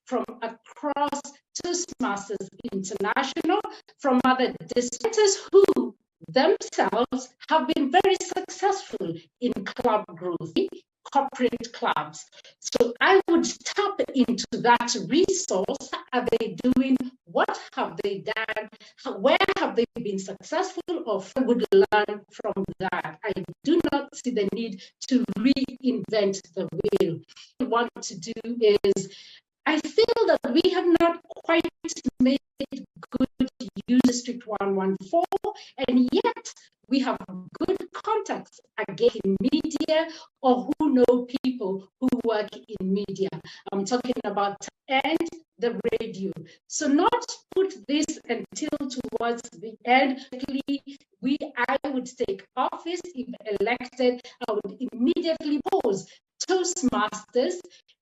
from across Toastmasters International, from other districts who themselves have been very successful in club growth, corporate clubs. So I would tap into that resource. What are they doing? What have they done? Where have they been successful? Or I would learn from that. I do not see the need to reinvent the wheel. What I want to do is, I feel that we have not quite made good use District 114, and yet we have good contacts again in media or who know people who work in media. I'm talking about and the radio. So not put this until towards the end. I would take office if elected. I would immediately pose Toastmasters,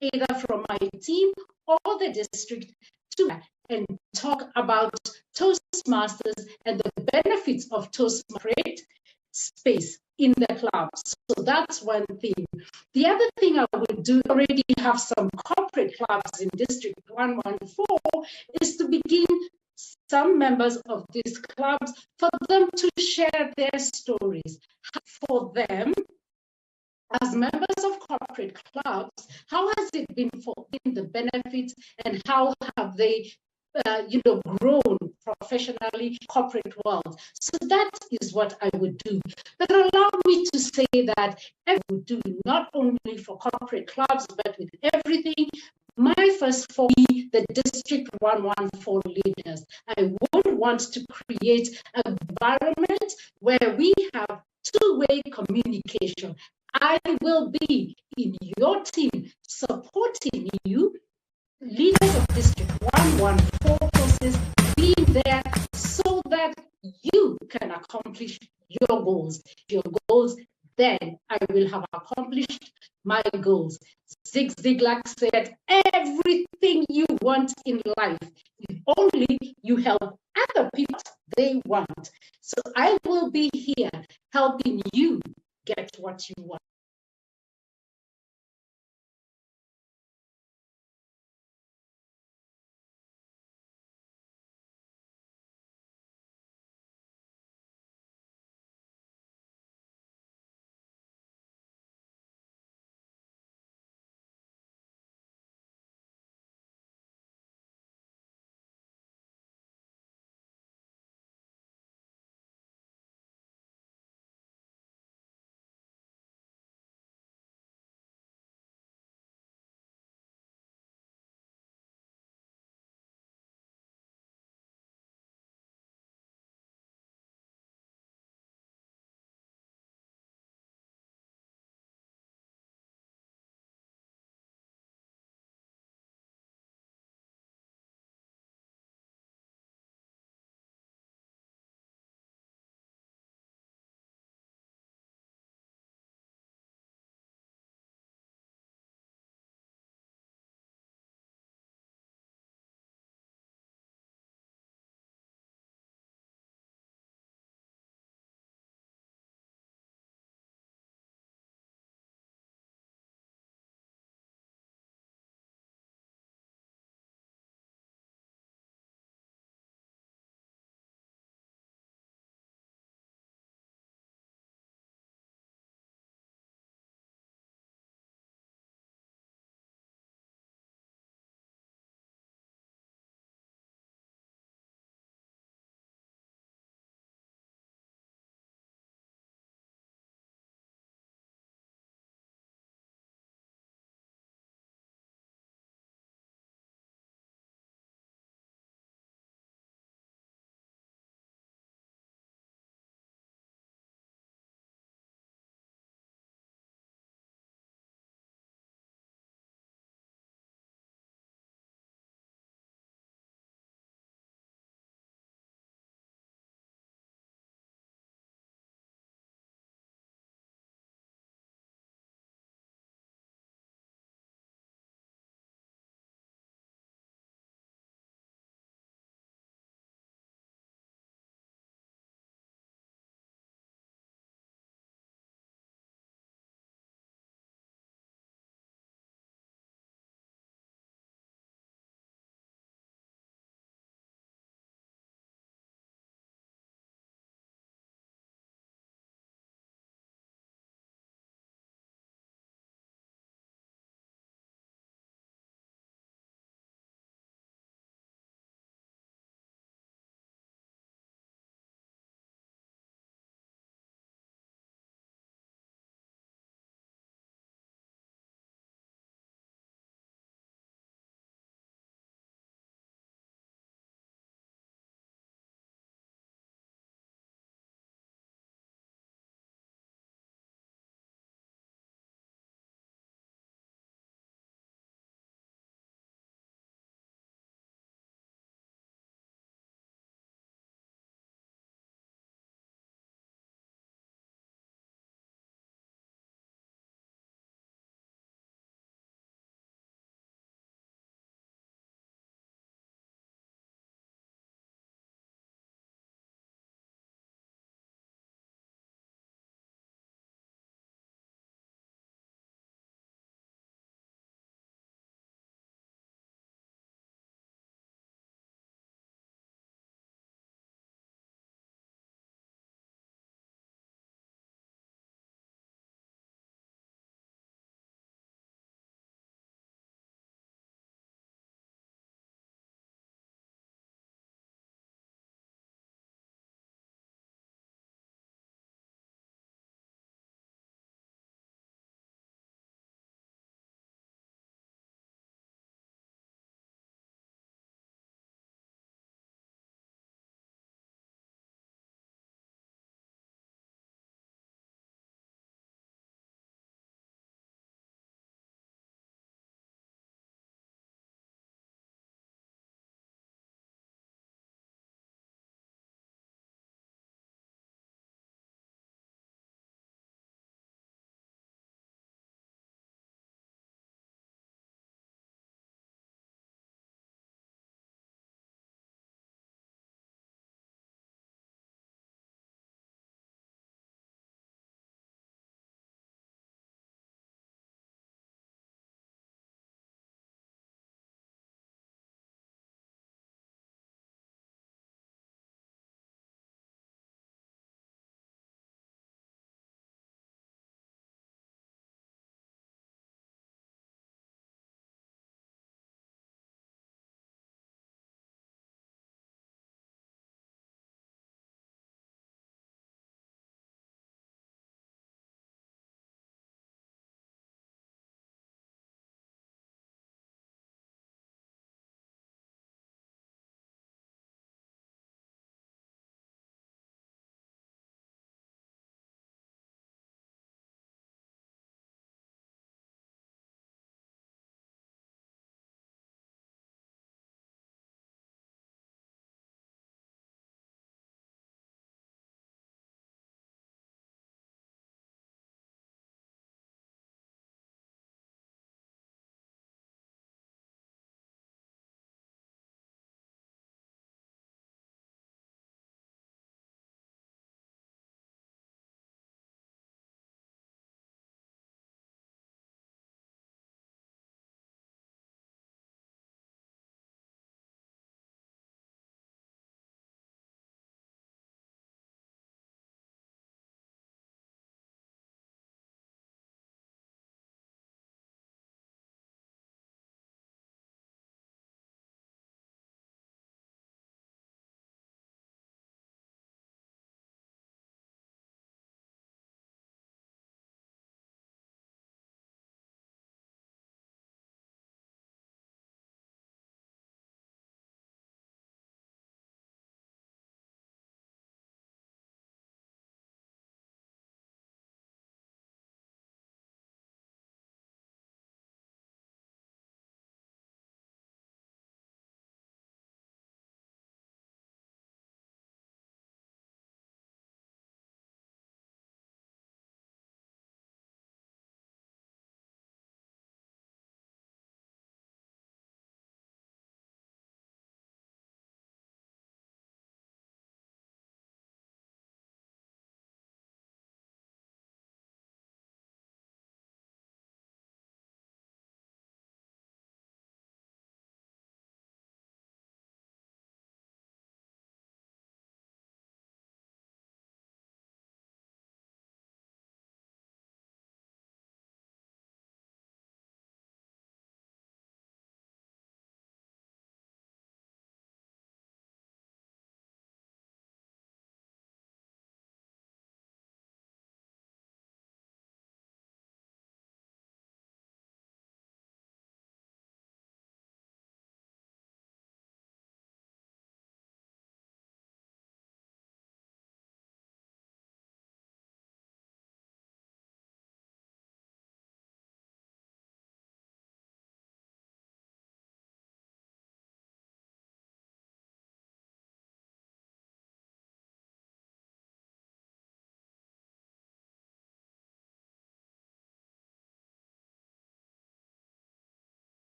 either from my team or the district, to and talk about Toastmasters and the benefits of Toastmasters space in the clubs. So that's one thing. The other thing I would do, already have some corporate clubs in District 114, is to begin some members of these clubs for them to share their stories. For them, as members of corporate clubs, how has it been for the benefits and how have they grown professionally, corporate world? So that is what I would do. But allow me to say that I would do not only for corporate clubs, but with everything. My first for the District 114 leaders, I would want to create an environment where we have two-way communication. I will be in your team supporting you, leaders of District 114 process, being there so that you can accomplish your goals. Your goals, then I will have accomplished my goals. Zig Ziglar said, everything you want in life, if only you help other people they want. So I will be here helping you get what you want.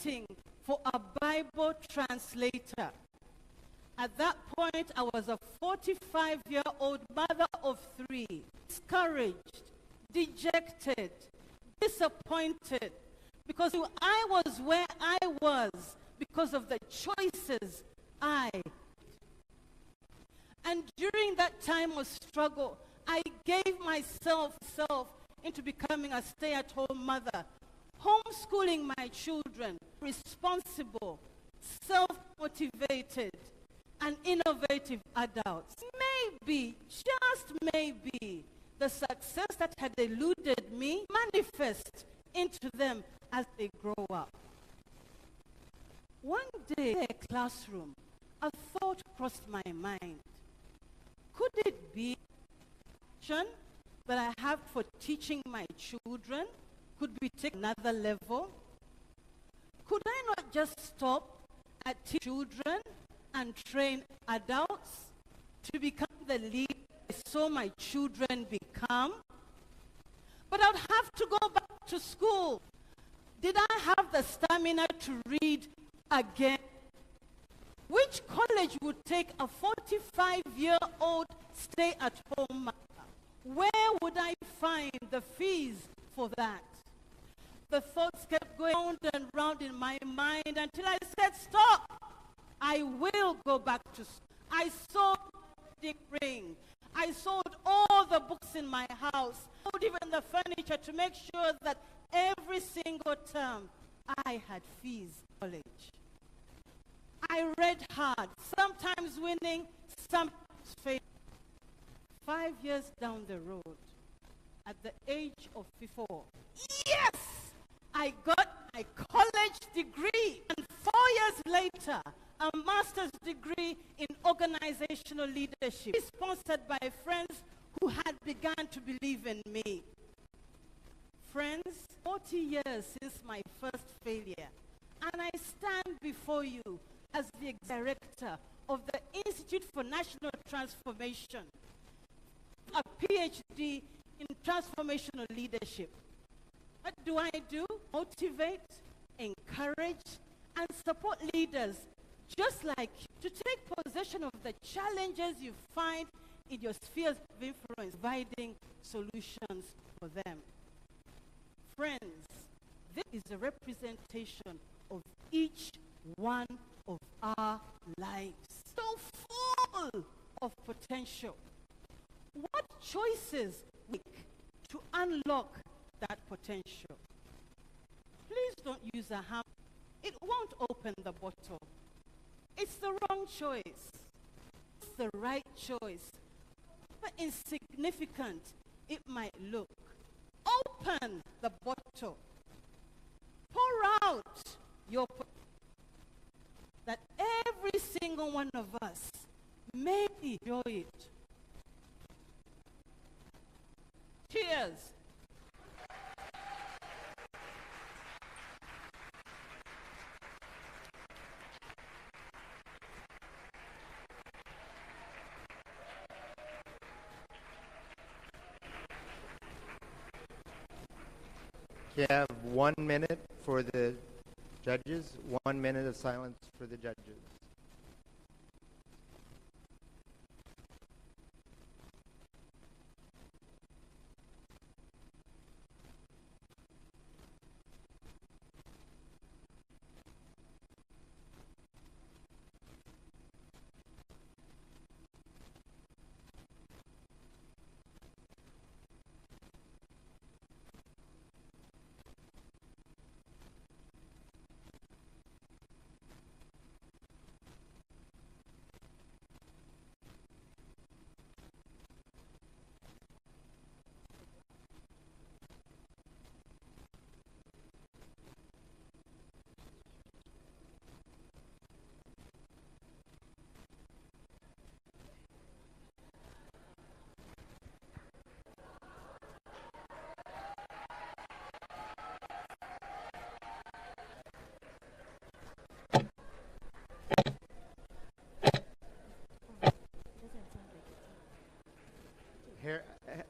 waiting for a Bible translator. At that point, I was a 45-year-old mother of 3, discouraged, dejected, disappointed, because I was where I was because of the choices I made. And during that time of struggle, I gave myself into becoming a stay-at-home mother, homeschooling my children, responsible, self-motivated, and innovative adults. Maybe, just maybe, the success that had eluded me manifests into them as they grow up. One day in a classroom, a thought crossed my mind. Could it be that I have for teaching my children could be taken another level? Could I not just stop at teaching children and train adults to become the leader I saw my children become? But I'd have to go back to school. Did I have the stamina to read again? Which college would take a 45-year-old stay-at-home mother? Where would I find the fees for that? The thoughts kept going round and round in my mind until I said, stop! I will go back to school. I sold the ring. I sold all the books in my house, sold even the furniture to make sure that every single term I had fees in college. I read hard, sometimes winning, sometimes failing. 5 years down the road, at the age of 54, yes! I got my college degree, and 4 years later, a master's degree in organizational leadership, sponsored by friends who had begun to believe in me. Friends, 40 years since my first failure, and I stand before you as the director of the Institute for National Transformation, a PhD in transformational leadership. What do I do? Motivate, encourage, and support leaders just like you to take possession of the challenges you find in your spheres of influence, providing solutions for them. Friends, this is a representation of each one of our lives. So full of potential. What choices we make to unlock that potential? Please don't use a hammer. It won't open the bottle. It's the wrong choice. It's the right choice. But insignificant it might look. Open the bottle. Pour out your that every single one of us may enjoy it. Cheers. You have 1 minute for the judges, 1 minute of silence for the judges. Here,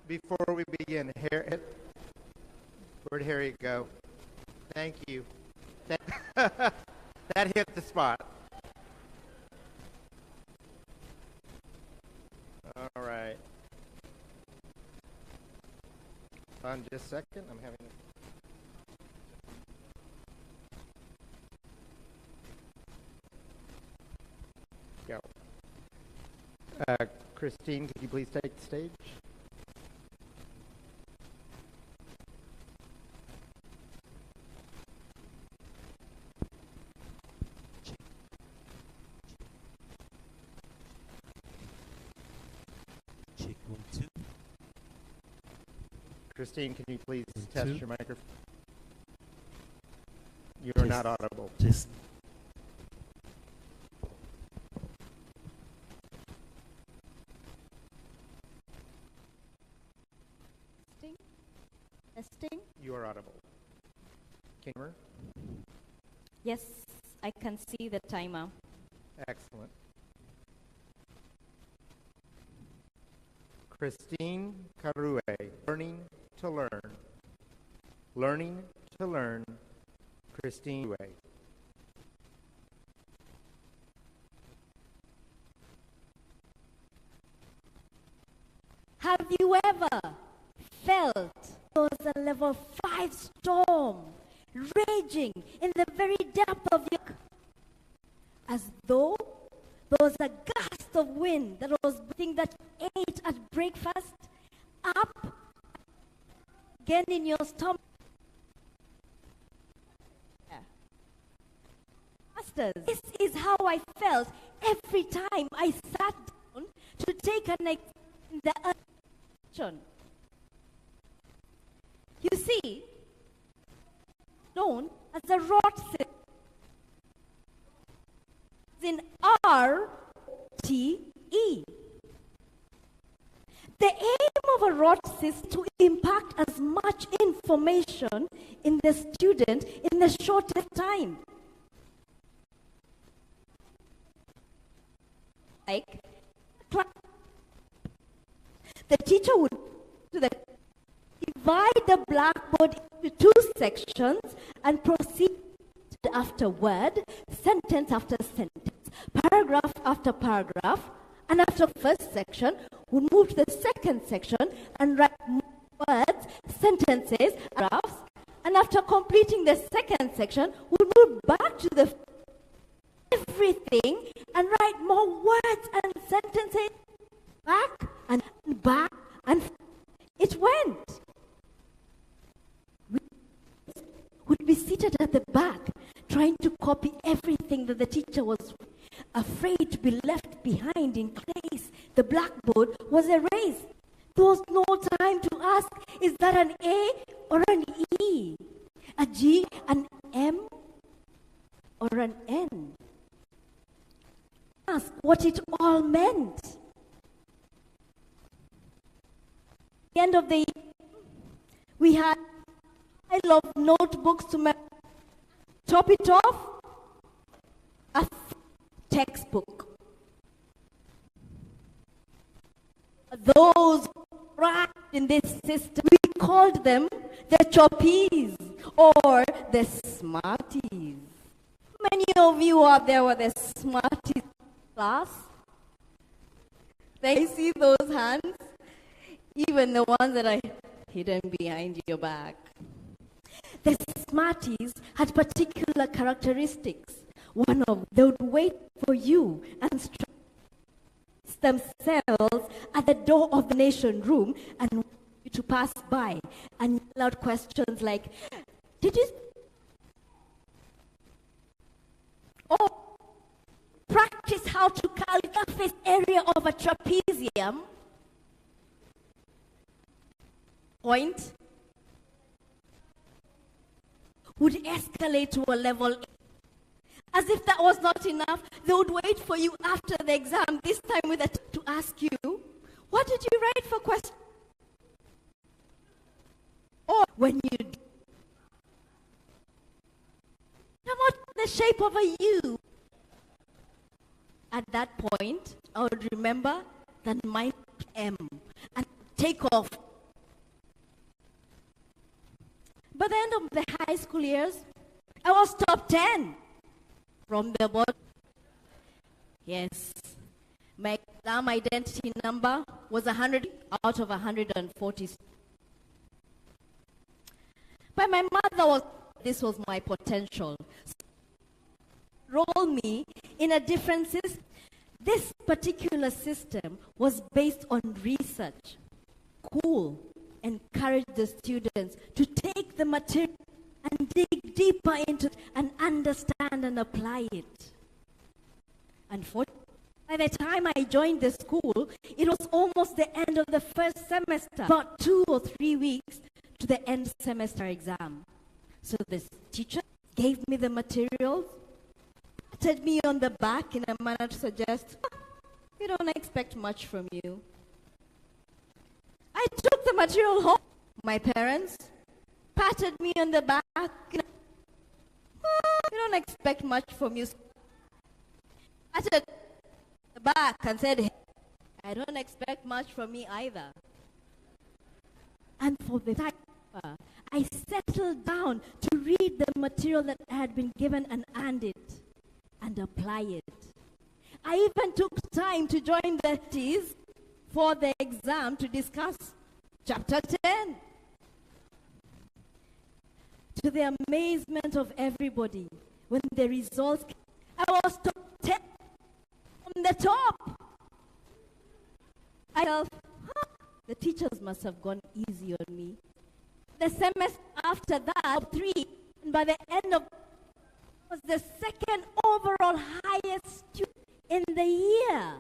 before we begin, where'd Harry go? Thank you. That hit the spot. All right. On just a second, I'm having go. Christine, could you please take the stage? Check 1, 2. Christine, can you please test 2. your microphone? You're not audible. Just Testing. You are audible. Kimmer? Yes, I can see the timer. Excellent. Christine Karue, learning to learn. Learning to learn. Christine Karue. Have you ever felt there was a level 5 storm raging in the very depth of your, as though there was a gust of wind that was breathing that ate at breakfast up again in your stomach? Masters, this is how I felt every time I sat down to take an exam in the action. You see, known as a rot cyst in RTE. The aim of a rot cyst is to impact as much information in the student in the shortest time. Like, the teacher would divide the blackboard into 2 sections and proceed after word, sentence after sentence, paragraph after paragraph, and after first section, we'll move to the second section and write words, sentences, paragraphs, and after completing the second section, we'll move back to the everything and write more words and sentences back, and it went. We would be seated at the back trying to copy everything that the teacher was afraid to be left behind in case the blackboard was erased. There was no time to ask, is that an A or an E? A G, an M, or an N? Ask what it all meant. At the end of the year, we had I love notebooks to top it off, a textbook. Those wrapped in this system, we called them the choppies or the smarties. Many of you out there were the smarties class. I see those hands, even the ones that are hidden behind your back. The smarties had particular characteristics. One of them, they would wait for you and themselves at the door of the nation room and want you to pass by and yell out questions like, did you practice how to calculate the surface area of a trapezium? Point would escalate to a level. As if that was not enough, they would wait for you after the exam, this time with to ask you, what did you write for question? Or when you come out the shape of a U. At that point, I would remember that my M and take off. By the end of the high school years, I was top 10 from the bottom. Yes. My exam identity number was 100 out of 140. But my mother was, this was my potential. So roll me in a different system. This particular system was based on research. Cool. Encourage the students to take the material and dig deeper into it and understand and apply it. Unfortunately, by the time I joined the school, it was almost the end of the first semester, about 2 or 3 weeks to the end semester exam. So this teacher gave me the materials, patted me on the back in a manner to suggest, we don't expect much from you. I took the material home. My parents patted me on the back. We don't expect much from you. Patted the back and said, hey, I don't expect much from me either. And for the time, I settled down to read the material that I had been given and it and apply it. I even took time to join the teas for the exam to discuss chapter 10. To the amazement of everybody, when the results came, I was top 10 from the top. I felt, the teachers must have gone easy on me. The semester after that, 3, and by the end of was the second overall highest student in the year.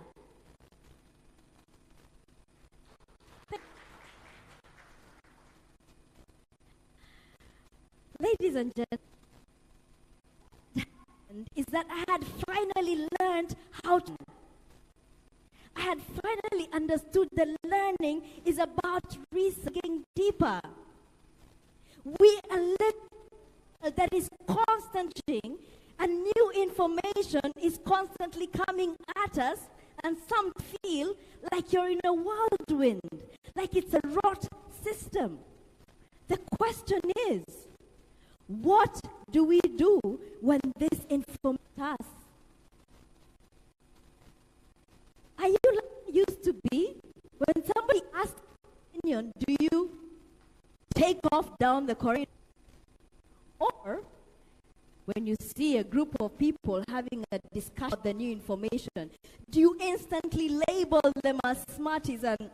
Ladies and gentlemen, is that I had finally learned how to. I had finally understood that learning is about researching deeper. We are living that is constantly, and new information is constantly coming at us, and some feel like you're in a whirlwind, like it's a rot system. The question is, what do we do when this informs us? Are you like you used to be? When somebody asks opinion, do you take off down the corridor? Or when you see a group of people having a discussion about the new information, do you instantly label them as smarties? And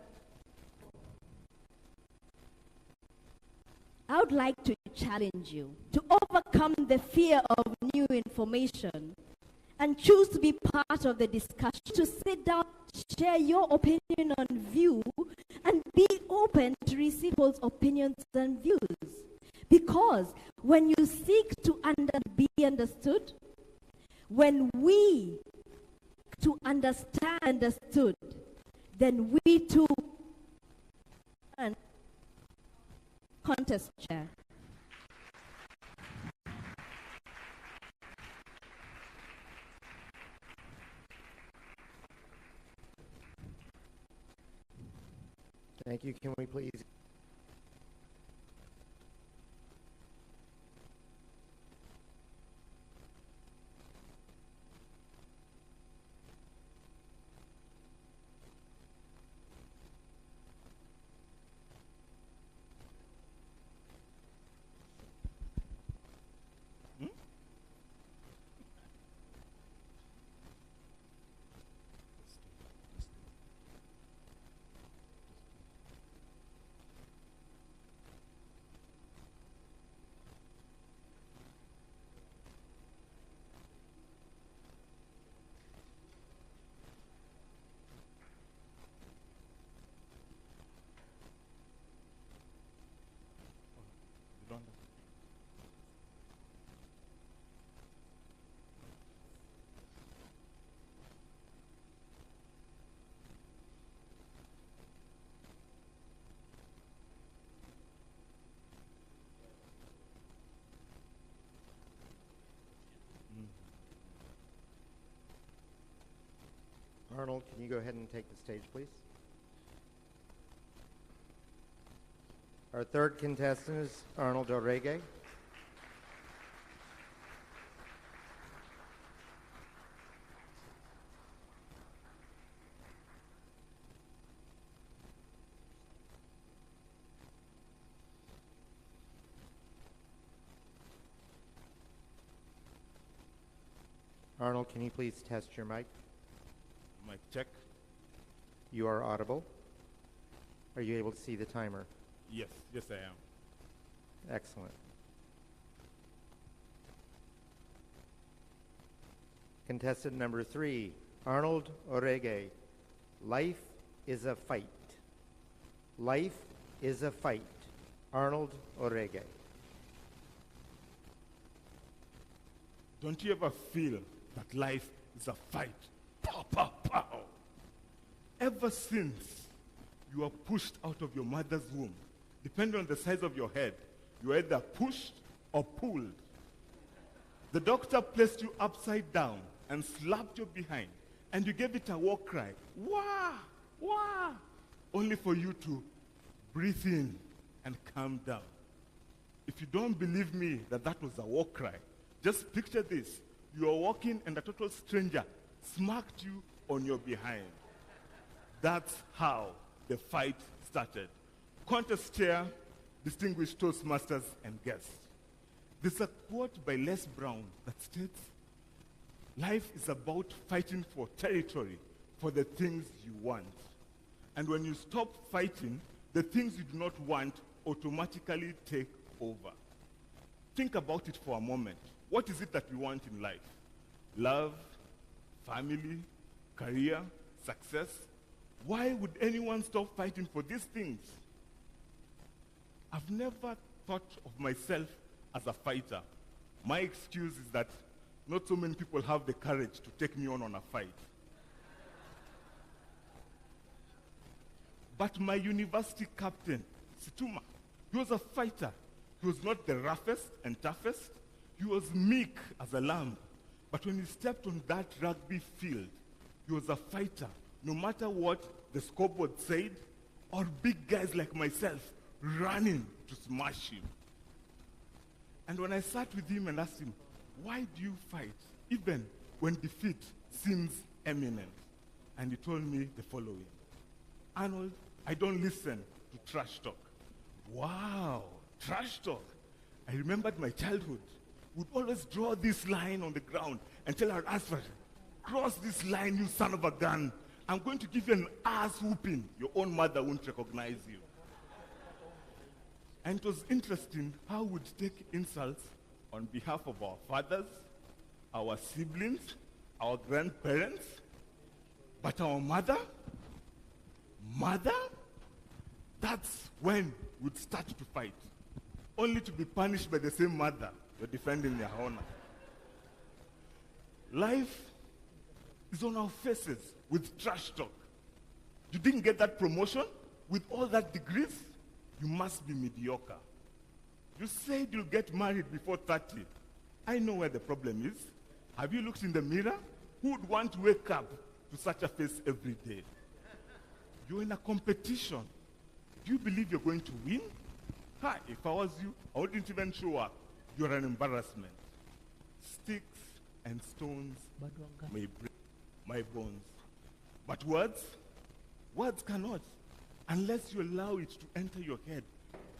I would like to challenge you to overcome the fear of new information and choose to be part of the discussion, to sit down, share your opinion and view, and be open to receive people's opinions and views. Because when you seek to be understood, when we to understand understood, then we too and contest chair. Thank you. Can we please? Arnold, can you go ahead and take the stage, please? Our third contestant is Arnold Del Rege. Arnold, can you please test your mic? Mic check. You are audible. Are you able to see the timer? Yes, yes I am. Excellent. Contestant number 3, Arnold Orege. Life is a fight. Life is a fight. Arnold Orege. Don't you ever feel that life is a fight? Pow, pow, pow. Ever since you were pushed out of your mother's womb, depending on the size of your head, you were either pushed or pulled. The doctor placed you upside down and slapped your behind, and you gave it a war cry, wah, wah, only for you to breathe in and calm down. If you don't believe me that that was a war cry, just picture this. You are walking and a total stranger smacked you on your behind. That's how the fight started. Contest chair, distinguished Toastmasters and guests. There's a quote by Les Brown that states, life is about fighting for territory, for the things you want. And when you stop fighting, the things you do not want automatically take over. Think about it for a moment. What is it that we want in life? Love, family, career, success. Why would anyone stop fighting for these things? I've never thought of myself as a fighter. My excuse is that not so many people have the courage to take me on a fight. But my university captain, Situma, he was a fighter. He was not the roughest and toughest. He was meek as a lamb. But when he stepped on that rugby field, he was a fighter. No matter what the scoreboard said, or big guys like myself running to smash him. And when I sat with him and asked him, why do you fight, even when defeat seems imminent? And he told me the following, Arnold, I don't listen to trash talk. Wow, trash talk. I remembered my childhood. We'd always draw this line on the ground and tell our answer, cross this line, you son of a gun. I'm going to give you an ass whooping. Your own mother won't recognize you. And it was interesting how we'd take insults on behalf of our fathers, our siblings, our grandparents, but our mother, that's when we'd start to fight, only to be punished by the same mother you're defending their honor. Life is on our faces with trash talk. You didn't get that promotion with all that degrees? You must be mediocre. You said you'll get married before 30. I know where the problem is. Have you looked in the mirror? Who would want to wake up to such a face every day? You're in a competition. Do you believe you're going to win? Hi, if I was you, I wouldn't even show up. You're an embarrassment. Sticks and stones may break my bones. But words cannot. Unless you allow it to enter your head,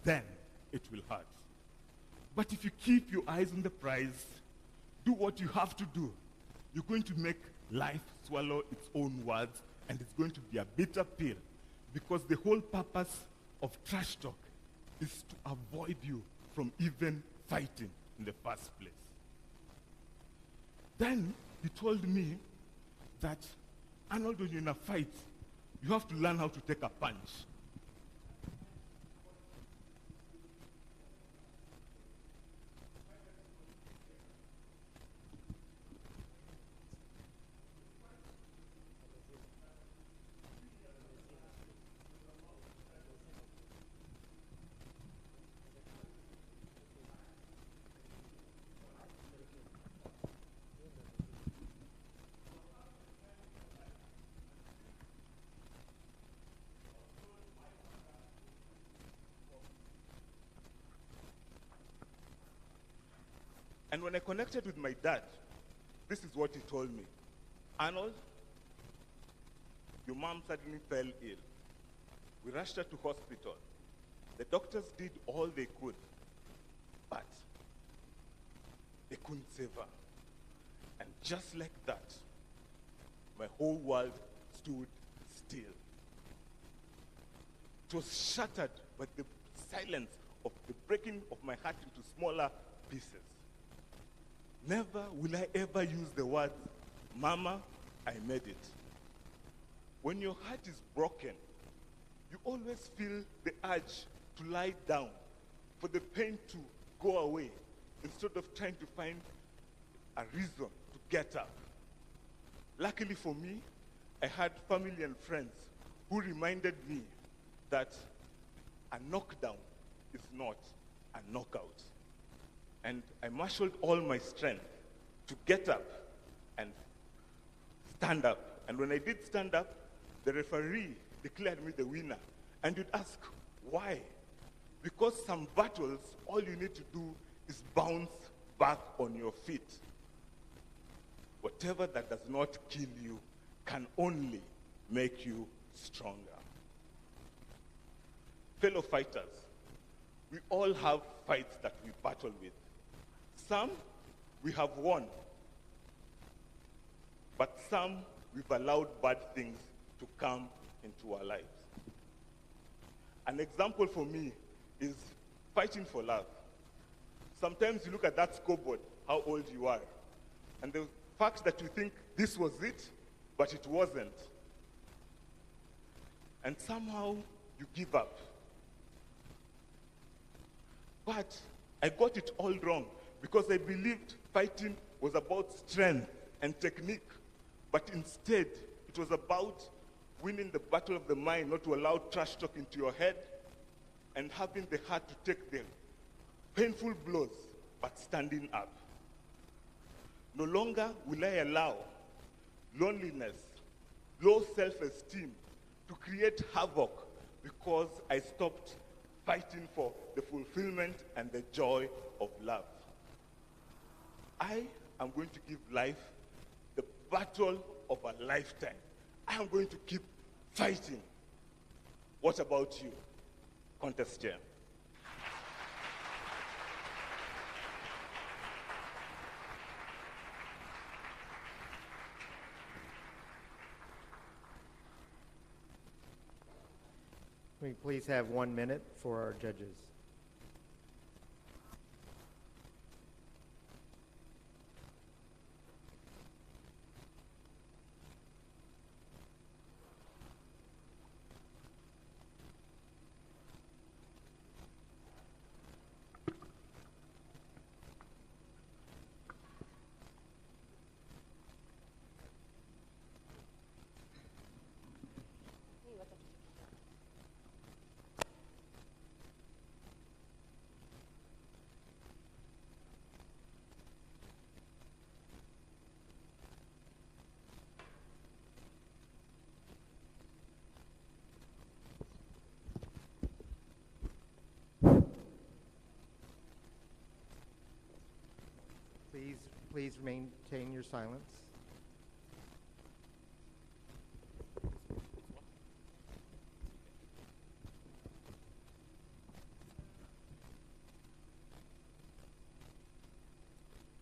then it will hurt. But if you keep your eyes on the prize, do what you have to do, you're going to make life swallow its own words, and it's going to be a bitter pill, because the whole purpose of trash talk is to avoid you from even fighting in the first place. Then he told me that, Arnold, when you're in a fight, you have to learn how to take a punch. And when I connected with my dad, this is what he told me. Arnold, your mom suddenly fell ill. We rushed her to hospital. The doctors did all they could, but they couldn't save her. And just like that, my whole world stood still. It was shattered by the silence of the breaking of my heart into smaller pieces. Never will I ever use the words, "Mama, I made it." When your heart is broken, you always feel the urge to lie down, for the pain to go away, instead of trying to find a reason to get up. Luckily for me, I had family and friends who reminded me that a knockdown is not a knockout. And I marshaled all my strength to get up and stand up. And when I did stand up, the referee declared me the winner. And you'd ask, why? Because some battles, all you need to do is bounce back on your feet. Whatever that does not kill you can only make you stronger. Fellow fighters, we all have fights that we battle with. Some we have won, but some we've allowed bad things to come into our lives. An example for me is fighting for love. Sometimes you look at that scoreboard, how old you are, and the fact that you think this was it, but it wasn't. And somehow you give up. But I got it all wrong because I believed fighting was about strength and technique, but instead it was about winning the battle of the mind, not to allow trash talk into your head, and having the heart to take the painful blows, but standing up. No longer will I allow loneliness, low self-esteem to create havoc because I stopped fighting for the fulfillment and the joy of love. I am going to give life the battle of a lifetime. I am going to keep fighting. What about you, contest chair? Can we please have 1 minute for our judges? Please maintain your silence.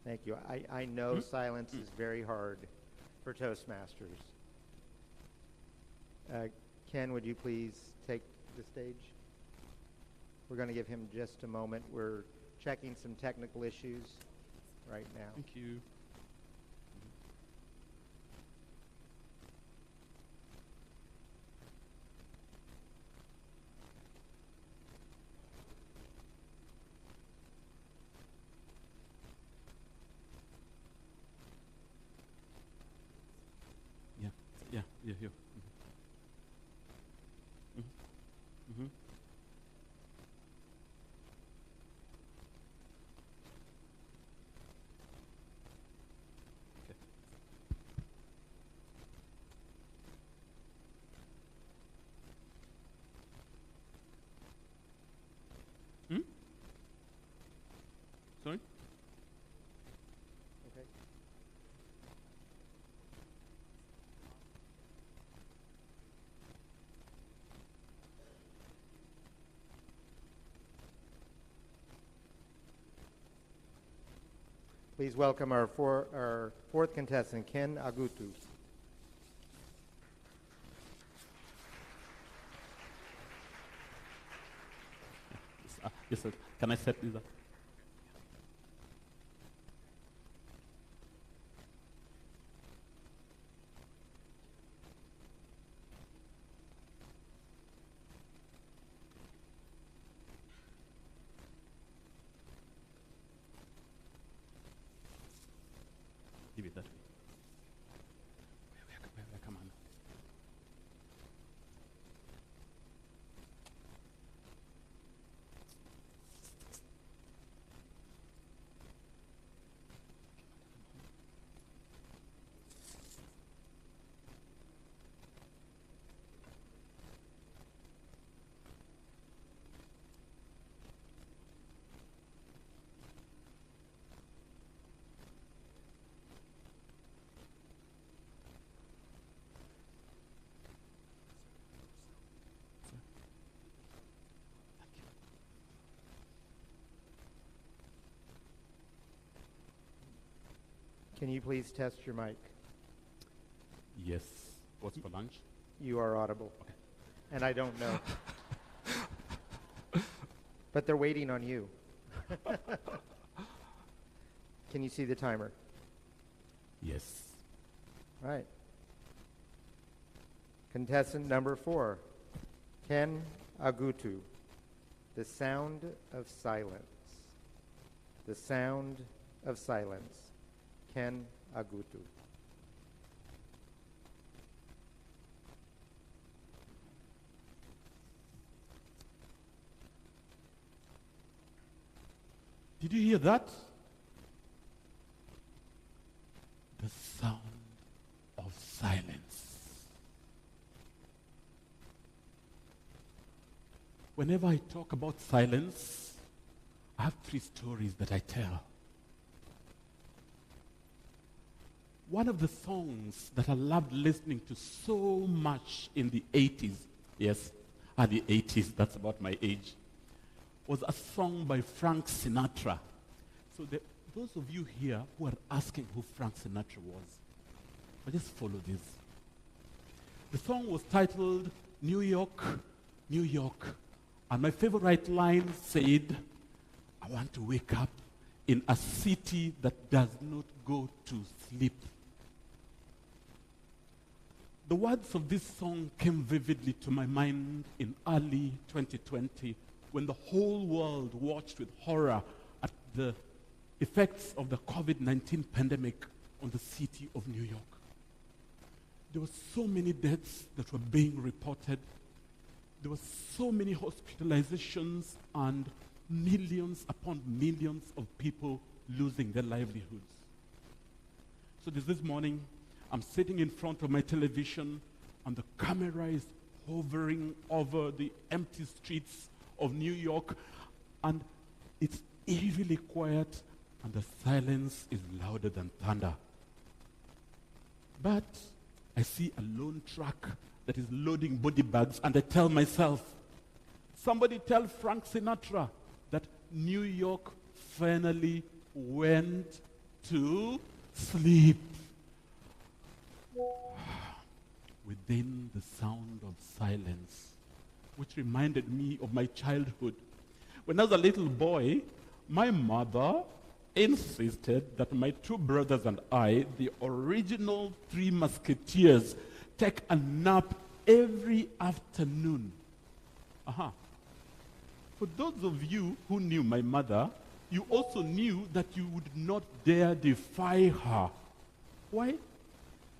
Thank you. I know silence is very hard for Toastmasters. Ken, would you please take the stage? We're going to give him just a moment. We're checking some technical issues right now. Thank you. Yeah. Mm-hmm. Sorry? Okay. Please welcome our fourth contestant, Ken Agutu. Yes, sir. Can I set this up? Give it that way. Where, come on. Can you please test your mic? Yes. What's for lunch? You are audible. Okay. And I don't know. But they're waiting on you. Can you see the timer? Yes. All right. Contestant number 4, Ken Agutu. The sound of silence. The sound of silence. Ken Agutu. Did you hear that? The sound of silence. Whenever I talk about silence, I have 3 stories that I tell. One of the songs that I loved listening to so much in the 80s, yes, the 80s, that's about my age, was a song by Frank Sinatra. So those of you here who are asking who Frank Sinatra was, I'll just follow this. The song was titled New York, New York. And my favorite line said, I want to wake up in a city that does not go to sleep. The words of this song came vividly to my mind in early 2020 when the whole world watched with horror at the effects of the COVID-19 pandemic on the city of New York. There were so many deaths that were being reported. There were so many hospitalizations and millions upon millions of people losing their livelihoods. So this morning, I'm sitting in front of my television and the camera is hovering over the empty streets of New York and it's eerily quiet and the silence is louder than thunder. But I see a lone truck that is loading body bags and I tell myself, somebody tell Frank Sinatra that New York finally went to sleep. Within the sound of silence, which reminded me of my childhood. When I was a little boy, my mother insisted that my 2 brothers and I, the original 3 musketeers, take a nap every afternoon. For those of you who knew my mother, you also knew that you would not dare defy her. Why?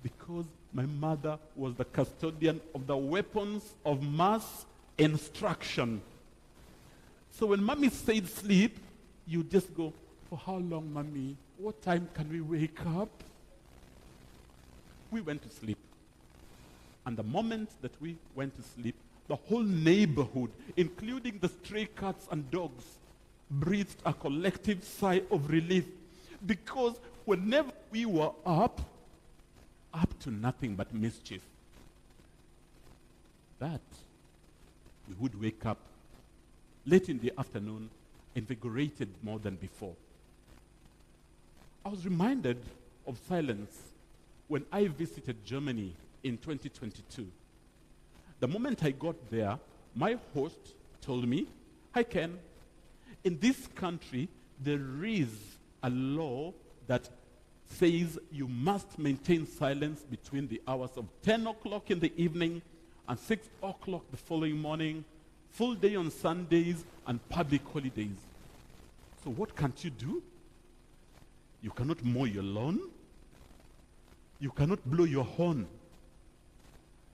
Because my mother was the custodian of the weapons of mass instruction. So when mommy said sleep, you just go, for how long, mommy? What time can we wake up? We went to sleep. And the moment that we went to sleep, the whole neighborhood, including the stray cats and dogs, breathed a collective sigh of relief. Because whenever we were up to nothing but mischief, that we would wake up late in the afternoon, invigorated more than before. I was reminded of silence when I visited Germany in 2022. The moment I got there, my host told me, "Hi Ken, in this country there is a law that says you must maintain silence between the hours of 10 o'clock in the evening and 6 o'clock the following morning, full day on Sundays and public holidays. So what can't you do? You cannot mow your lawn. You cannot blow your horn.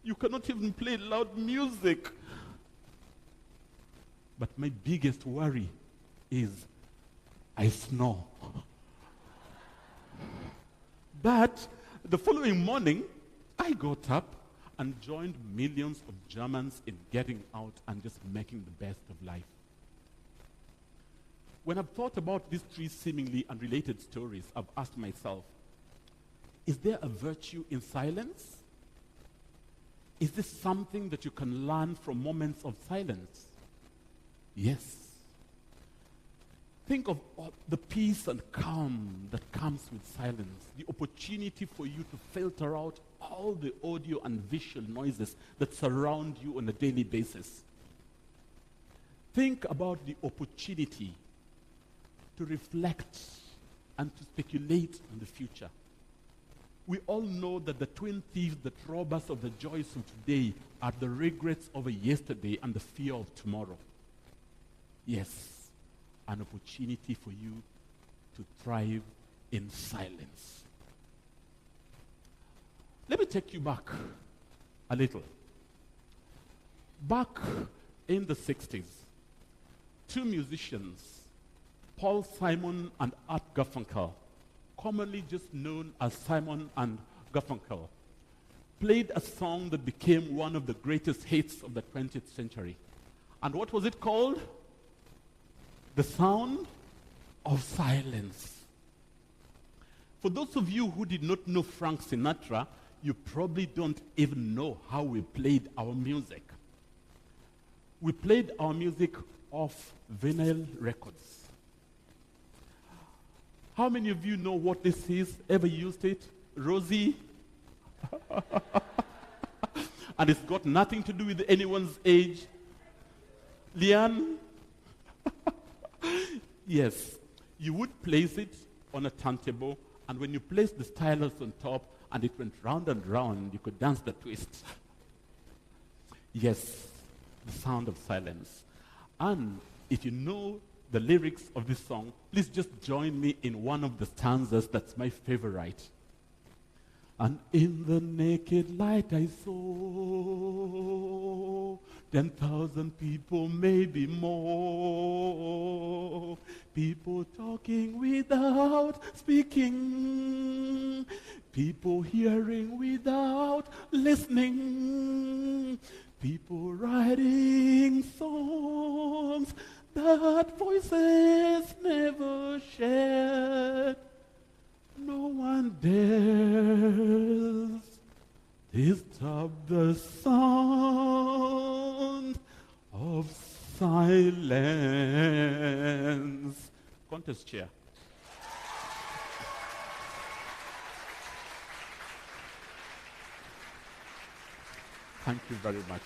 You cannot even play loud music." But my biggest worry is I snore. But the following morning, I got up and joined millions of Germans in getting out and just making the best of life. When I've thought about these three seemingly unrelated stories, I've asked myself, is there a virtue in silence? Is this something that you can learn from moments of silence? Yes. Think of the peace and calm that comes with silence, the opportunity for you to filter out all the audio and visual noises that surround you on a daily basis. Think about the opportunity to reflect and to speculate on the future. We all know that the twin thieves that rob us of the joys of today are the regrets of a yesterday and the fear of tomorrow. Yes, an opportunity for you to thrive in silence. Let me take you back a little. Back in the 60s, two musicians, Paul Simon and Art Garfunkel, commonly just known as Simon and Garfunkel, played a song that became one of the greatest hits of the 20th century. And what was it called? The Sound of Silence. For those of you who did not know Frank Sinatra, you probably don't even know how we played our music. We played our music off vinyl records. How many of you know what this is? Ever used it? Rosie? And it's got nothing to do with anyone's age. Leanne? Yes. You would place it on a turntable, and when you place the stylus on top and it went round and round, you could dance the twist. Yes, the sound of silence. And if you know the lyrics of this song, please just join me in one of the stanzas that's my favorite. And in the naked light I saw 10,000 people, maybe more. People talking without speaking. People hearing without listening. People writing songs that voices never shared. No one dares disturb the sound of silence. Contest chair. Thank you very much.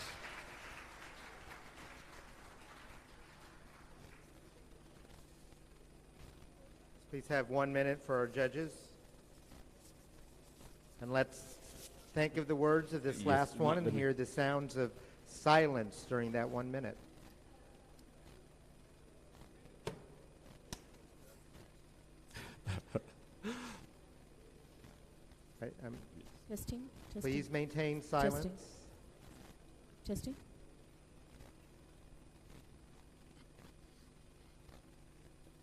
Please have 1 minute for our judges. And let's think of the words of this last one and hear the sounds of silence during that 1 minute. Right, Testing. Please maintain silence. Testing.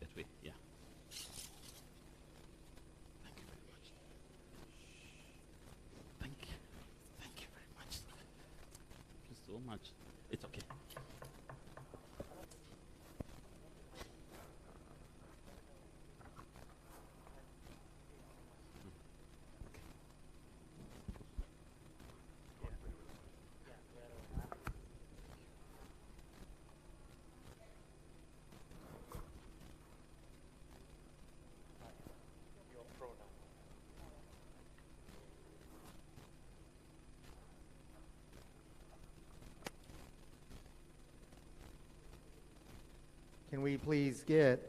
That way, yeah. Thank you very much. Thank you so much. It's okay. we please get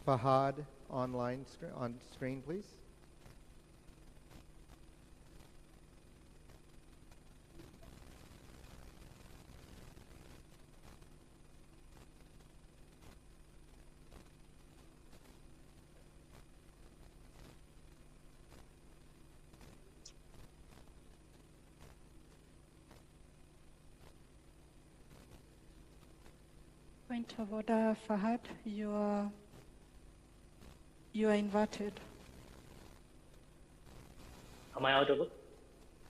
Fahad on screen, please? Point of order, Fahad, you are inverted. Am I audible?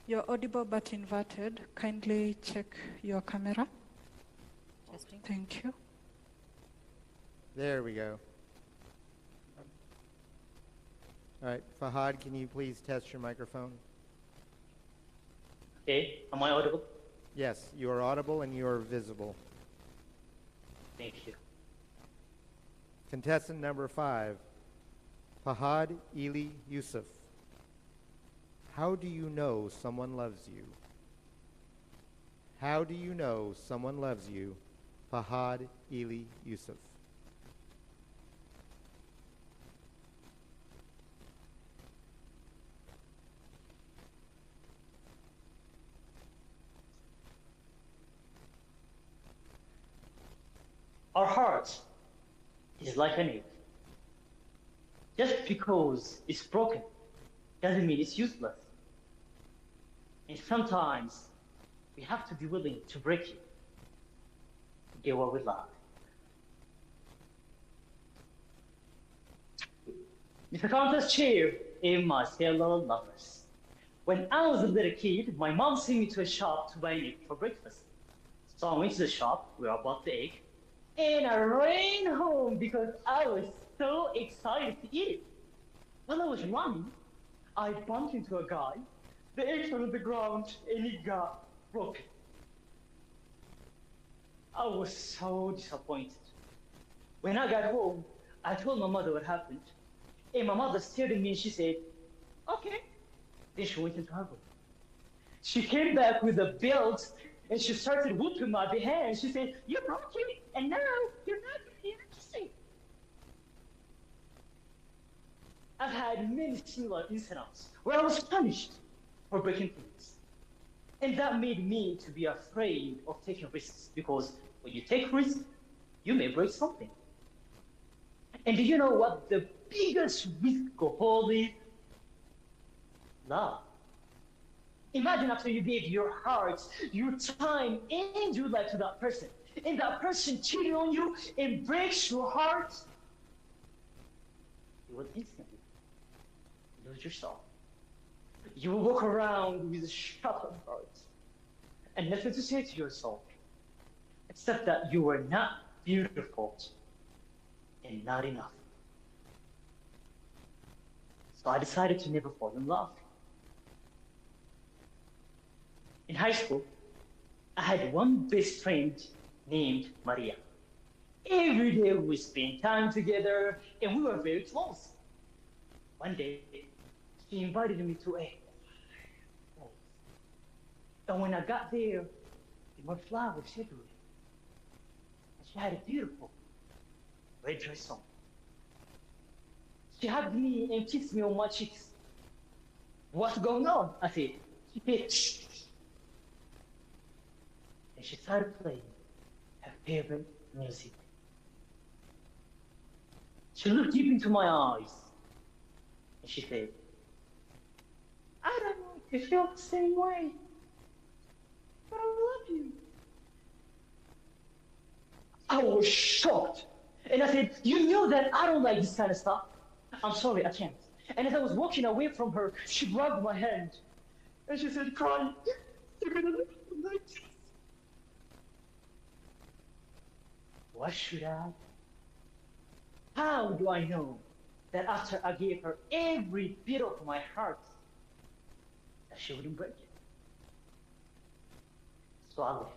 You're audible but inverted. Kindly check your camera. Testing. Thank you. There we go. All right, Fahad, can you please test your microphone? Okay, am I audible? Yes, you are audible and you are visible. Thank you. Contestant number 5, Fahad Eli Yusuf. How do you know someone loves you? How do you know someone loves you? Fahad Eli Yusuf. Our heart is like an egg. Just because it's broken doesn't mean it's useless. And sometimes we have to be willing to break it to get what we love. Mr. Countess Chair and my fellow lovers. When I was a little kid, my mom sent me to a shop to buy an egg for breakfast. So I went to the shop where I bought the egg. And I ran home because I was so excited to eat it. While I was running, I bumped into a guy. The egg fell on the ground and it got broken. I was so disappointed. When I got home, I told my mother what happened. And my mother stared at me and she said, okay. Then she went into her room. She came back with a belt and she started whooping my behind. She said, you broke it, and now you're not going to be interesting. I've had many similar incidents where I was punished for breaking things. And that made me to be afraid of taking risks, because when you take risks, you may break something. And do you know what the biggest risk of all is? Love. Imagine after you gave your heart, your time, and your life to that person, and that person cheated on you and breaks your heart, you will instantly lose yourself. You will walk around with a shattered heart and nothing to say to yourself except that you were not beautiful and not enough. So I decided to never fall in love. In high school, I had one best friend named Maria. Every day we spent time together and we were very close. One day, she invited me to a place. And when I got there, there were flowers everywhere. And she had a beautiful red dress on. She hugged me and kissed me on my cheeks. What's going on? I said. She said, shh. And she started playing her favorite music. She looked deep into my eyes and she said, I don't know if you feel the same way, but I love you. I was shocked. And I said, you know that I don't like this kind of stuff. I'm sorry, I can't. And as I was walking away from her, she grabbed my hand and she said, crying, you're gonna live like this. What should I? How do I know that after I gave her every bit of my heart, that she wouldn't break it? So I left.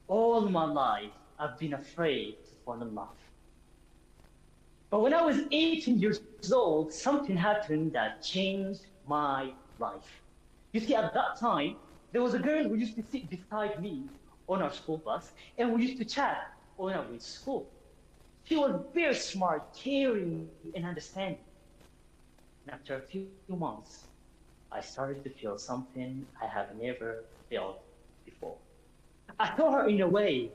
All my life, I've been afraid to fall in love. But when I was 18 years old, something happened that changed my life. You see, at that time, there was a girl who used to sit beside me on our school bus, and we used to chat on our way to school. She was very smart, caring, and understanding. And after a few months, I started to feel something I have never felt before. I saw her in a way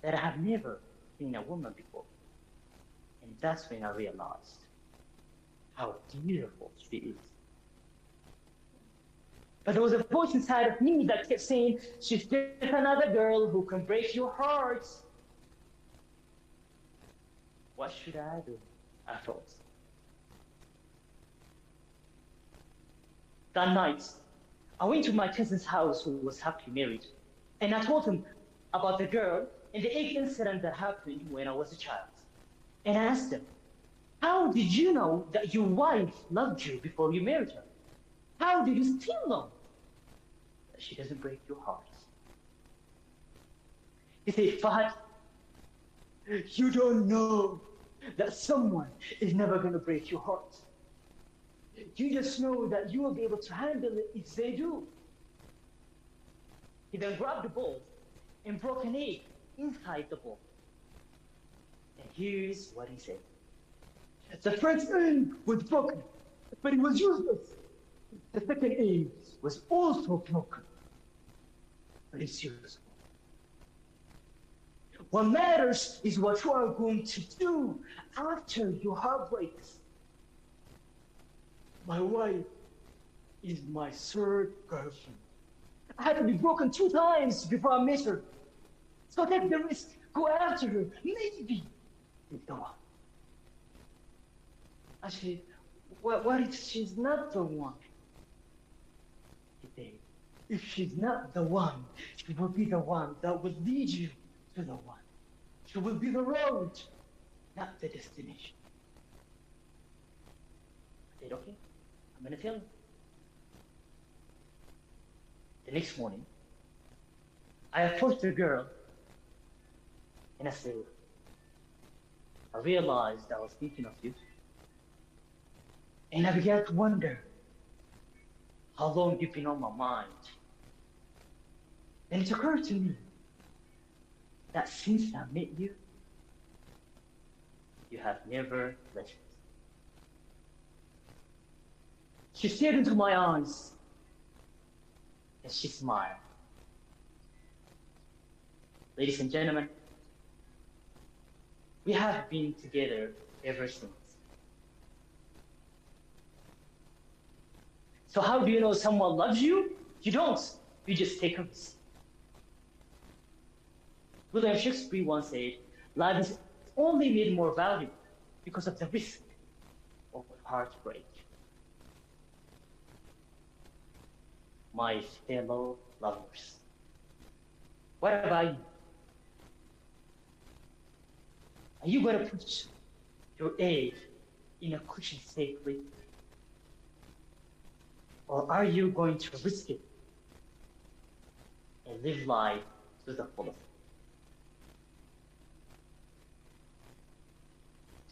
that I have never seen a woman before. And that's when I realized how beautiful she is. But there was a voice inside of me that kept saying, she's just another girl who can break your heart. What should I do? I thought. That night, I went to my cousin's house who was happily married, and I told him about the girl and the egg incident that happened when I was a child. And I asked him, how did you know that your wife loved you before you married her? How do you still know that she doesn't break your heart? He said, Fahad, you don't know that someone is never going to break your heart. You just know that you will be able to handle it if they do. He then grabbed the ball and broke an egg inside the ball. And here's what he said. The first egg was broken, but it was useless. The second egg was also broken, but it's useful. What matters is what you are going to do after your heart breaks. My wife is my third girlfriend. I had to be broken 2 times before I met her. So take the risk, go after her, maybe it's the one. I said, what if she's not the one? He said, if she's not the one, she will be the one that will lead you to the one. She will be the road, not the destination. I said, okay, I'm going to tell him. The next morning, I approached the girl and I said, I realized I was thinking of you. And I began to wonder how long you've been on my mind. And it occurred to me that since I met you, you have never left. She stared into my eyes and she smiled. Ladies and gentlemen, we have been together ever since. So how do you know someone loves you? You don't. You just take a risk. William Shakespeare once said, life is only made more valuable because of the risk of heartbreak. My fellow lovers, what about you? Are you going to put your egg in a cushion safely? Or are you going to risk it and live life to the fullest?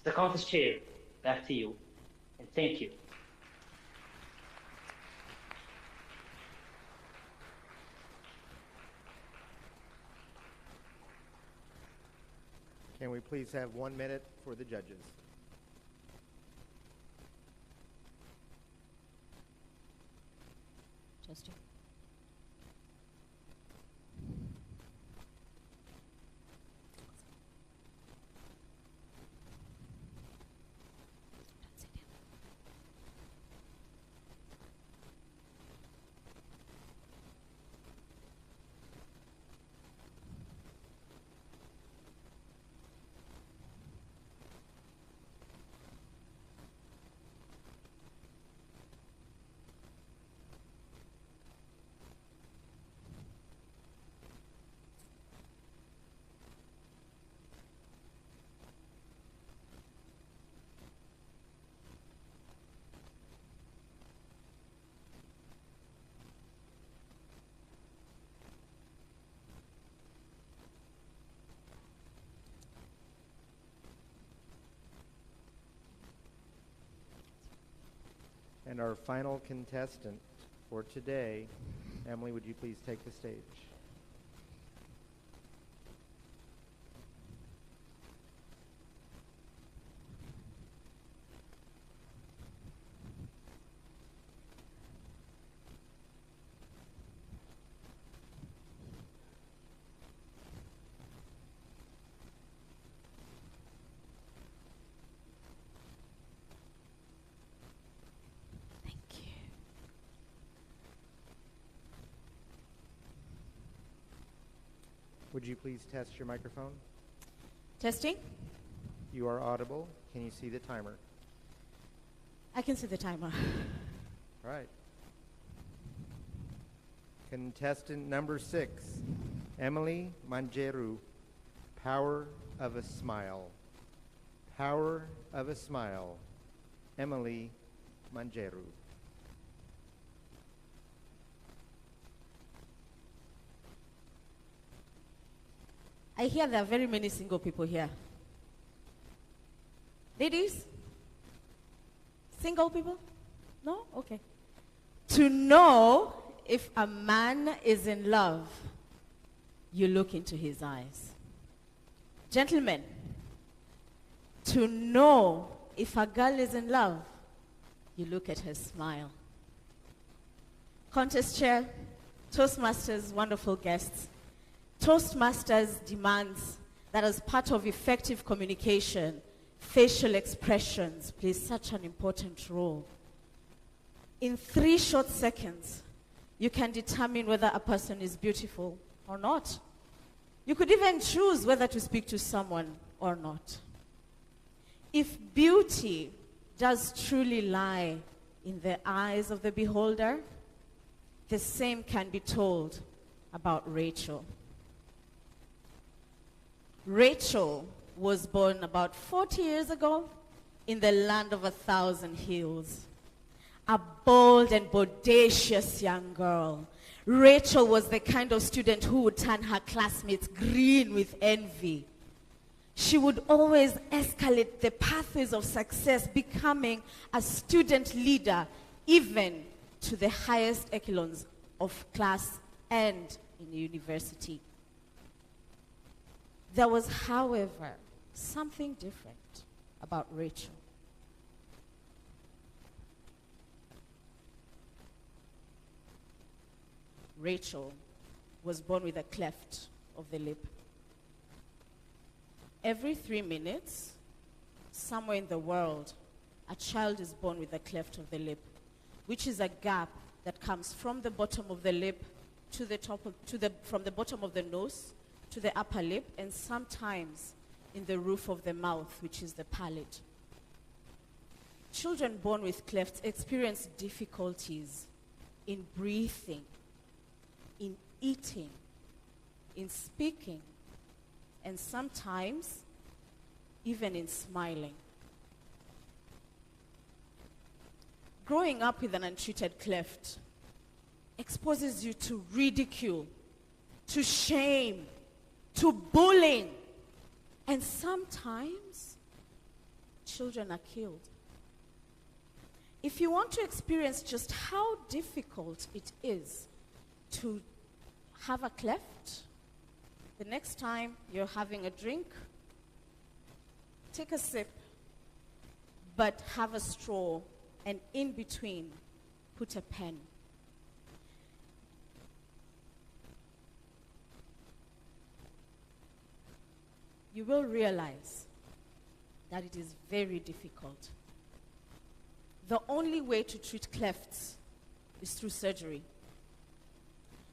The conference chair, back to you, and thank you. Can we please have 1 minute for the judges? Justin. And our final contestant for today, Emily, would you please take the stage? Would you please test your microphone? Testing. You are audible. Can you see the timer? I can see the timer. All right. Contestant number 6, Emily Manjeru, Power of a Smile. Power of a Smile. Emily Manjeru. I hear there are very many single people here. Ladies? Single people? No? Okay. To know if a man is in love, you look into his eyes. Gentlemen, to know if a girl is in love, you look at her smile. Contest chair, Toastmasters, wonderful guests. Toastmasters demands that as part of effective communication, facial expressions play such an important role. In 3 short seconds, you can determine whether a person is beautiful or not. You could even choose whether to speak to someone or not. If beauty does truly lie in the eyes of the beholder, the same can be told about Rachel. Rachel was born about 40 years ago in the land of 1,000 hills. A bold and bodacious young girl. Rachel was the kind of student who would turn her classmates green with envy. She would always escalate the pathways of success, becoming a student leader, even to the highest echelons of class and in the university. There was, however, something different about Rachel. Rachel was born with a cleft of the lip. Every 3 minutes, somewhere in the world, a child is born with a cleft of the lip, which is a gap that comes from the bottom of the lip to the top of, from the bottom of the nose to the upper lip, and sometimes in the roof of the mouth, which is the palate. Children born with clefts experience difficulties in breathing, in eating, in speaking, and sometimes even in smiling. Growing up with an untreated cleft exposes you to ridicule, to shame, to bullying, and sometimes children are killed. If you want to experience just how difficult it is to have a cleft, the next time you're having a drink, take a sip, but have a straw, and in between, put a pen. You will realize that it is very difficult. The only way to treat clefts is through surgery.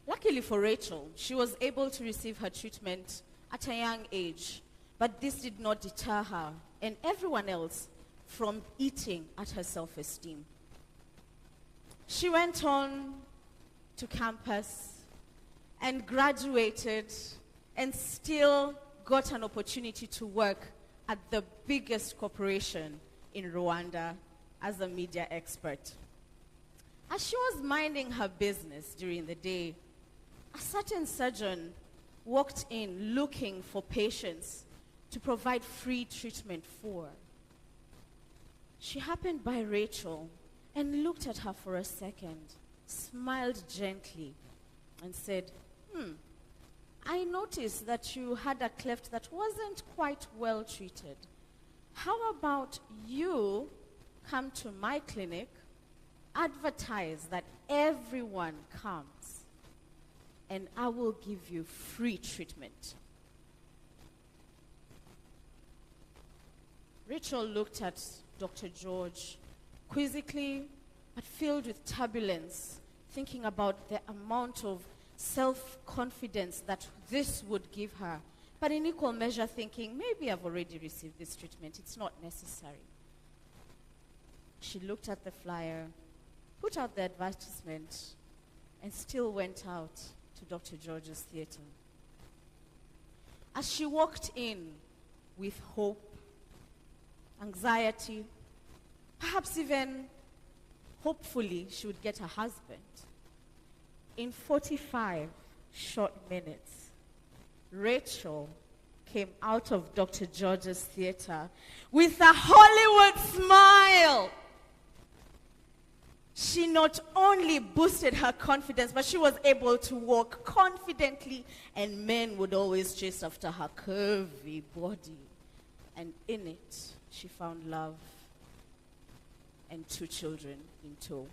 Luckily for Rachel, she was able to receive her treatment at a young age, but this did not deter her and everyone else from eating at her self-esteem. She went on to campus and graduated and still got an opportunity to work at the biggest corporation in Rwanda as a media expert. As she was minding her business during the day, a certain surgeon walked in looking for patients to provide free treatment for. She happened by Rachel and looked at her for a second, smiled gently, and said, I noticed that you had a cleft that wasn't quite well treated. How about you come to my clinic, advertise that everyone comes, and I will give you free treatment. Rachel looked at Dr. George quizzically, but filled with turbulence, thinking about the amount of self-confidence that this would give her, but in equal measure thinking, maybe I've already received this treatment, it's not necessary. She looked at the flyer, put out the advertisement, and still went out to Dr. George's theater. As she walked in with hope, anxiety, perhaps even hopefully she would get a husband, in 45 short minutes, Rachel came out of Dr. George's theater with a Hollywood smile. She not only boosted her confidence, but she was able to walk confidently, and men would always chase after her curvy body. And in it, she found love and 2 children in tow.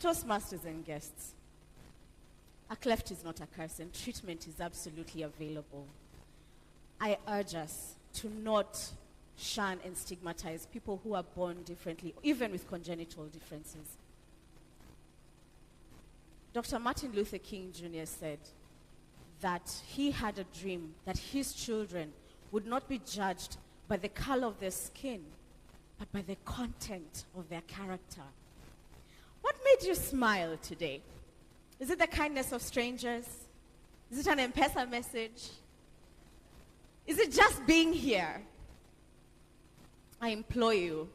Toastmasters and guests, a cleft is not a curse, and treatment is absolutely available. I urge us to not shun and stigmatize people who are born differently, even with congenital differences. Dr. Martin Luther King Jr. said that he had a dream that his children would not be judged by the color of their skin, but by the content of their character. What made you smile today? Is it the kindness of strangers? Is it an M-Pesa message? Is it just being here? I implore you,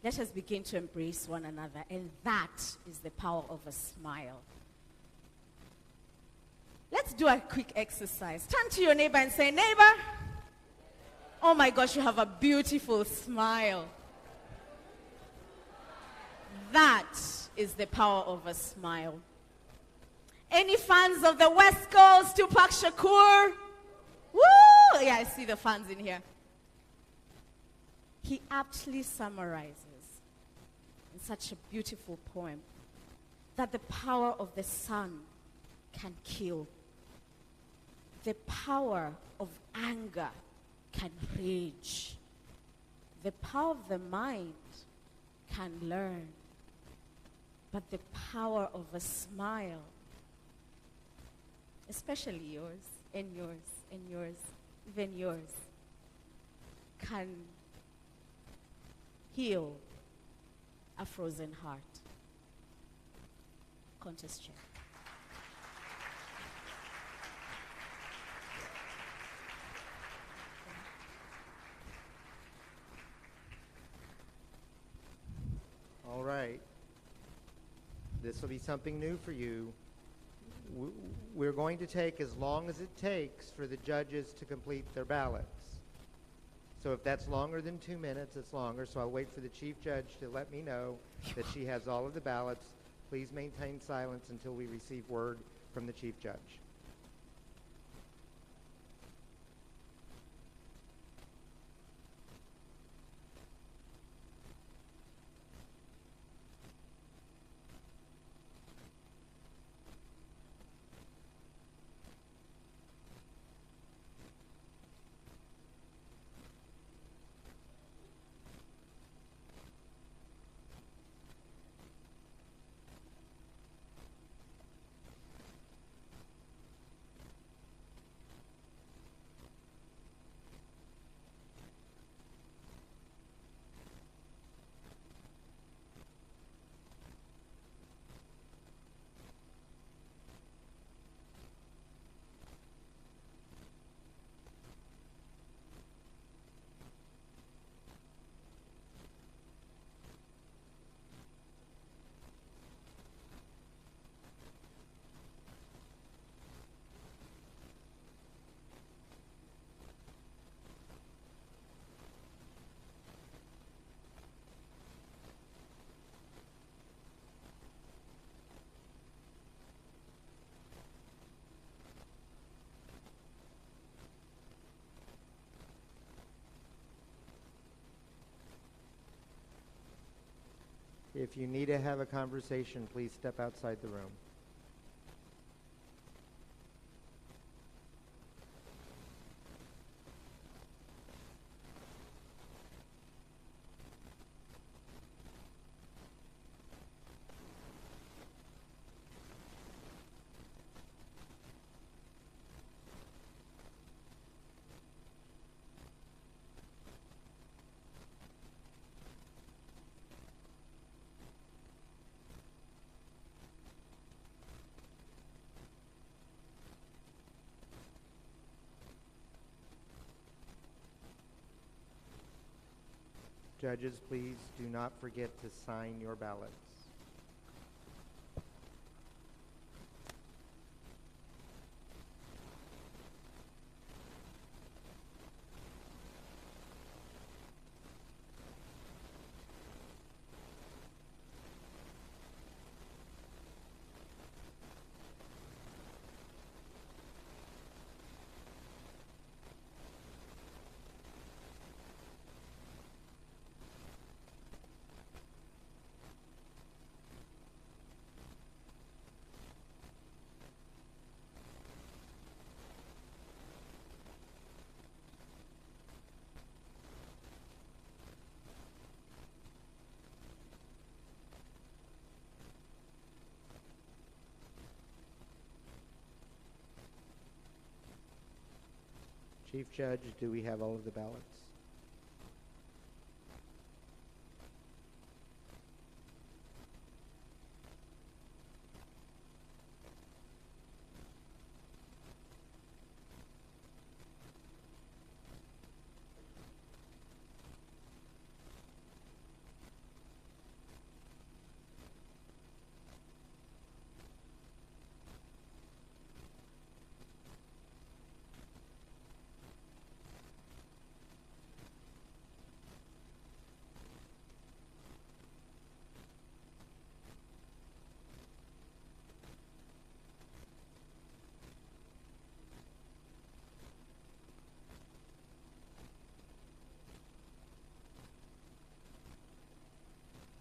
let us begin to embrace one another, and that is the power of a smile. Let's do a quick exercise. Turn to your neighbor and say, neighbor, oh my gosh, you have a beautiful smile. That is the power of a smile. Any fans of the West Coast, Tupac Shakur? Woo! Yeah, I see the fans in here. He aptly summarizes in such a beautiful poem that the power of the sun can kill. The power of anger can rage. The power of the mind can learn. But the power of a smile, especially yours, and yours, and yours, even yours, can heal a frozen heart. Contest chair. All right. This will be something new for you. We're going to take as long as it takes for the judges to complete their ballots. So if that's longer than 2 minutes, it's longer. So I'll wait for the chief judge to let me know that she has all of the ballots. Please maintain silence until we receive word from the chief judge. If you need to have a conversation, please step outside the room. Judges, please do not forget to sign your ballots. Chief Judge, do we have all of the ballots?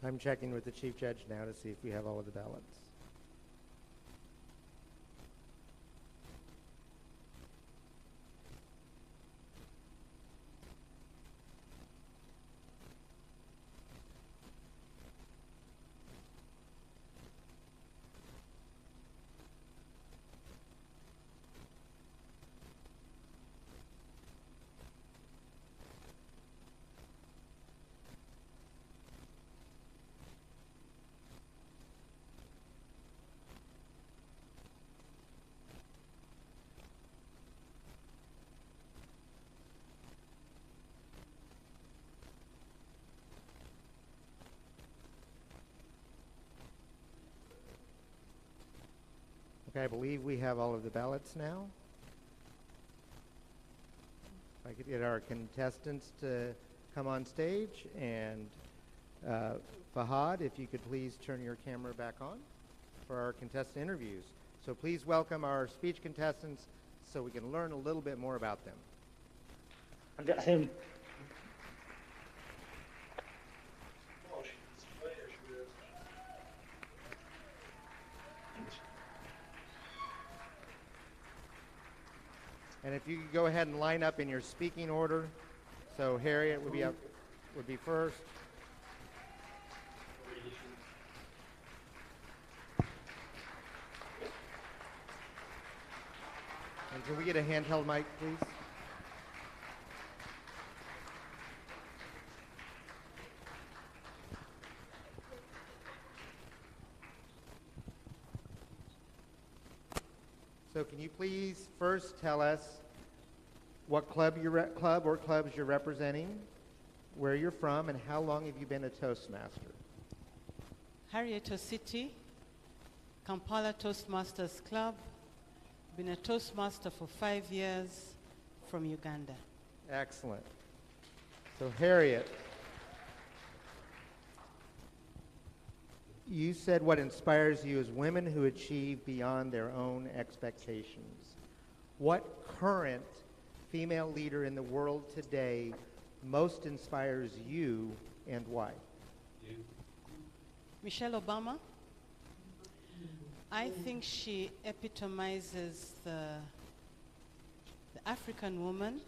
I'm checking with the Chief Judge now to see if we have all of the ballots. Okay, I believe we have all of the ballots now. If I could get our contestants to come on stage, and Fahad, if you could please turn your camera back on for our contestant interviews. So please welcome our speech contestants so we can learn a little bit more about them. And if you could go ahead and line up in your speaking order. So Harriet would be first. And can we get a handheld mic, please? So can you please first tell us what club or clubs you're representing, where you're from, and how long have you been a Toastmaster? Harriet City, Kampala Toastmasters Club. Been a Toastmaster for 5 years from Uganda. Excellent. So Harriet, you said what inspires you is women who achieve beyond their own expectations. What current female leader in the world today most inspires you, and why? Michelle Obama. I think she epitomizes the African woman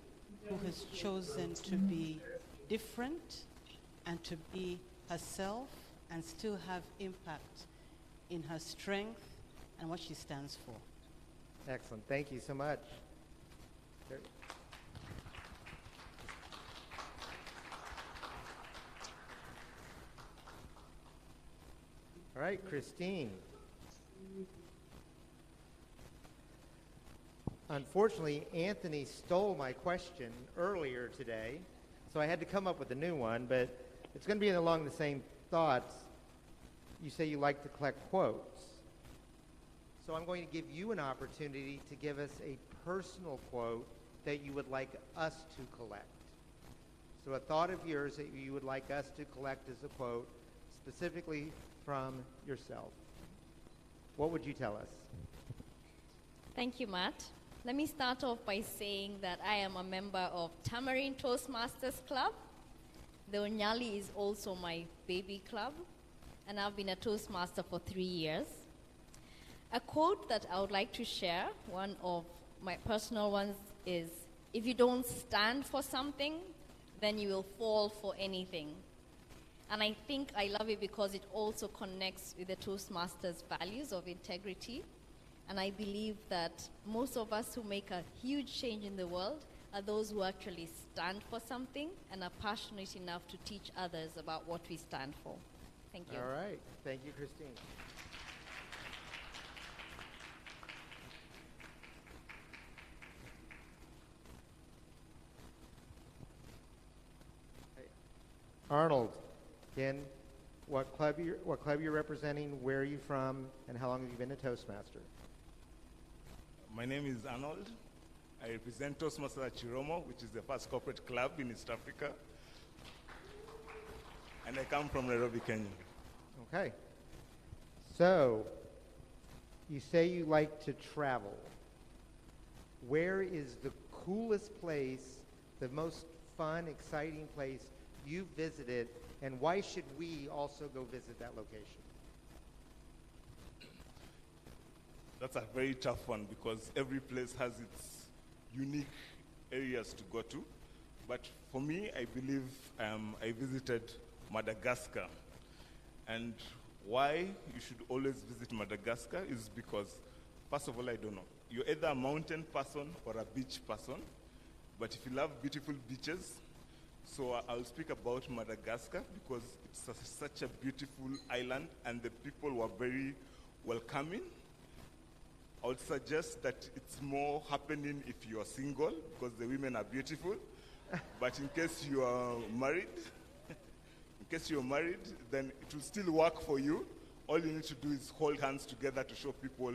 who has chosen to be different and to be herself and still have impact in her strength and what she stands for. Excellent. Thank you so much. All right, Christine. Unfortunately, Anthony stole my question earlier today, so I had to come up with a new one, but It's going to be along the same thoughts. You say you like to collect quotes. So I'm going to give you an opportunity to give us a personal quote that you would like us to collect. So a thought of yours that you would like us to collect as a quote, specifically from yourself. What would you tell us? Thank you, Matt. Let me start off by saying that I am a member of Tamarind Toastmasters Club. The Onyali is also my baby club, and I've been a Toastmaster for 3 years. A quote that I would like to share, one of my personal ones, is, if you don't stand for something, then you will fall for anything. And I think I love it because it also connects with the Toastmasters values of integrity. And I believe that most of us who make a huge change in the world are those who actually stand for something and are passionate enough to teach others about what we stand for. Thank you. All right. Thank you, Christine. Arnold, again, what club you're representing, where are you from, and how long have you been a Toastmaster? My name is Arnold. I represent Toastmasters at Chiromo, which is the first corporate club in East Africa. And I come from Nairobi, Kenya. Okay. So, you say you like to travel. Where is the coolest place, the most fun, exciting place you've visited, and why should we also go visit that location? That's a very tough one because every place has its unique areas to go to. But for me, I believe I visited Madagascar. And why you should always visit Madagascar is because, first of all, I don't know. You're either a mountain person or a beach person. But if you love beautiful beaches, so I'll speak about Madagascar because it's such a beautiful island and the people were very welcoming. I would suggest that it's more happening if you are single because the women are beautiful. But in case you are married, then it will still work for you. All you need to do is hold hands together to show people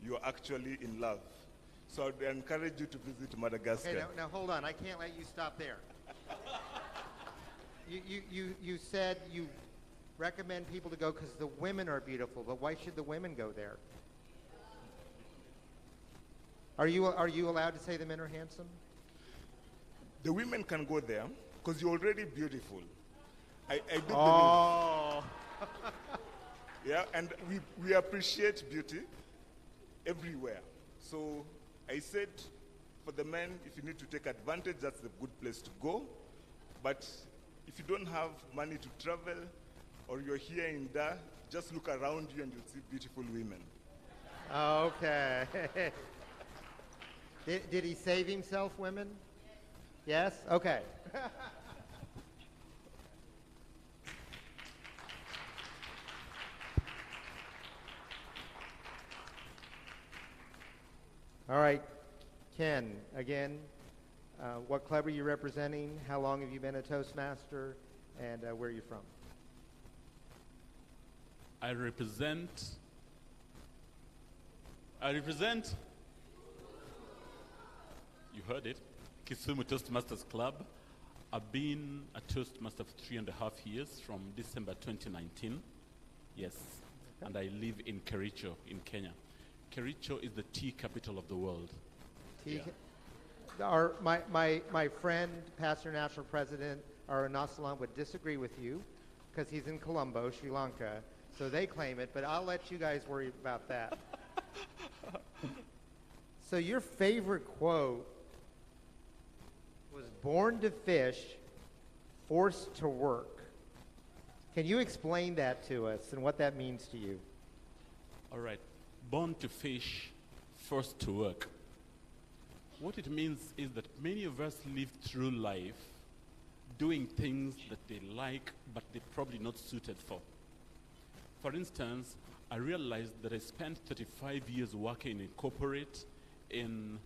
you're actually in love. So I'd encourage you to visit Madagascar. Okay, now hold on. I can't let you stop there. You said you recommend people to go because the women are beautiful, but why should the women go there? Are you allowed to say the men are handsome? The women can go there because you're already beautiful. I do believe. Yeah, and we appreciate beauty everywhere. So I said for the men, if you need to take advantage, that's a good place to go. But if you don't have money to travel or you're here in there, just look around you and you'll see beautiful women. Okay. Did he save himself, women? Yes? Okay. All right, Ken, again, what club are you representing? How long have you been a Toastmaster? And where are you from? I represent, you heard it, Kisumu Toastmasters Club. I've been a Toastmaster for 3.5 years from December 2019. Yes, and I live in Kericho in Kenya. Kericho is the tea capital of the world. My friend, Pastor National President Salaam would disagree with you because he's in Colombo, Sri Lanka, so they claim it, but I'll let you guys worry about that. So your favorite quote was born to fish, forced to work. Can you explain that to us and what that means to you? All right. Born to fish, forced to work. What it means is that many of us live through life doing things that they like, but they're probably not suited for. For instance, I realized that I spent 35 years working in corporate, in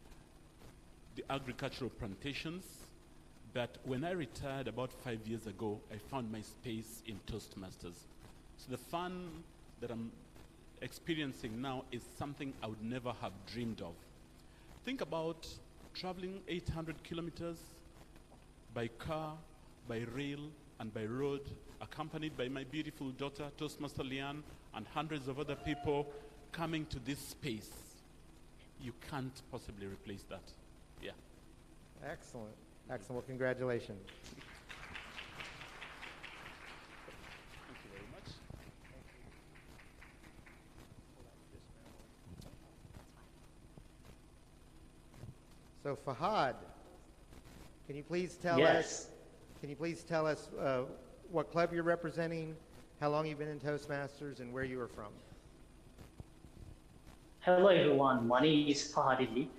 the agricultural plantations, that when I retired about 5 years ago, I found my space in Toastmasters. So the fun that I'm experiencing now is something I would never have dreamed of. Think about traveling 800 kilometers by car, by rail, and by road, accompanied by my beautiful daughter, Toastmaster Leanne, and hundreds of other people coming to this space. You can't possibly replace that. Yeah. Excellent. Excellent. Well, congratulations. Thank you very much. So Fahad, can you please tell Yes. us? Can you please tell us what club you're representing, how long you've been in Toastmasters, and where you are from? Hello everyone, my name is Fahad Idli.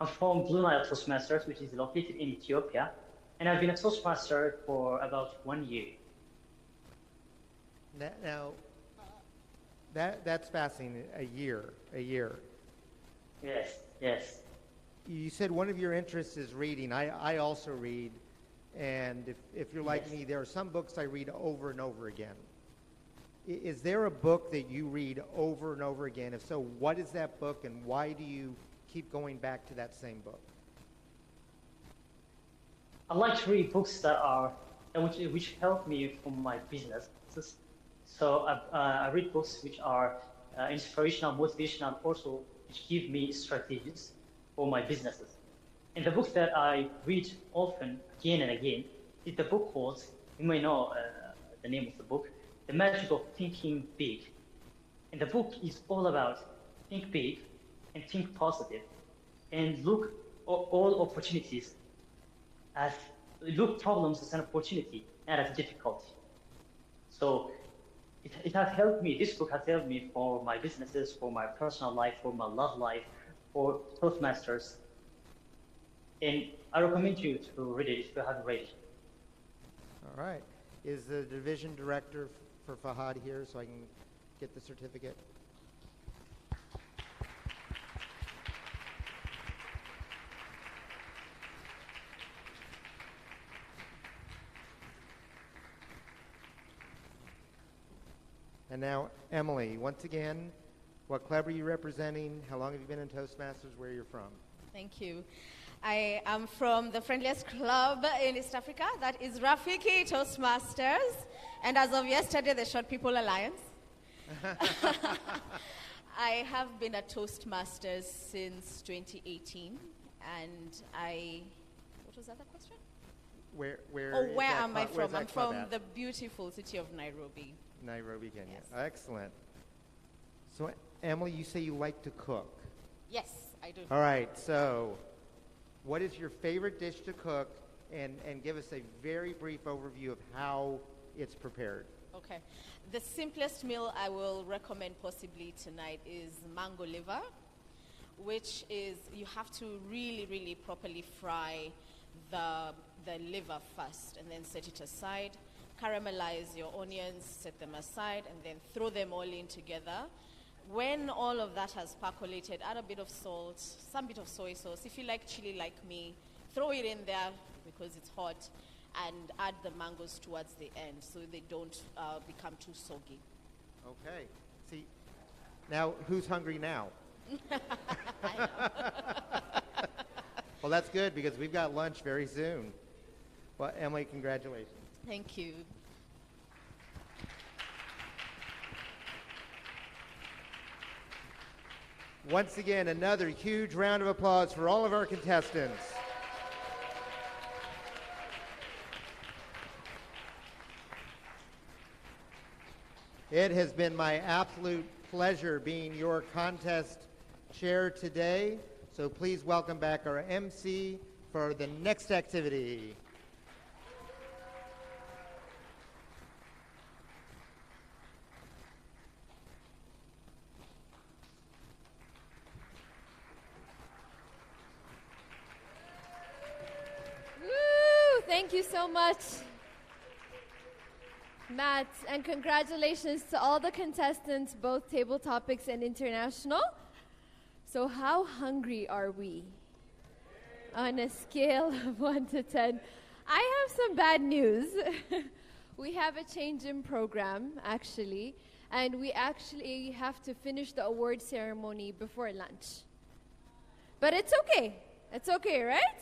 I'm from Blue Nile Toastmasters, which is located in Ethiopia, and I've been a Toastmaster for about 1 year. Now, that's fascinating. A year. Yes, yes. You said one of your interests is reading. I also read, and if you're like me, there are some books I read over and over again. Is there a book that you read over and over again? If so, what is that book, and why do you keep going back to that same book? I like to read books that are which help me for my business. So I read books which are inspirational, motivational, also which give me strategies for my businesses. And the book that I read often, again and again, is the book called, you may know the name of the book, The Magic of Thinking Big. And the book is all about think big and think positive, and look all opportunities as, look problems as an opportunity and as difficulty. So it has helped me, this book has helped me for my businesses, for my personal life, for my love life, for Toastmasters. And I recommend you to read it if you haven't read it. All right. Is the division director for Fahad here so I can get the certificate? And now, Emily, once again, what club are you representing? How long have you been in Toastmasters? Where you're from? Thank you. I am from the friendliest club in East Africa, that is Rafiki Toastmasters. And as of yesterday, the Short People Alliance. I have been a Toastmasters since 2018. And what was the other question? Where am I from? I'm from the beautiful city of Nairobi. Nairobi, Kenya. Yes. Excellent. So, Emily, you say you like to cook. Yes, I do. All right, so what is your favorite dish to cook? And give us a very brief overview of how it's prepared. Okay. The simplest meal I will recommend possibly tonight is mango liver, which is, you have to really, really properly fry the liver first and then set it aside. Caramelize your onions, set them aside, and then throw them all in together. When all of that has percolated, add a bit of salt, some bit of soy sauce. If you like chili like me, throw it in there because it's hot, and add the mangoes towards the end so they don't become too soggy. Okay. See, now who's hungry now? Well, that's good because we've got lunch very soon. Well, Emily, congratulations. Thank you. Once again, another huge round of applause for all of our contestants. It has been my absolute pleasure being your contest chair today. So please welcome back our MC for the next activity. Thank you so much, Matt, and congratulations to all the contestants, both table topics and international. So how hungry are we? On a scale of 1 to 10, I have some bad news. We have a change in program, actually, and we actually have to finish the award ceremony before lunch. But it's okay. It's okay, right?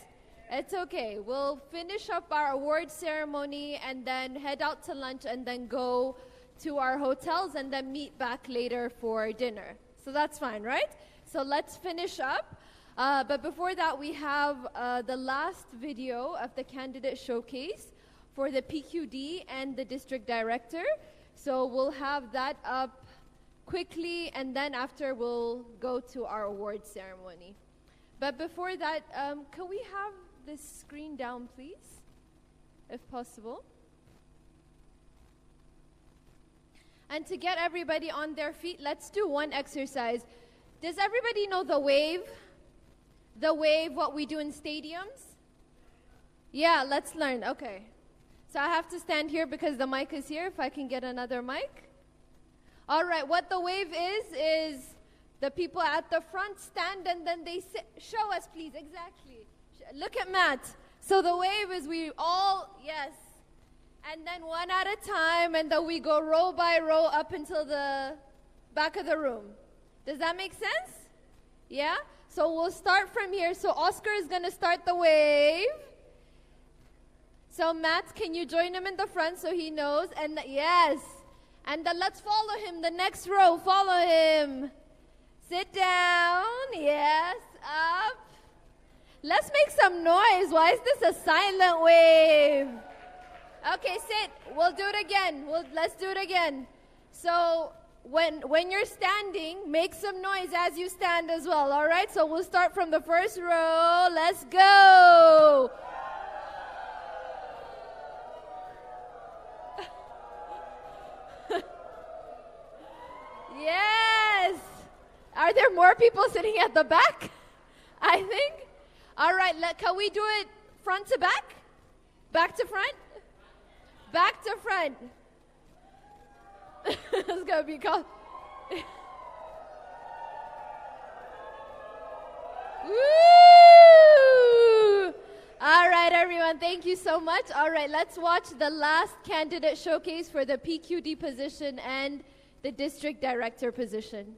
It's okay. We'll finish up our award ceremony and then head out to lunch and then go to our hotels and then meet back later for dinner. So that's fine, right? So let's finish up. But before that, we have the last video of the candidate showcase for the PQD and the district director. So we'll have that up quickly, and then after we'll go to our award ceremony. But before that, can we have this screen down, please, if possible? And to get everybody on their feet, let's do one exercise. Does everybody know the wave? The wave, what we do in stadiums? Yeah, let's learn. Okay. So I have to stand here because the mic is here, if I can get another mic. All right, what the wave is the people at the front stand and then they sit. Show us, please, exactly. Look at Matt. So the wave is we all, yes. And then one at a time, and then we go row by row up until the back of the room. Does that make sense? Yeah? So we'll start from here. So Oscar is going to start the wave. So Matt, can you join him in the front so he knows? And yes. And then let's follow him. The next row, follow him. Sit down. Yes. Up. Let's make some noise. Why is this a silent wave? Okay, sit. We'll do it again. Let's do it again. So when you're standing, make some noise as you stand as well, all right? So we'll start from the first row. Let's go. Yes. Are there more people sitting at the back? I think. All right, can we do it front to back? Back to front? Back to front. It's going to be called. Woo! All right, everyone. Thank you so much. All right, let's watch the last candidate showcase for the PQD position and the district director position.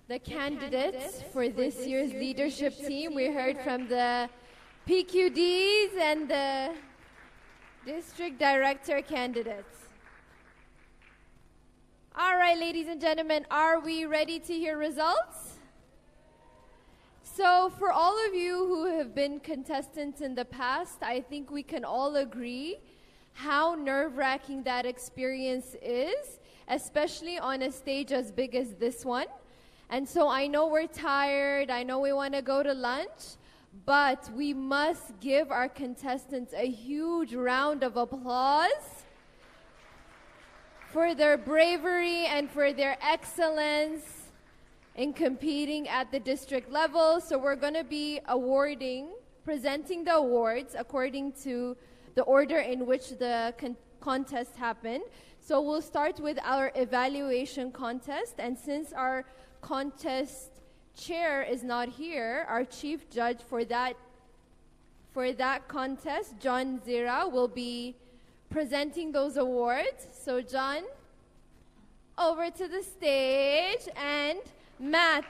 the candidates for this year's leadership team. We heard from the PQDs and the district director candidates. All right, ladies and gentlemen, are we ready to hear results? So for all of you who have been contestants in the past, I think we can all agree how nerve-wracking that experience is, especially on a stage as big as this one. And so I know we're tired, I know we want to go to lunch, but we must give our contestants a huge round of applause for their bravery and for their excellence in competing at the district level. So we're going to be presenting the awards according to the order in which the contest happened. So we'll start with our evaluation contest, and since our contest chair is not here, our chief judge for that contest, John Zira, will be presenting those awards. So John, over to the stage, and Matt,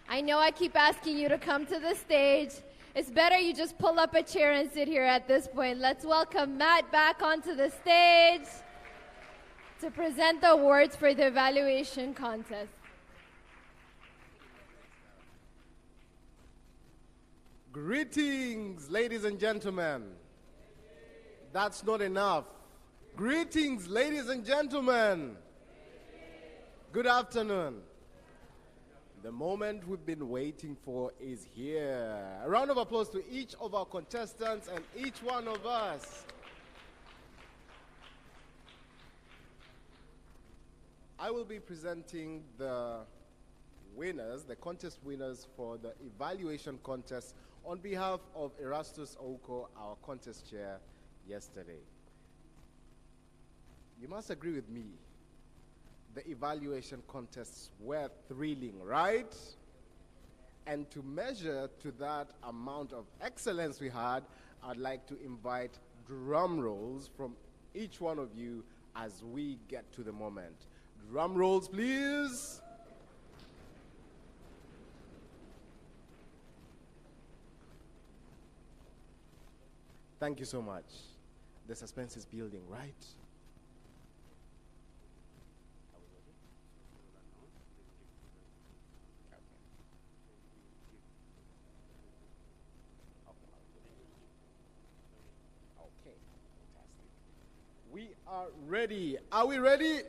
I know I keep asking you to come to the stage. It's better you just pull up a chair and sit here at this point. Let's welcome Matt back onto the stage to present the awards for the evaluation contest. Greetings, ladies and gentlemen. That's not enough. Greetings, ladies and gentlemen. Good afternoon. The moment we've been waiting for is here. A round of applause to each of our contestants and each one of us. I will be presenting the winners, the contest winners for the evaluation contest on behalf of Erastus Oko, our contest chair yesterday. You must agree with me. The evaluation contests were thrilling, right? And to measure to that amount of excellence we had, I'd like to invite drum rolls from each one of you as we get to the moment. Drum rolls, please. Thank you so much. The suspense is building, right? Okay, fantastic. We are ready. Are we ready?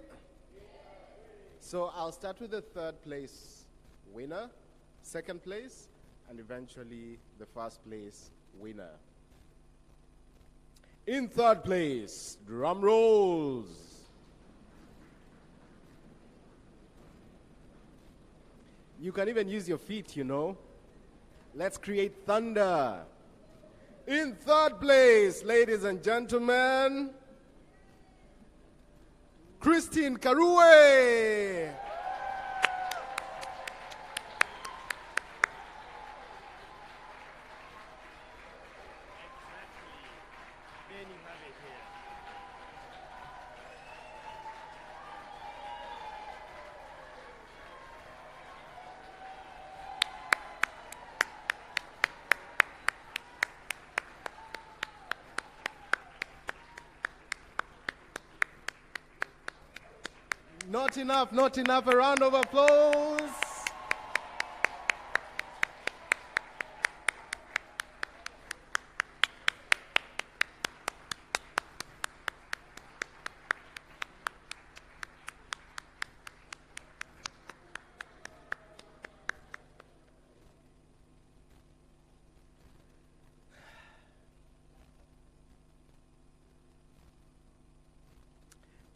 So I'll start with the third place winner, second place, and eventually the first place winner. In third place, drum rolls. You can even use your feet, you know. Let's create thunder. In third place, ladies and gentlemen, Christine Karue. Not enough, not enough. A round of applause.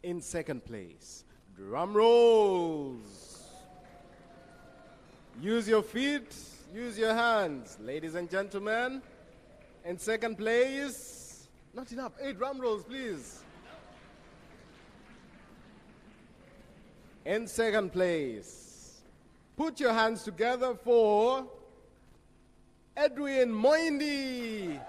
In second place, drum rolls. Use your feet, use your hands. Ladies and gentlemen, in second place, not enough. 8 drum rolls, please. In second place, put your hands together for Edwin Moindi.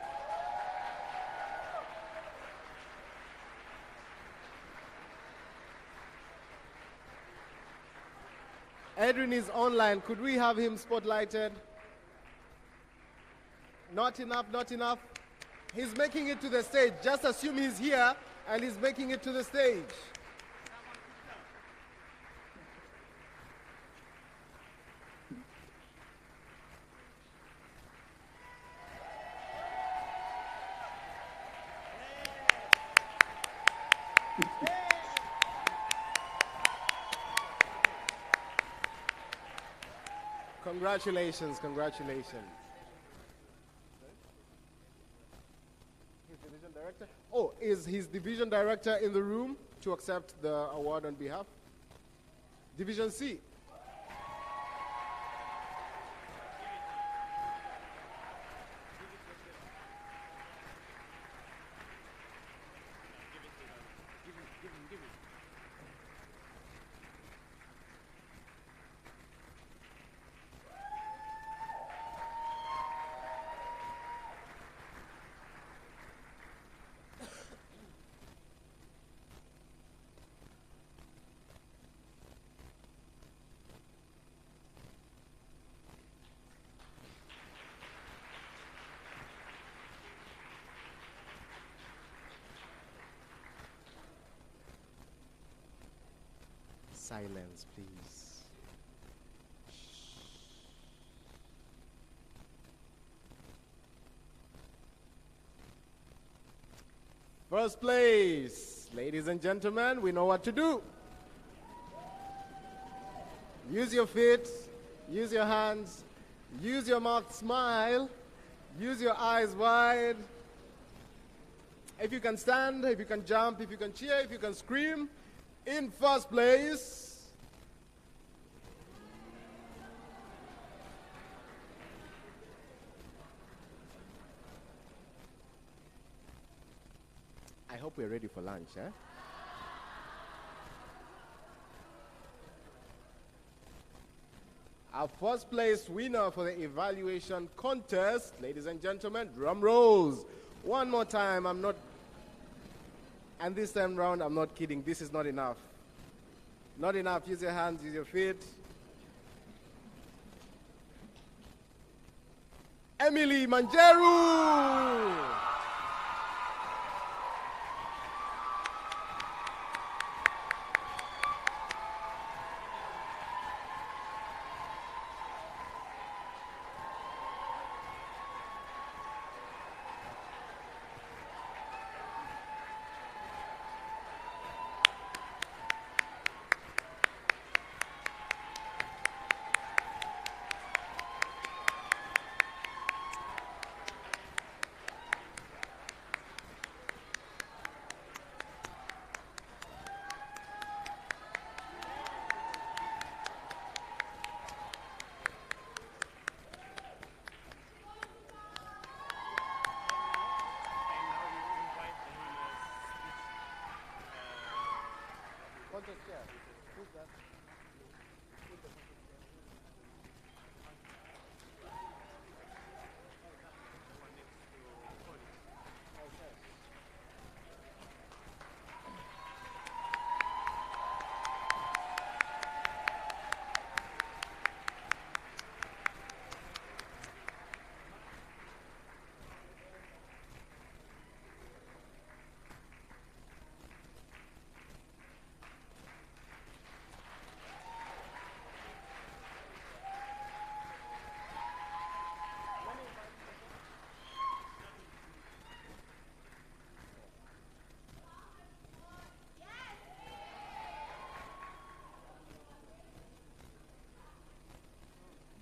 Edwin is online. Could we have him spotlighted? Not enough, not enough. He's making it to the stage. Just assume he's here and he's making it to the stage. Congratulations, congratulations. His division director? Oh, is his division director in the room to accept the award on behalf? Division C. Silence, please. First place, ladies and gentlemen, we know what to do. Use your feet, use your hands, use your mouth, smile, use your eyes wide. If you can stand, if you can jump, if you can cheer, if you can scream. In first place, I hope we're ready for lunch, eh? Our first place winner for the evaluation contest, ladies and gentlemen, drum rolls. One more time, and this time round, I'm not kidding. This is not enough. Not enough. Use your hands, use your feet. Emily Manjeru.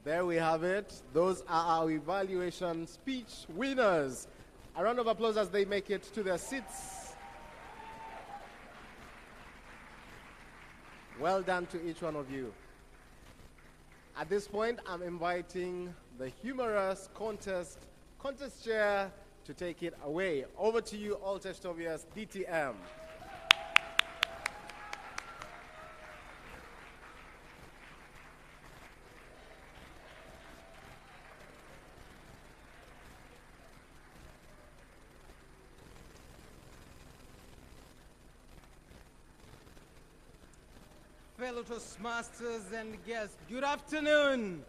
There we have it. Those are our evaluation speech winners. A round of applause as they make it to their seats. Well done to each one of you. At this point, I'm inviting the Humorous contest chair to take it away. Over to you, all Testovias, DTM. fellow Toastmasters and guests, good afternoon.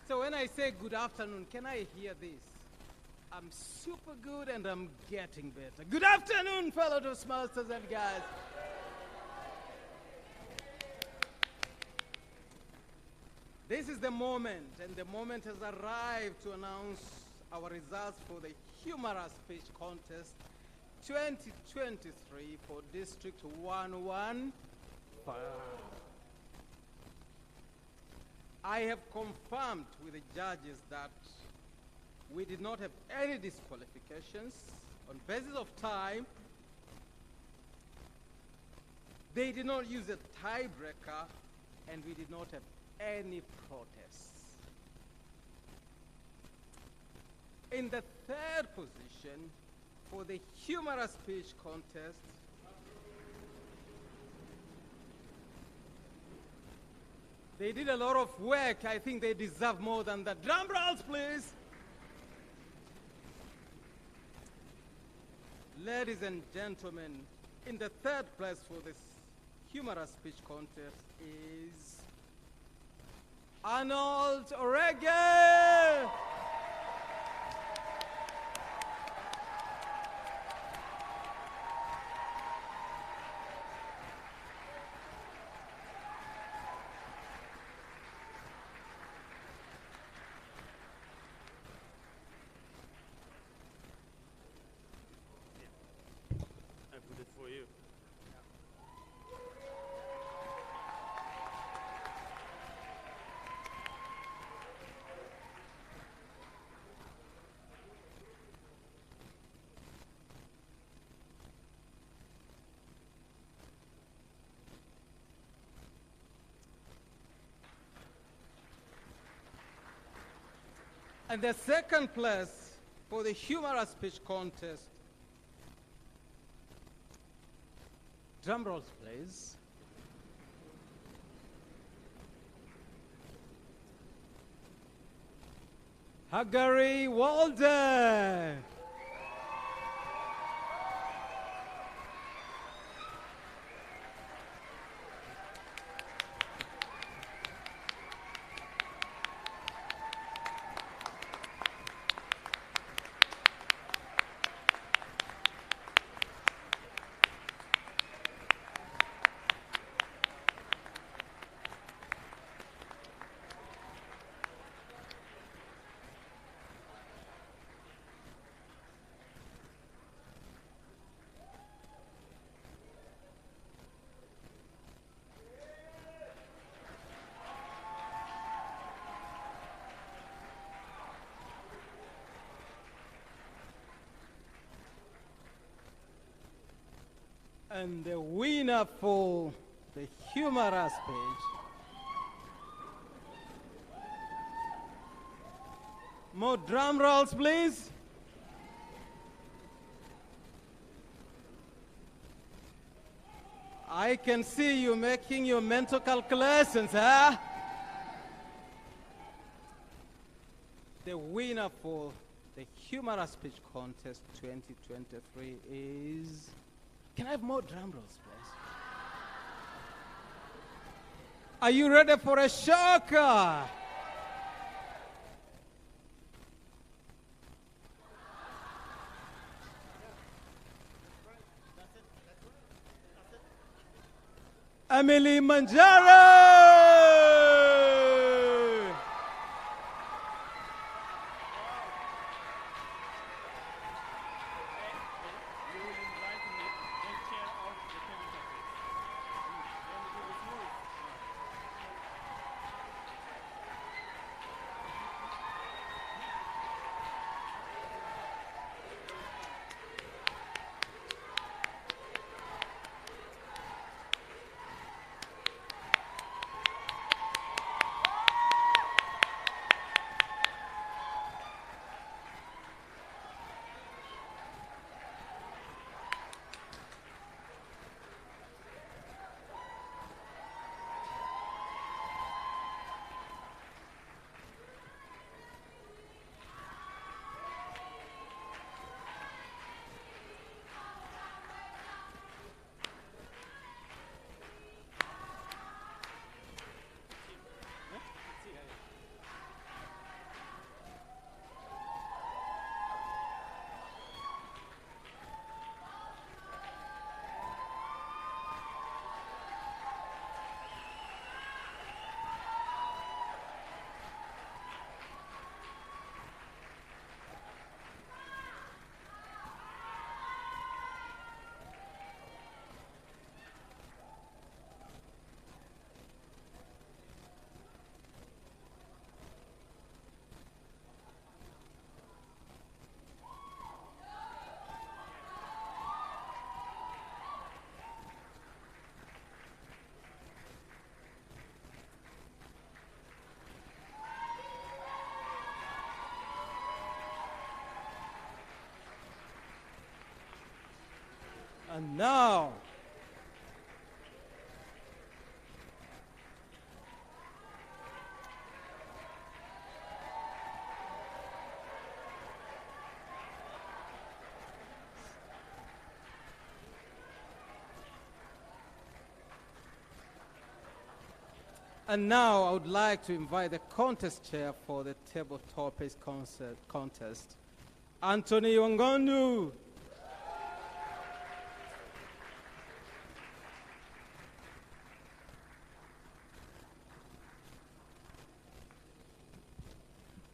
So when I say good afternoon, can I hear this? I'm super good and I'm getting better. Good afternoon, fellow Toastmasters and guests. This is the moment, and the moment has arrived to announce our results for the Humorous Speech Contest 2023 for District 115. I have confirmed with the judges that we did not have any disqualifications on basis of time. They did not use a tiebreaker, and we did not have any protests. In the third position for the Humorous Speech Contest, they did a lot of work. I think they deserve more than that. Drum rolls, please. Ladies and gentlemen, in the third place for this Humorous Speech Contest is Arnold Orege. I put it for you. And the second place for the Humorous Speech Contest, drum rolls, please. Hagari Walden. And the winner for the Humorous Speech, more drum rolls, please. I can see you making your mental calculations, huh? The winner for the Humorous Speech Contest 2023 is... Can I have more drum rolls, please? Are you ready for a shocker? Emily Manjaro! And now, I would like to invite the contest chair for the table topics contest, Anthony Wangondu.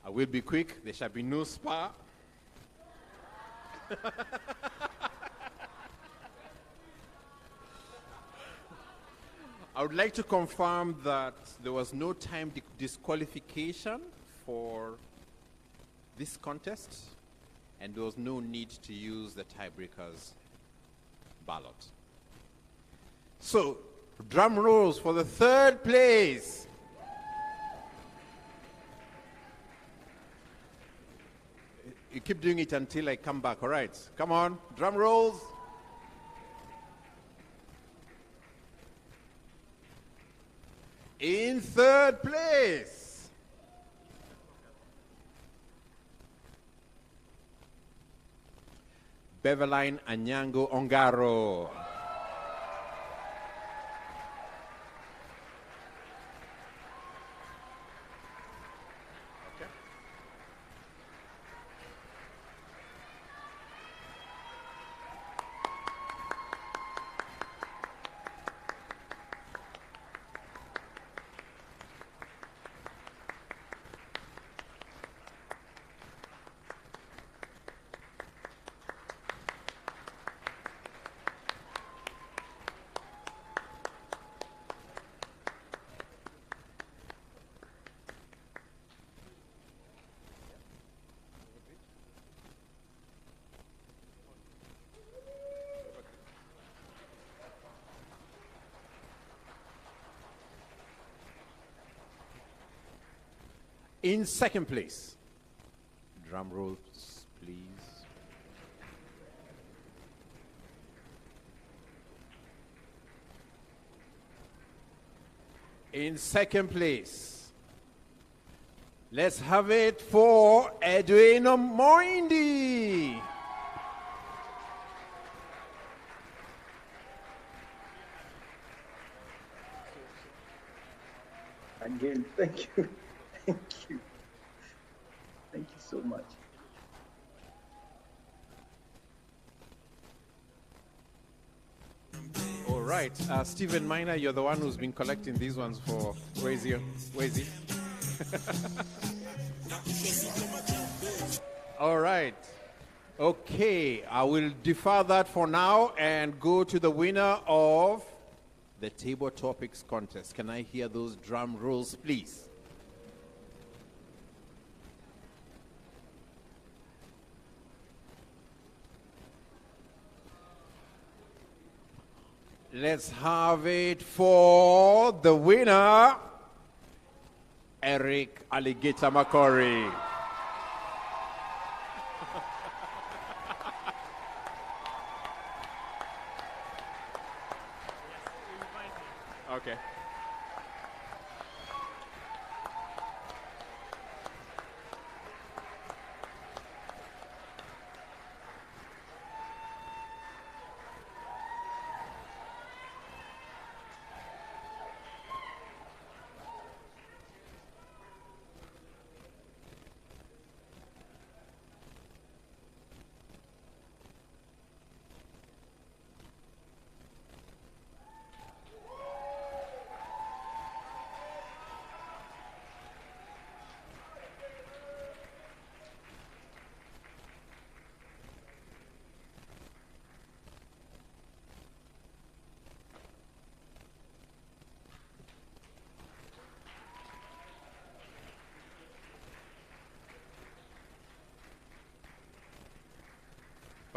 I will be quick. There shall be no spa. I would like to confirm that there was no time disqualification for this contest, and there was no need to use the tiebreakers ballot. So, drum rolls for the third place. You keep doing it until I come back, all right? Come on, drum rolls. In third place, Beverline Anyango Ongaro. In second place, drum rolls, please. In second place, let's have it for Edwin Moindi. Again, thank you. Thank you. Thank you so much. All right, Stephen Miner, you're the one who's been collecting these ones for Where's All right. Okay, I will defer that for now and go to the winner of the Table Topics contest. Can I hear those drum rolls, please? Let's have it for the winner, Eric Alligator Macquarie. Okay.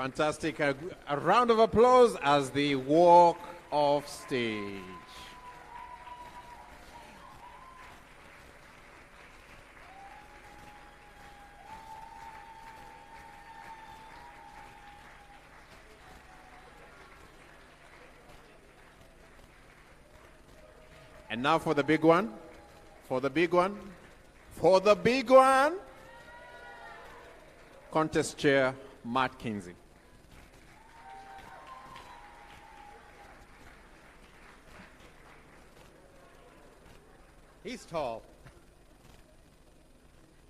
Fantastic. A round of applause as they walk off stage. And now for the big one. For the big one. For the big one. Contest chair, Matt Kinsey. He's tall.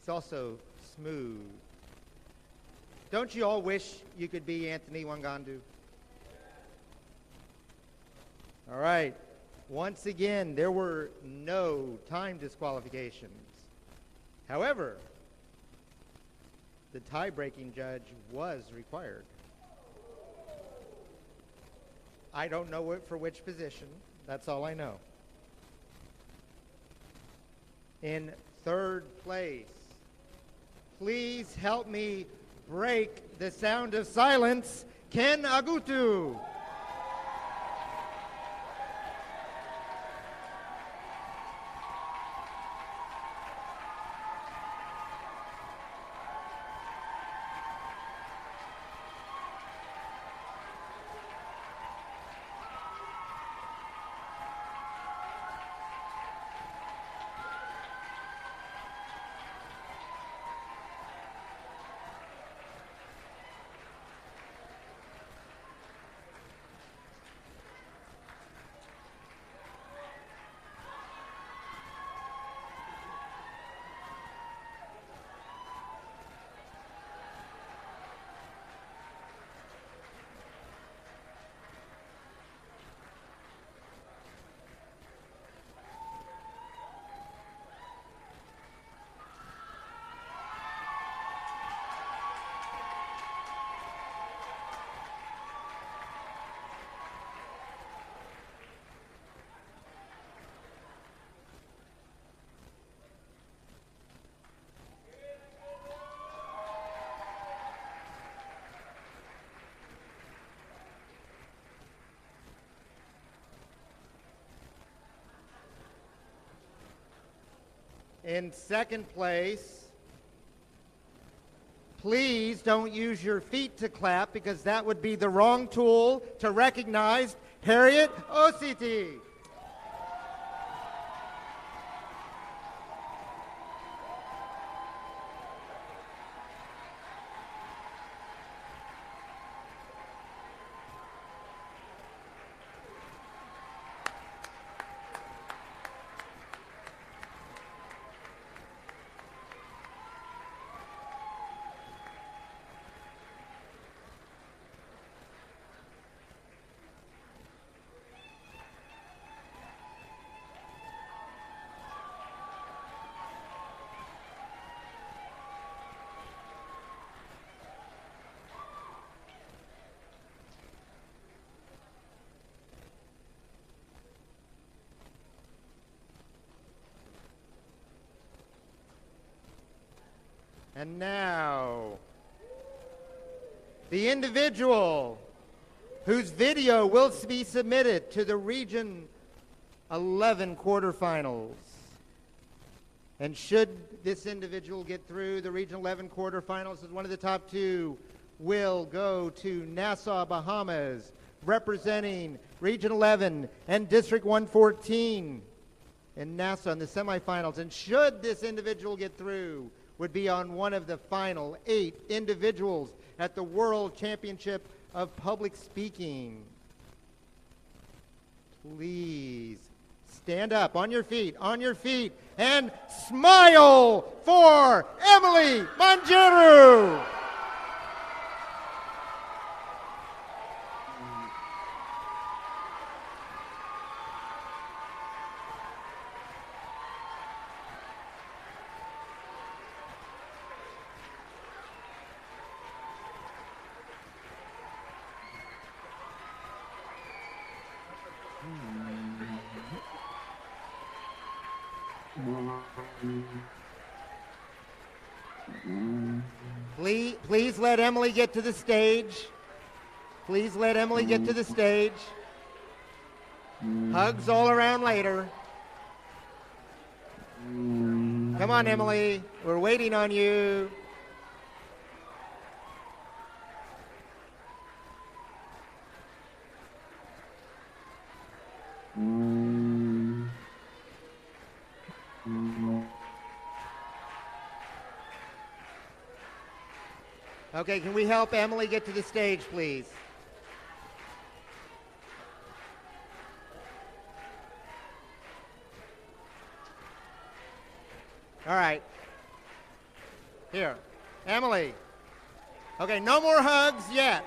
He's also smooth. Don't you all wish you could be Anthony Wangandu? All right. Once again, there were no time disqualifications. However, the tie-breaking judge was required. I don't know for which position. That's all I know. In third place, please help me break the sound of silence, Ken Agutu. In second place, please don't use your feet to clap because that would be the wrong tool to recognize Harriet Ositi. And now, the individual whose video will be submitted to the Region 11 quarterfinals. And should this individual get through the Region 11 quarterfinals as one of the top two, will go to Nassau, Bahamas, representing Region 11 and District 114 in Nassau in the semifinals. And should this individual get through, would be on one of the final 8 individuals at the World Championship of Public Speaking. Please stand up on your feet, and smile for Emily Manjeru. Please let Emily get to the stage. Please let Emily get to the stage. Hugs all around later. Come on, Emily. We're waiting on you. Okay, can we help Emily get to the stage, please? All right. Here. Emily. Okay, no more hugs yet.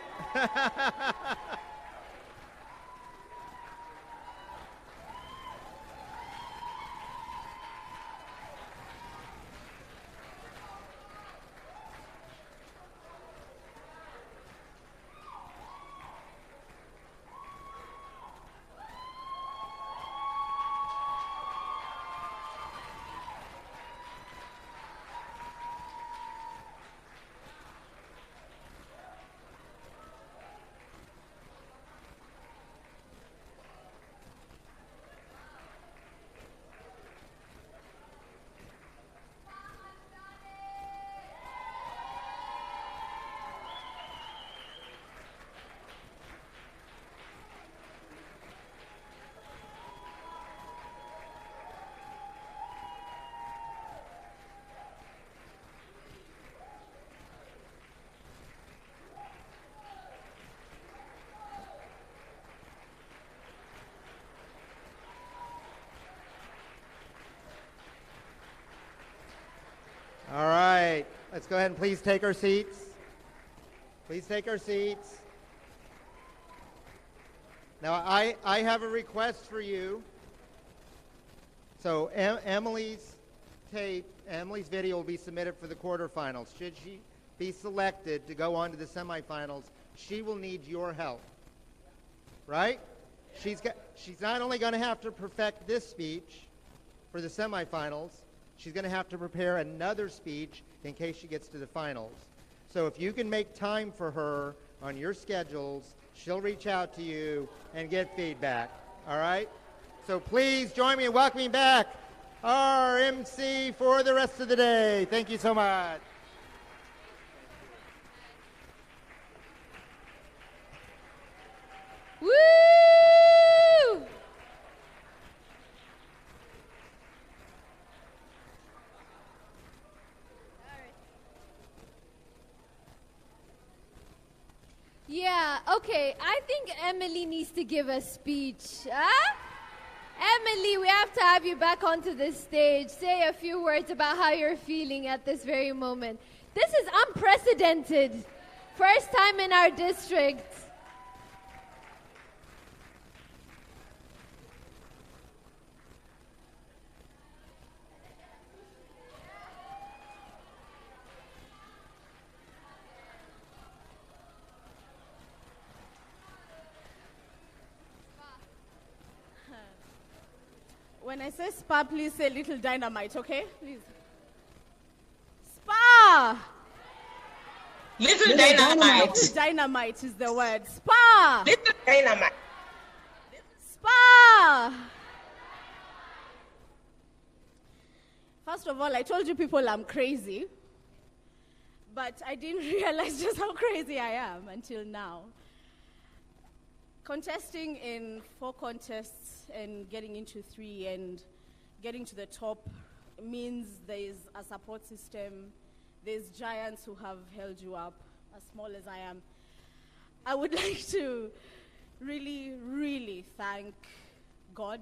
All right, let's go ahead and please take our seats. Please take our seats. Now, I have a request for you. So Emily's video will be submitted for the quarterfinals. Should she be selected to go on to the semifinals, she will need your help, right? She's not only going to have to perfect this speech for the semifinals, she's going to have to prepare another speech in case she gets to the finals. So if you can make time for her on your schedules, she'll reach out to you and get feedback, all right? So please join me in welcoming back our MC for the rest of the day. Thank you so much. Woo! Yeah, okay. I think Emily needs to give a speech. Huh? Emily, we have to have you back onto the stage. Say a few words about how you're feeling at this very moment. This is unprecedented. First time in our district. When I say spa, please say little dynamite, okay? Please. Spa! Little dynamite. Little dynamite is the word. Spa! Little dynamite. Spa! First of all, I told you people I'm crazy, but I didn't realize just how crazy I am until now. Contesting in 4 contests and getting into 3 and getting to the top means there's a support system, there's giants who have held you up, as small as I am. I would like to really, really thank God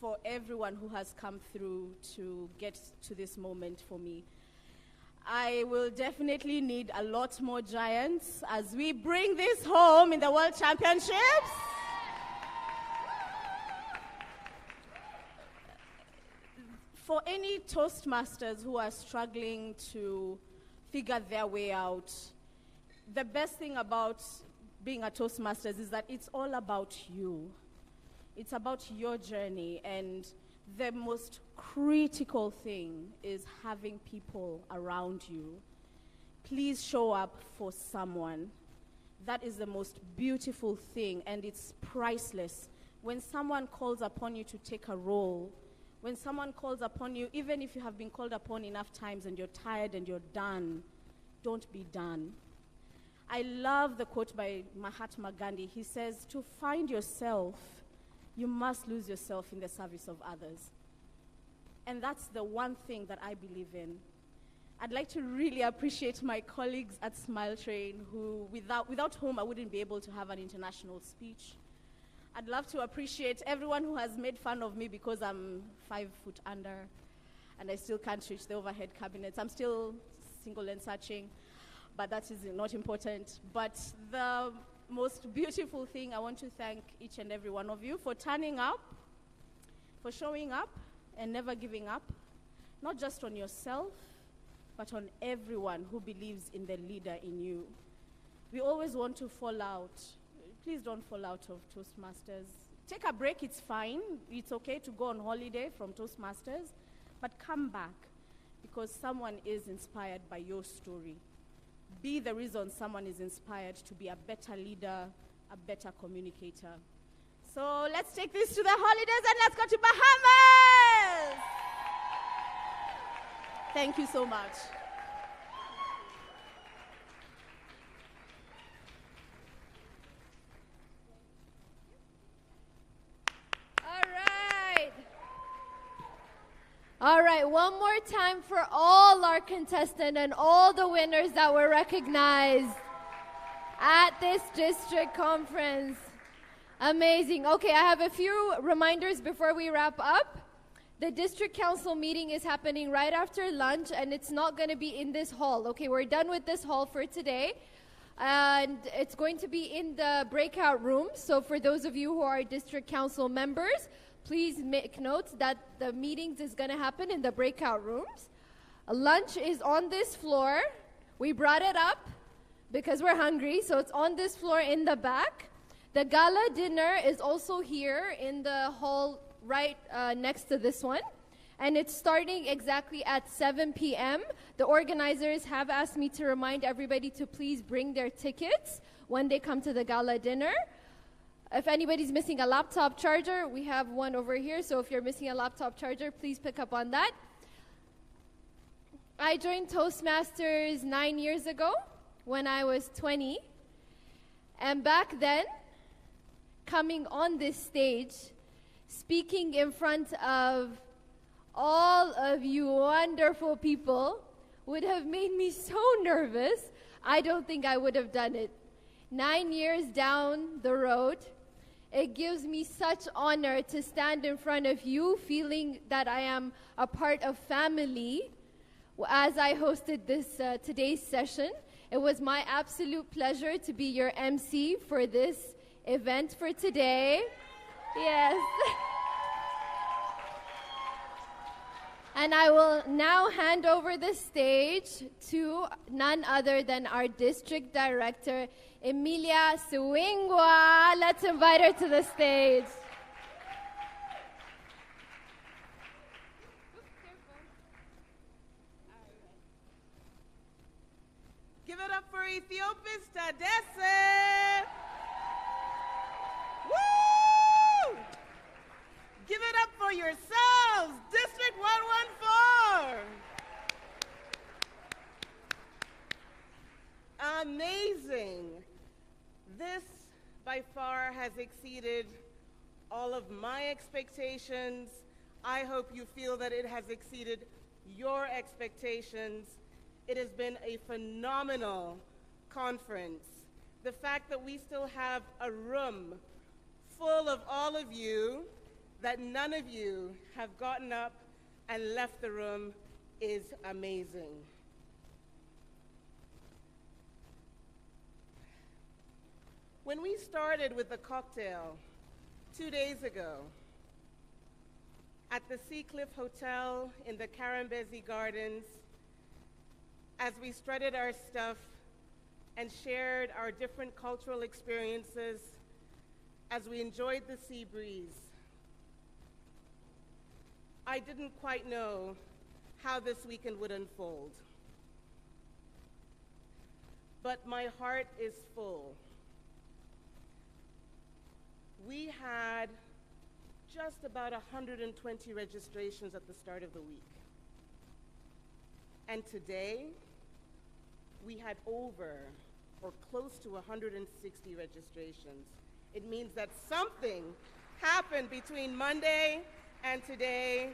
for everyone who has come through to get to this moment for me. I will definitely need a lot more giants as we bring this home in the World Championships. For any Toastmasters who are struggling to figure their way out, the best thing about being a Toastmasters is that it's all about you. It's about your journey, and the most critical thing is having people around you. Please show up for someone. That is the most beautiful thing, and it's priceless. When someone calls upon you to take a role, when someone calls upon you, even if you have been called upon enough times and you're tired and you're done, don't be done. I love the quote by Mahatma Gandhi. He says, to find yourself, you must lose yourself in the service of others. And that's the one thing that I believe in. I'd like to really appreciate my colleagues at Smile Train, who, without whom I wouldn't be able to have an international speech. I'd love to appreciate everyone who has made fun of me because I'm 5 foot under and I still can't reach the overhead cabinets. I'm still single and searching, but that is not important. But the most beautiful thing, I want to thank each and every one of you for turning up, for showing up and never giving up, not just on yourself, but on everyone who believes in the leader in you. We always want to fall out. Please don't fall out of Toastmasters. Take a break, it's fine. It's okay to go on holiday from Toastmasters, but come back because someone is inspired by your story. Be the reason someone is inspired to be a better leader, a better communicator. So let's take this to the holidays and let's go to Bahamas! Thank you so much. All right, one more time for all our contestants and all the winners that were recognized at this district conference. Amazing. Okay, I have a few reminders before we wrap up. The district council meeting is happening right after lunch, and it's not going to be in this hall. Okay, we're done with this hall for today. And it's going to be in the breakout room. So for those of you who are district council members, please make note that the meetings is going to happen in the breakout rooms. Lunch is on this floor. We brought it up because we're hungry, so it's on this floor in the back. The gala dinner is also here in the hall right next to this one. And it's starting exactly at 7 p.m. The organizers have asked me to remind everybody to please bring their tickets when they come to the gala dinner. If anybody's missing a laptop charger, we have one over here. So if you're missing a laptop charger, please pick up on that. I joined Toastmasters 9 years ago when I was 20. And back then, coming on this stage, speaking in front of all of you wonderful people would have made me so nervous. I don't think I would have done it. 9 years down the road, it gives me such honor to stand in front of you, feeling that I am a part of family. As I hosted this today's session, it was my absolute pleasure to be your MC for this event for today. Yes. And I will now hand over the stage to none other than our district director, Emilia Suwingwa. Let's invite her to the stage. Give it up for Ethiopia's Tadesse. Woo! Give it up for yourselves, District 114. Amazing. This, by far, has exceeded all of my expectations. I hope you feel that it has exceeded your expectations. It has been a phenomenal conference. The fact that we still have a room full of all of you, that none of you have gotten up and left the room, is amazing. When we started with the cocktail 2 days ago at the Seacliff Hotel in the Karambezi Gardens, as we strutted our stuff and shared our different cultural experiences, as we enjoyed the sea breeze, I didn't quite know how this weekend would unfold. But my heart is full. We had just about 120 registrations at the start of the week. And today, we had over or close to 160 registrations. It means that something happened between Monday and today,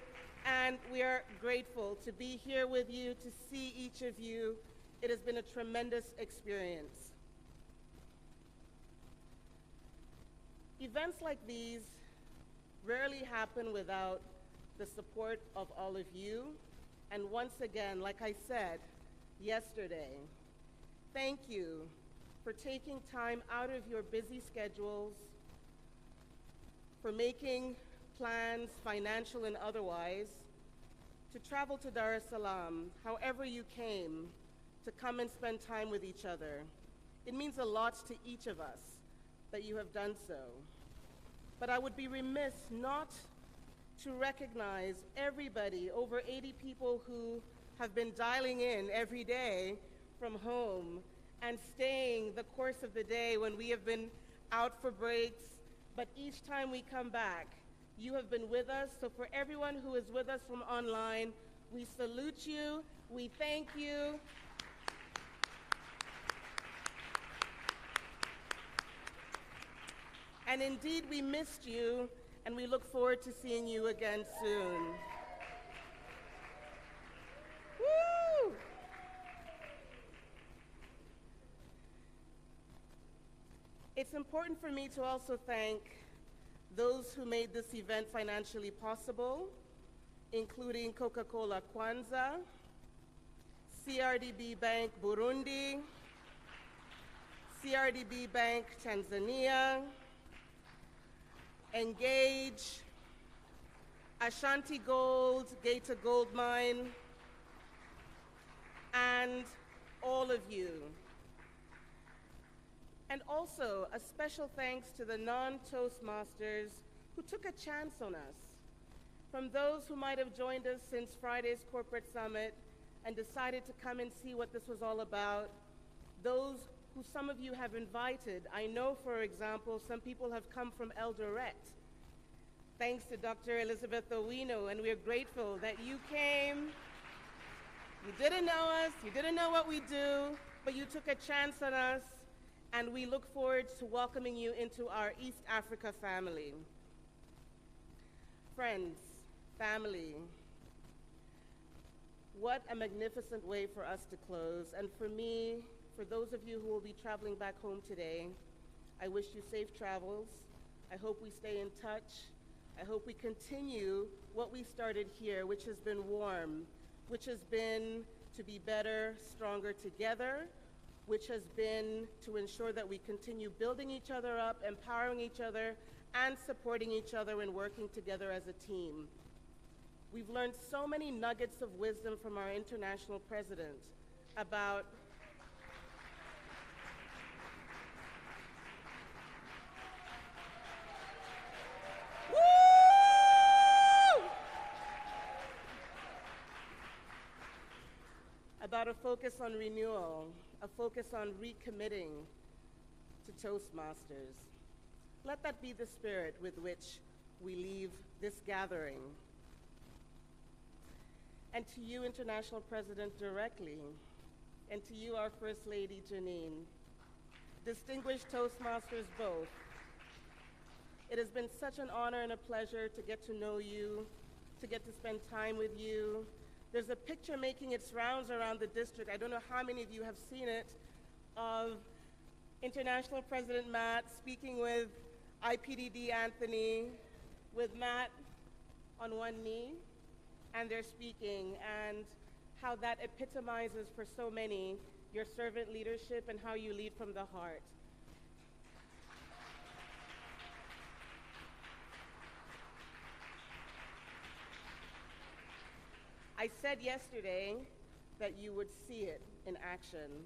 And we are grateful to be here with you, to see each of you. It has been a tremendous experience. Events like these rarely happen without the support of all of you. And once again, like I said yesterday, thank you for taking time out of your busy schedules, for making plans, financial and otherwise, to travel to Dar es Salaam, however you came, to come and spend time with each other. It means a lot to each of us that you have done so. But I would be remiss not to recognize everybody, over 80 people who have been dialing in every day from home and staying the course of the day when we have been out for breaks. But each time we come back, you have been with us. So for everyone who is with us from online, we salute you, we thank you. And indeed, we missed you, and we look forward to seeing you again soon. Woo! It's important for me to also thank those who made this event financially possible, including Coca-Cola Kwanza, CRDB Bank Burundi, CRDB Bank Tanzania, Engage, Ashanti Gold, Gator Gold Mine, and all of you. And also a special thanks to the non-Toastmasters who took a chance on us. From those who might have joined us since Friday's corporate summit and decided to come and see what this was all about, those who some of you have invited. I know, for example, some people have come from Eldoret, thanks to Dr. Elizabeth Owino, and we are grateful that you came. You didn't know us, you didn't know what we do, but you took a chance on us, and we look forward to welcoming you into our East Africa family. Friends, family, what a magnificent way for us to close. And for me, for those of you who will be traveling back home today, I wish you safe travels. I hope we stay in touch. I hope we continue what we started here, which has been warm, which has been to be better, stronger together, which has been to ensure that we continue building each other up, empowering each other, and supporting each other and working together as a team. We've learned so many nuggets of wisdom from our international president about a focus on renewal, a focus on recommitting to Toastmasters. Let that be the spirit with which we leave this gathering. And to you, International President, directly, and to you, our First Lady, Janine, distinguished Toastmasters both, it has been such an honor and a pleasure to get to know you, to get to spend time with you. There's a picture making its rounds around the district. I don't know how many of you have seen it, of International President Matt speaking with IPDD Anthony, with Matt on one knee, and they're speaking, and how that epitomizes for so many your servant leadership and how you lead from the heart. I said yesterday that you would see it in action,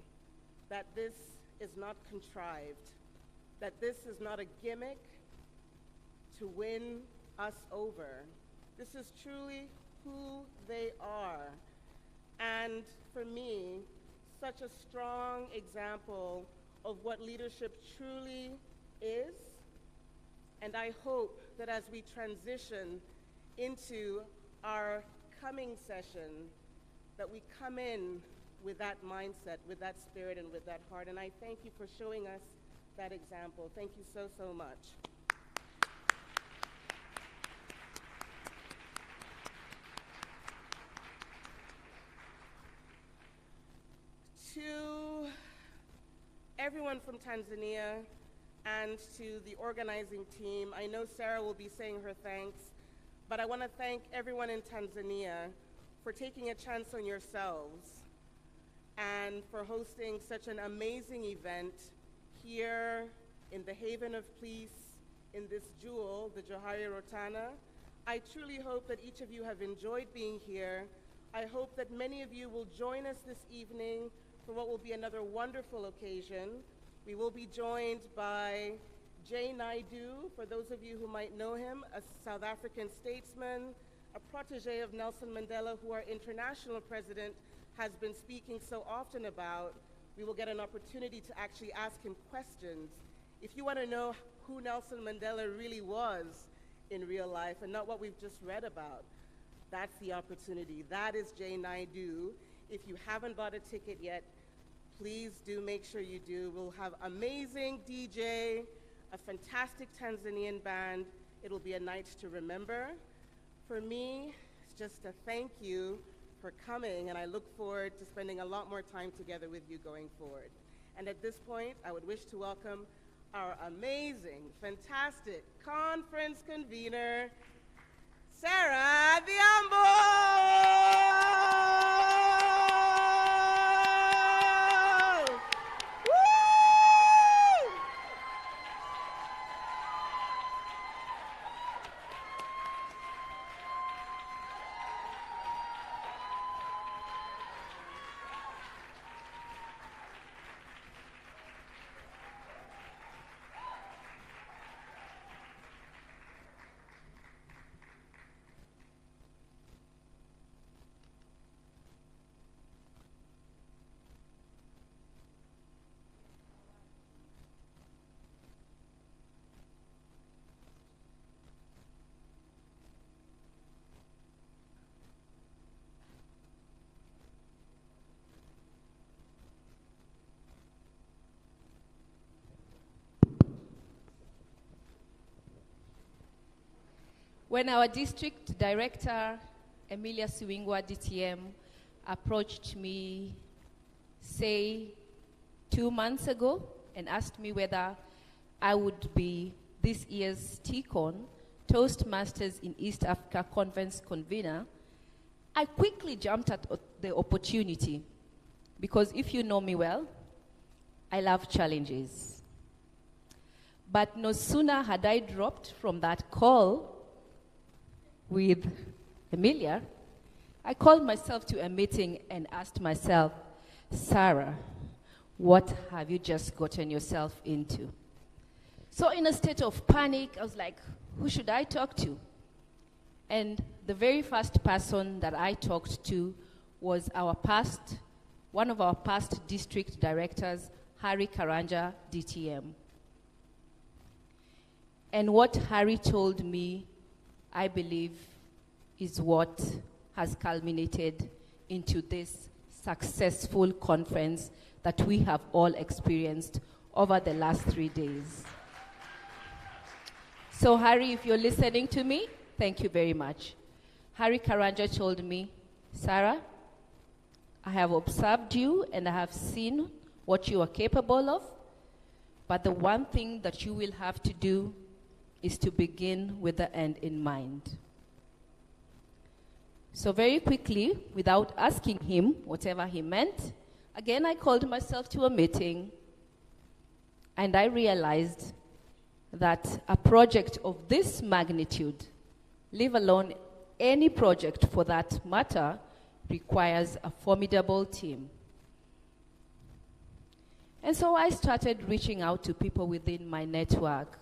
that this is not contrived, that this is not a gimmick to win us over. This is truly who they are. And for me, such a strong example of what leadership truly is. And I hope that as we transition into our coming session, that we come in with that mindset, with that spirit, and with that heart. And I thank you for showing us that example. Thank you so, so much. everyone from Tanzania and to the organizing team. I know Sarah will be saying her thanks, but I want to thank everyone in Tanzania for taking a chance on yourselves and for hosting such an amazing event here in the Haven of Peace, in this jewel, the Johari Rotana. I truly hope that each of you have enjoyed being here. I hope that many of you will join us this evening for what will be another wonderful occasion. We will be joined by Jay Naidu, for those of you who might know him, a South African statesman, a protege of Nelson Mandela, who our international president has been speaking so often about. We will get an opportunity to actually ask him questions. If you want to know who Nelson Mandela really was in real life and not what we've just read about, that's the opportunity. That is Jay Naidu. If you haven't bought a ticket yet, please do make sure you do. We'll have amazing DJ, a fantastic Tanzanian band. It'll be a night to remember. For me, it's just a thank you for coming, and I look forward to spending a lot more time together with you going forward. And at this point, I would wish to welcome our amazing, fantastic conference convener, Sarah Diambo! When our district director, Emilia Siwingwa, DTM, approached me, say, 2 months ago and asked me whether I would be this year's Teacon, Toastmasters in East Africa Conference convener, I quickly jumped at the opportunity because if you know me well, I love challenges. But no sooner had I dropped from that call with Emilia, I called myself to a meeting and asked myself, Sarah, what have you just gotten yourself into? So in a state of panic, I was like, who should I talk to? And the very first person that I talked to was one of our past district directors, Harry Karanja, DTM. And what Harry told me, I believe, is what has culminated into this successful conference that we have all experienced over the last 3 days. So Harry, if you're listening to me, thank you very much. Harry Karanja told me, Sarah, I have observed you and I have seen what you are capable of, but the one thing that you will have to do is to begin with the end in mind. So very quickly, without asking him whatever he meant, again I called myself to a meeting and I realized that a project of this magnitude, leave alone any project for that matter, requires a formidable team. And so I started reaching out to people within my network.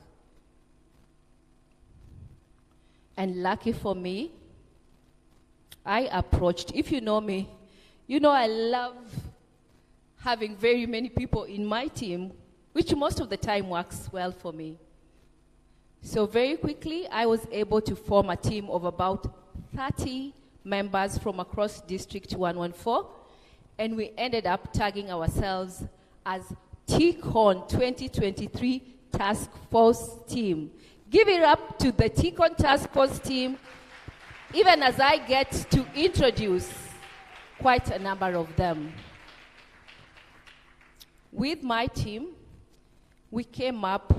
And lucky for me, I approached, if you know me, you know I love having very many people in my team, which most of the time works well for me. So very quickly, I was able to form a team of about 30 members from across District 114, and we ended up tagging ourselves as Teacon 2023 Task Force Team. Give it up to the Teacon Task Force Team, even as I get to introduce quite a number of them. With my team, we came up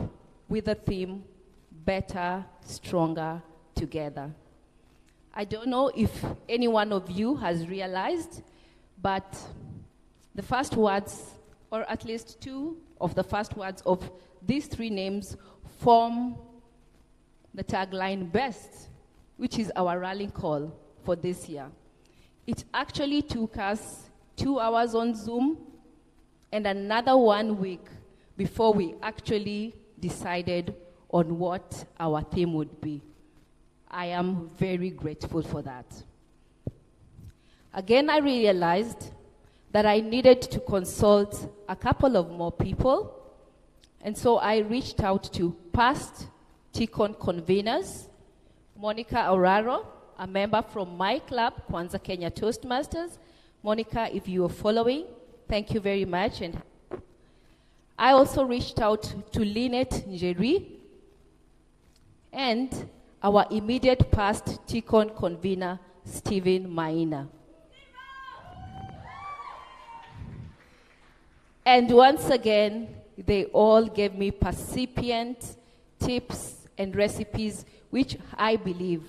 with the theme, Better, Stronger, Together. I don't know if any one of you has realized, but the first words, or at least two of the first words of these three names form the tagline BEST, which is our rallying call for this year. It actually took us 2 hours on Zoom and another 1 week before we actually decided on what our theme would be. I am very grateful for that. Again, I realized that I needed to consult a couple of more people, and so I reached out to past Teacon conveners, Monica Auraro, a member from my club, Kwanza Kenya Toastmasters. Monica, if you are following, thank you very much. And I also reached out to Lynette Njeri and our immediate past Teacon convener, Stephen Maina. And once again, they all gave me percipient tips and recipes, which I believe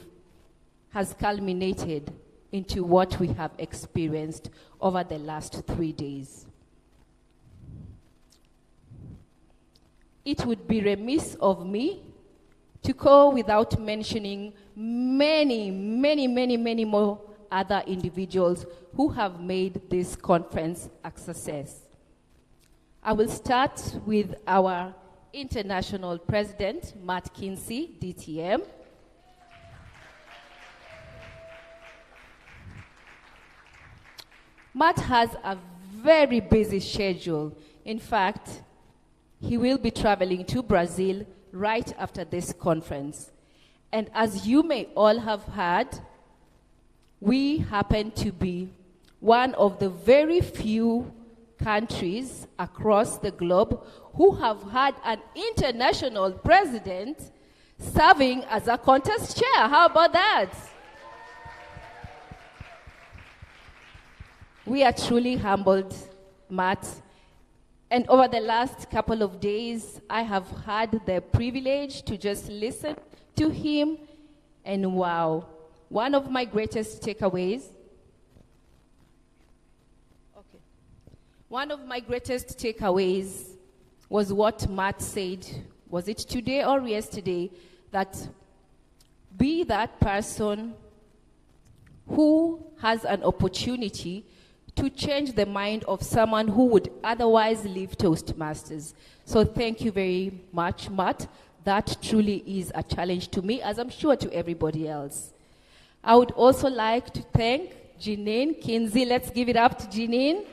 has culminated into what we have experienced over the last 3 days. It would be remiss of me to go without mentioning many more other individuals who have made this conference a success. I will start with our international president, Matt Kinsey, DTM. Matt has a very busy schedule. In fact, he will be traveling to Brazil right after this conference. And as you may all have heard, we happen to be one of the very few countries across the globe who have had an international president serving as a contest chair. How about that? We are truly humbled, Matt. And over the last couple of days, I have had the privilege to just listen to him. And wow, one of my greatest takeaways was what Matt said, was it today or yesterday, that be that person who has an opportunity to change the mind of someone who would otherwise leave Toastmasters. So thank you very much, Matt. That truly is a challenge to me, as I'm sure to everybody else. I would also like to thank Janine Kinsey. Let's give it up to Janine.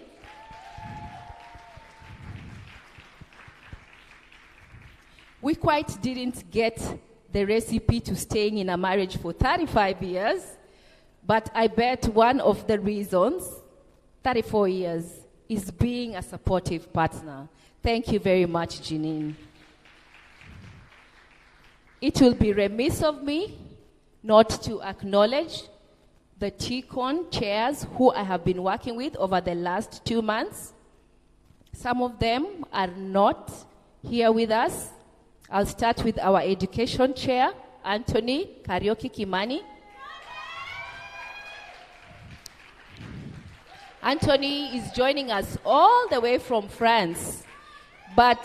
We quite didn't get the recipe to staying in a marriage for 35 years, but I bet one of the reasons, 34 years, is being a supportive partner. Thank you very much, Janine. It will be remiss of me not to acknowledge the Teacon chairs who I have been working with over the last 2 months. Some of them are not here with us. I'll start with our education chair, Anthony Karaoke Kimani. Anthony is joining us all the way from France, but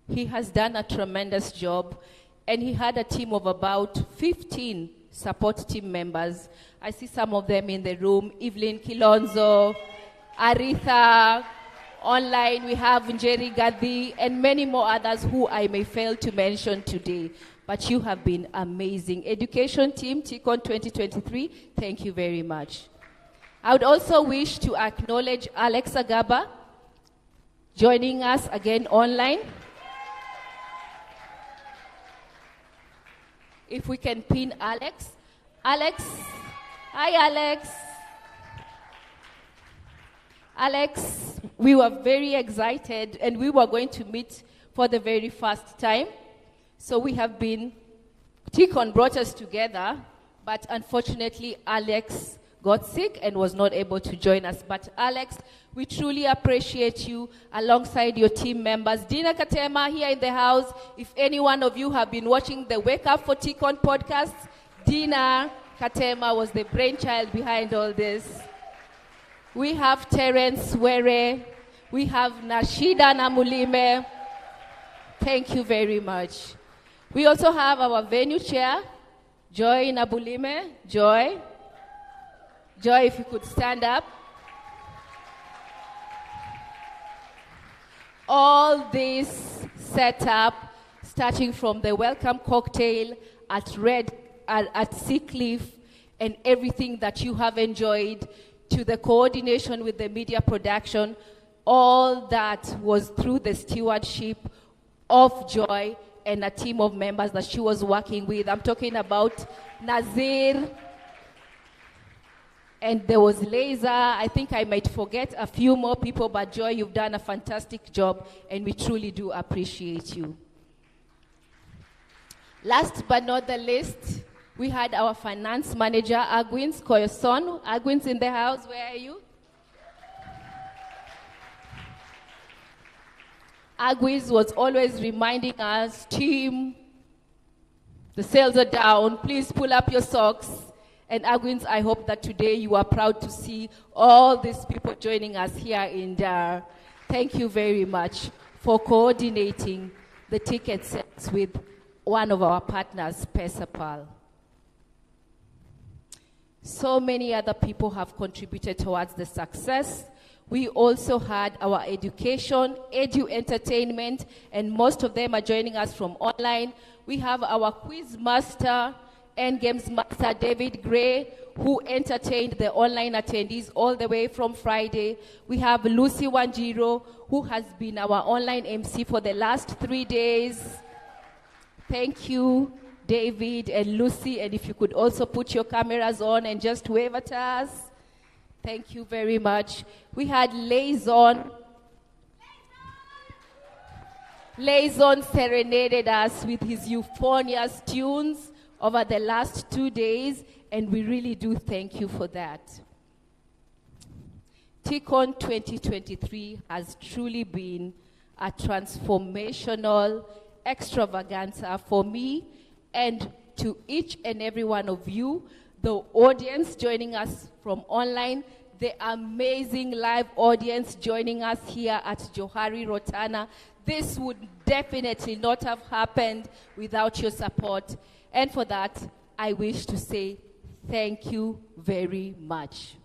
he has done a tremendous job, and he had a team of about 15 support team members. I see some of them in the room: Evelyn Kilonzo, Aritha. Online, we have Njeri Gadi and many more others who I may fail to mention today. But you have been amazing. Education team, Teacon 2023, thank you very much. I would also wish to acknowledge Alex Agaba, joining us again online. If we can pin Alex. Alex, hi Alex. Alex, we were very excited and we were going to meet for the very first time. So we have been, Teacon brought us together, but unfortunately Alex got sick and was not able to join us. But Alex, we truly appreciate you alongside your team members. Dina Katema here in the house. If any one of you have been watching the Wake Up for Teacon podcast, Dina Katema was the brainchild behind all this. We have Terence Were. We have Nashida Namulime. Thank you very much. We also have our venue chair, Joy Nabulime. Joy, if you could stand up. All this setup, starting from the welcome cocktail at Seacliff and everything that you have enjoyed, to the coordination with the media production, all that was through the stewardship of Joy and a team of members that she was working with. I'm talking about Nazir, and there was Laser. I think I might forget a few more people, but Joy, you've done a fantastic job, and we truly do appreciate you. Last but not the least, we had our finance manager, Agwins Koyoson. Agwins in the house, where are you? Agwins was always reminding us, team, the sales are down, please pull up your socks. And Agwins, I hope that today you are proud to see all these people joining us here in Dar. Thank you very much for coordinating the ticket sales with one of our partners, Pesapal. So many other people have contributed towards the success. We also had our education, edu entertainment, and most of them are joining us from online. We have our quiz master and games master, David Gray, who entertained the online attendees all the way from Friday. We have Lucy Wanjiro, who has been our online MC for the last 3 days. Thank you, David and Lucy, and if you could also put your cameras on and just wave at us. Thank you very much. We had Liaison. Liaison serenaded us with his euphonious tunes over the last 2 days, and we really do thank you for that. Teacon 2023 has truly been a transformational extravaganza for me and to each and every one of you, the audience joining us from online, the amazing live audience joining us here at Johari Rotana. This would definitely not have happened without your support. And for that, I wish to say thank you very much.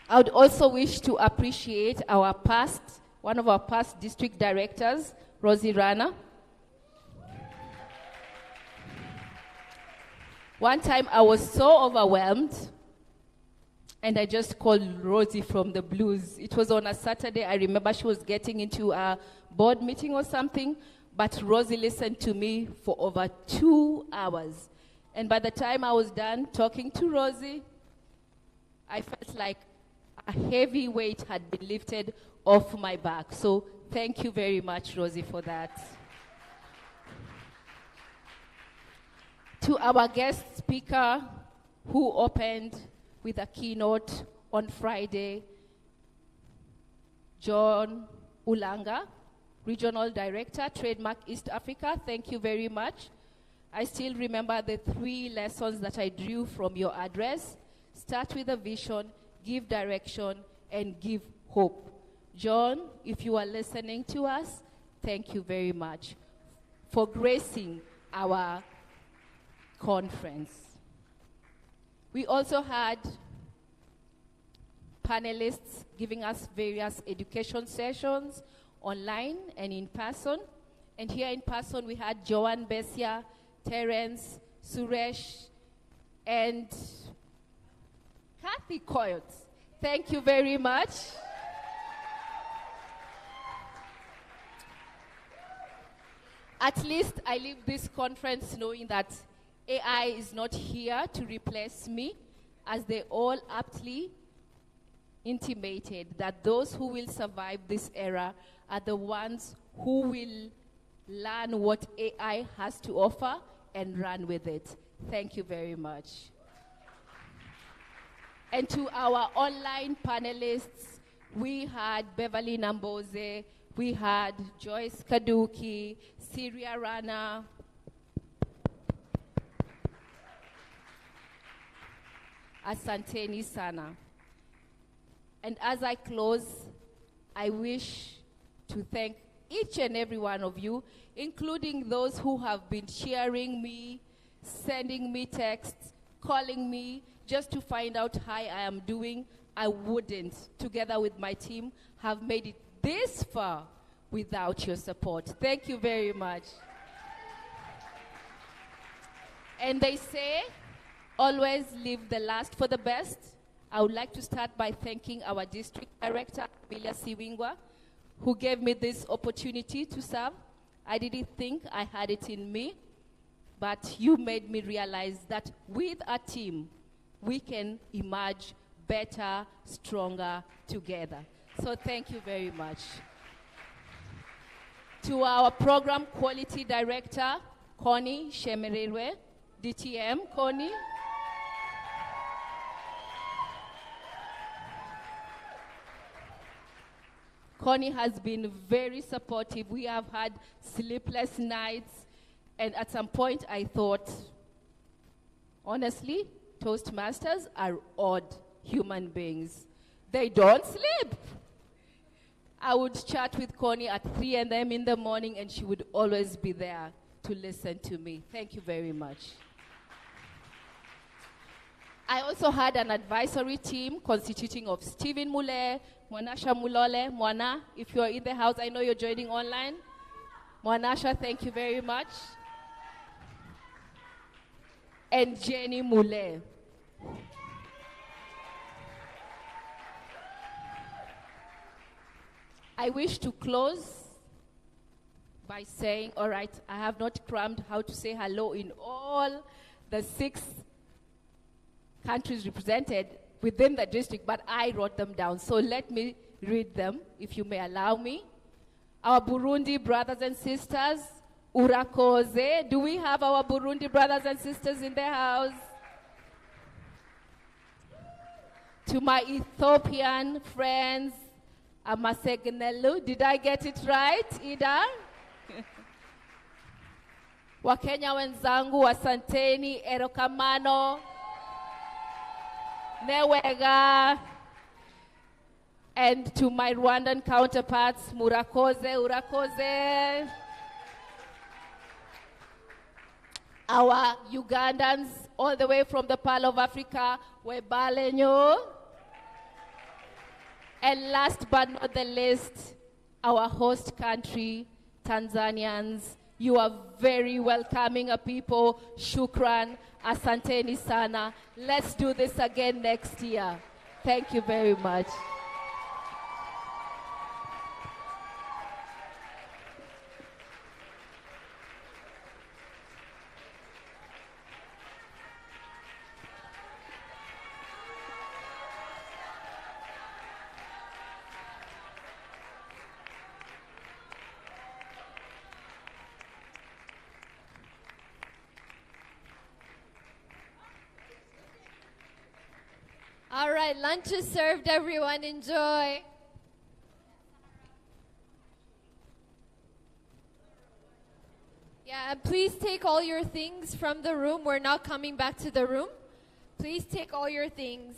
I would also wish to appreciate one of our past district directors, Rosie Rana. One time I was so overwhelmed, and I just called Rosie from the Blues. It was on a Saturday. I remember she was getting into a board meeting or something, but Rosie listened to me for over 2 hours. And by the time I was done talking to Rosie, I felt like a heavy weight had been lifted off my back. So thank you very much, Rosie, for that. To our guest speaker who opened with a keynote on Friday, John Ulanga, Regional Director, Trademark East Africa. Thank you very much. I still remember the 3 lessons that I drew from your address. Start with a vision, give direction, and give hope. John, if you are listening to us, thank you very much for gracing our conference. We also had panelists giving us various education sessions online and in person. And here in person, we had Joanne Bessia, Terence, Suresh, and Kathy Coyote. Thank you very much. At least I leave this conference knowing that AI is not here to replace me, as they all aptly intimated that those who will survive this era are the ones who will learn what AI has to offer, and run with it. Thank you very much. And to our online panelists, we had Beverly Namboze, we had Joyce Kaduki, Syria Rana, Asanteni Sana. And as I close, I wish to thank each and every one of you, including those who have been sharing me, sending me texts, calling me, just to find out how I am doing. I wouldn't, together with my team, have made it this far without your support. Thank you very much. And they say, always leave the last for the best. I would like to start by thanking our district director, Amelia Siwingwa, who gave me this opportunity to serve. I didn't think I had it in me, but you made me realize that with a team, we can emerge better, stronger together. So thank you very much. To our program quality director, Connie Shemererwe, DTM, Connie. Connie has been very supportive. We have had sleepless nights, and at some point I thought, honestly, Toastmasters are odd human beings. They don't sleep. I would chat with Connie at 3 a.m. in the morning, and she would always be there to listen to me. Thank you very much. I also had an advisory team constituting of Stephen Mule, Mwanasha Mulole. Mwana, if you're in the house, I know you're joining online. Mwanasha, thank you very much. And Jenny Mule. I wish to close by saying, all right, I have not crammed how to say hello in all the 6 countries represented within the district, but I wrote them down. So let me read them, if you may allow me. Our Burundi brothers and sisters, Urakoze. Do we have our Burundi brothers and sisters in the house? To my Ethiopian friends, Amasegnelu. Did I get it right, Ida? Wakenya wenzangu, asanteni, erokamano, newega. And to my Rwandan counterparts, Murakoze, Urakoze. Our Ugandans, all the way from the Pearl of Africa, Webalenyo. And last but not the least, our host country, Tanzanians. You are very welcoming a people. Shukran, asanteni sana. Let's do this again next year. Thank you very much. All right, lunch is served, everyone. Enjoy. Yeah, and please take all your things from the room. We're not coming back to the room. Please take all your things.